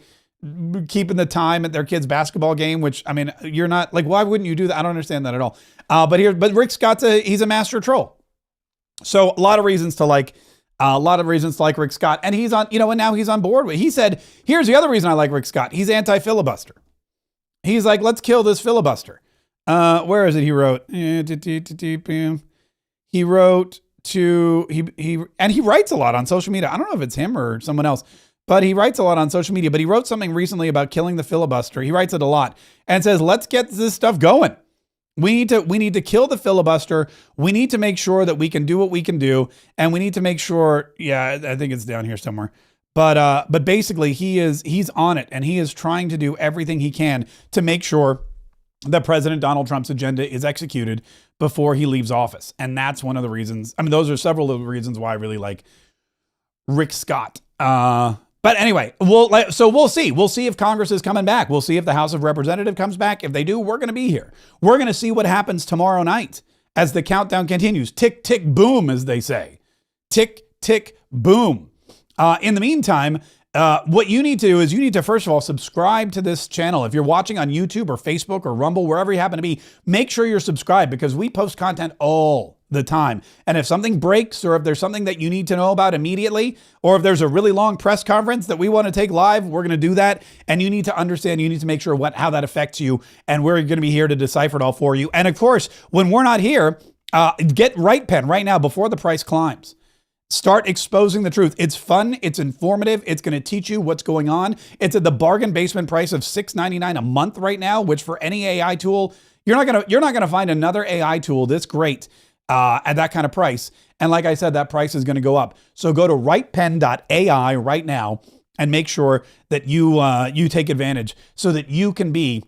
keeping the time at their kid's basketball game, which, I mean, you're not like, why wouldn't you do that? I don't understand that at all. But Rick Scott's he's a master troll. So a lot of reasons to like Rick Scott. And he's on, and now he's on board with, he said, here's the other reason I like Rick Scott. He's anti-filibuster. He's like, let's kill this filibuster. Where is it? He wrote, and he writes a lot on social media. I don't know if it's him or someone else, but he writes a lot on social media. But he wrote something recently about killing the filibuster. He writes it a lot and says, let's get this stuff going. We need to kill the filibuster. We need to make sure that we can do what we can do. And we need to make sure, I think it's down here somewhere. But basically he's on it and he is trying to do everything he can to make sure that President Donald Trump's agenda is executed before he leaves office. And that's one of the reasons. I mean, those are several of the reasons why I really like Rick Scott. But anyway, we'll see. We'll see if Congress is coming back. We'll see if the House of Representatives comes back. If they do, we're going to be here. We're going to see what happens tomorrow night as the countdown continues. Tick, tick, boom, as they say. Tick, tick, boom. In the meantime, what you need to do is you need to, first of all, subscribe to this channel. If you're watching on YouTube or Facebook or Rumble, wherever you happen to be, make sure you're subscribed because we post content all the time. And if something breaks or if there's something that you need to know about immediately, or if there's a really long press conference that we want to take live, we're going to do that. And you need to understand, you need to make sure how that affects you. And we're going to be here to decipher it all for you. And of course, when we're not here, get Right Pen right now before the price climbs. Start exposing the truth. It's fun. It's informative. It's going to teach you what's going on. It's at the bargain basement price of $6.99 a month right now, which for any AI tool, you're not going to find another AI tool this great at that kind of price. And like I said, that price is going to go up. So go to rightpen.ai right now and make sure that you take advantage so that you can be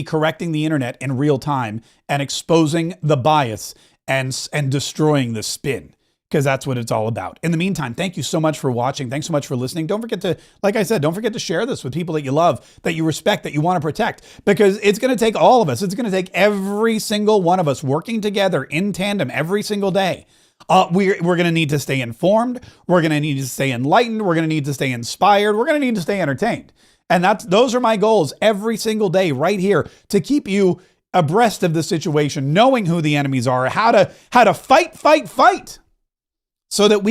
correcting the internet in real time and exposing the bias and destroying the spin. Because that's what it's all about. In the meantime, thank you so much for watching. Thanks so much for listening. Don't forget to, like I said, don't forget to share this with people that you love, that you respect, that you want to protect, because it's going to take all of us. It's going to take every single one of us working together in tandem every single day. We're going to need to stay informed. We're going to need to stay enlightened. We're going to need to stay inspired. We're going to need to stay entertained. And those are my goals every single day right here to keep you abreast of the situation, knowing who the enemies are, how to fight, so that we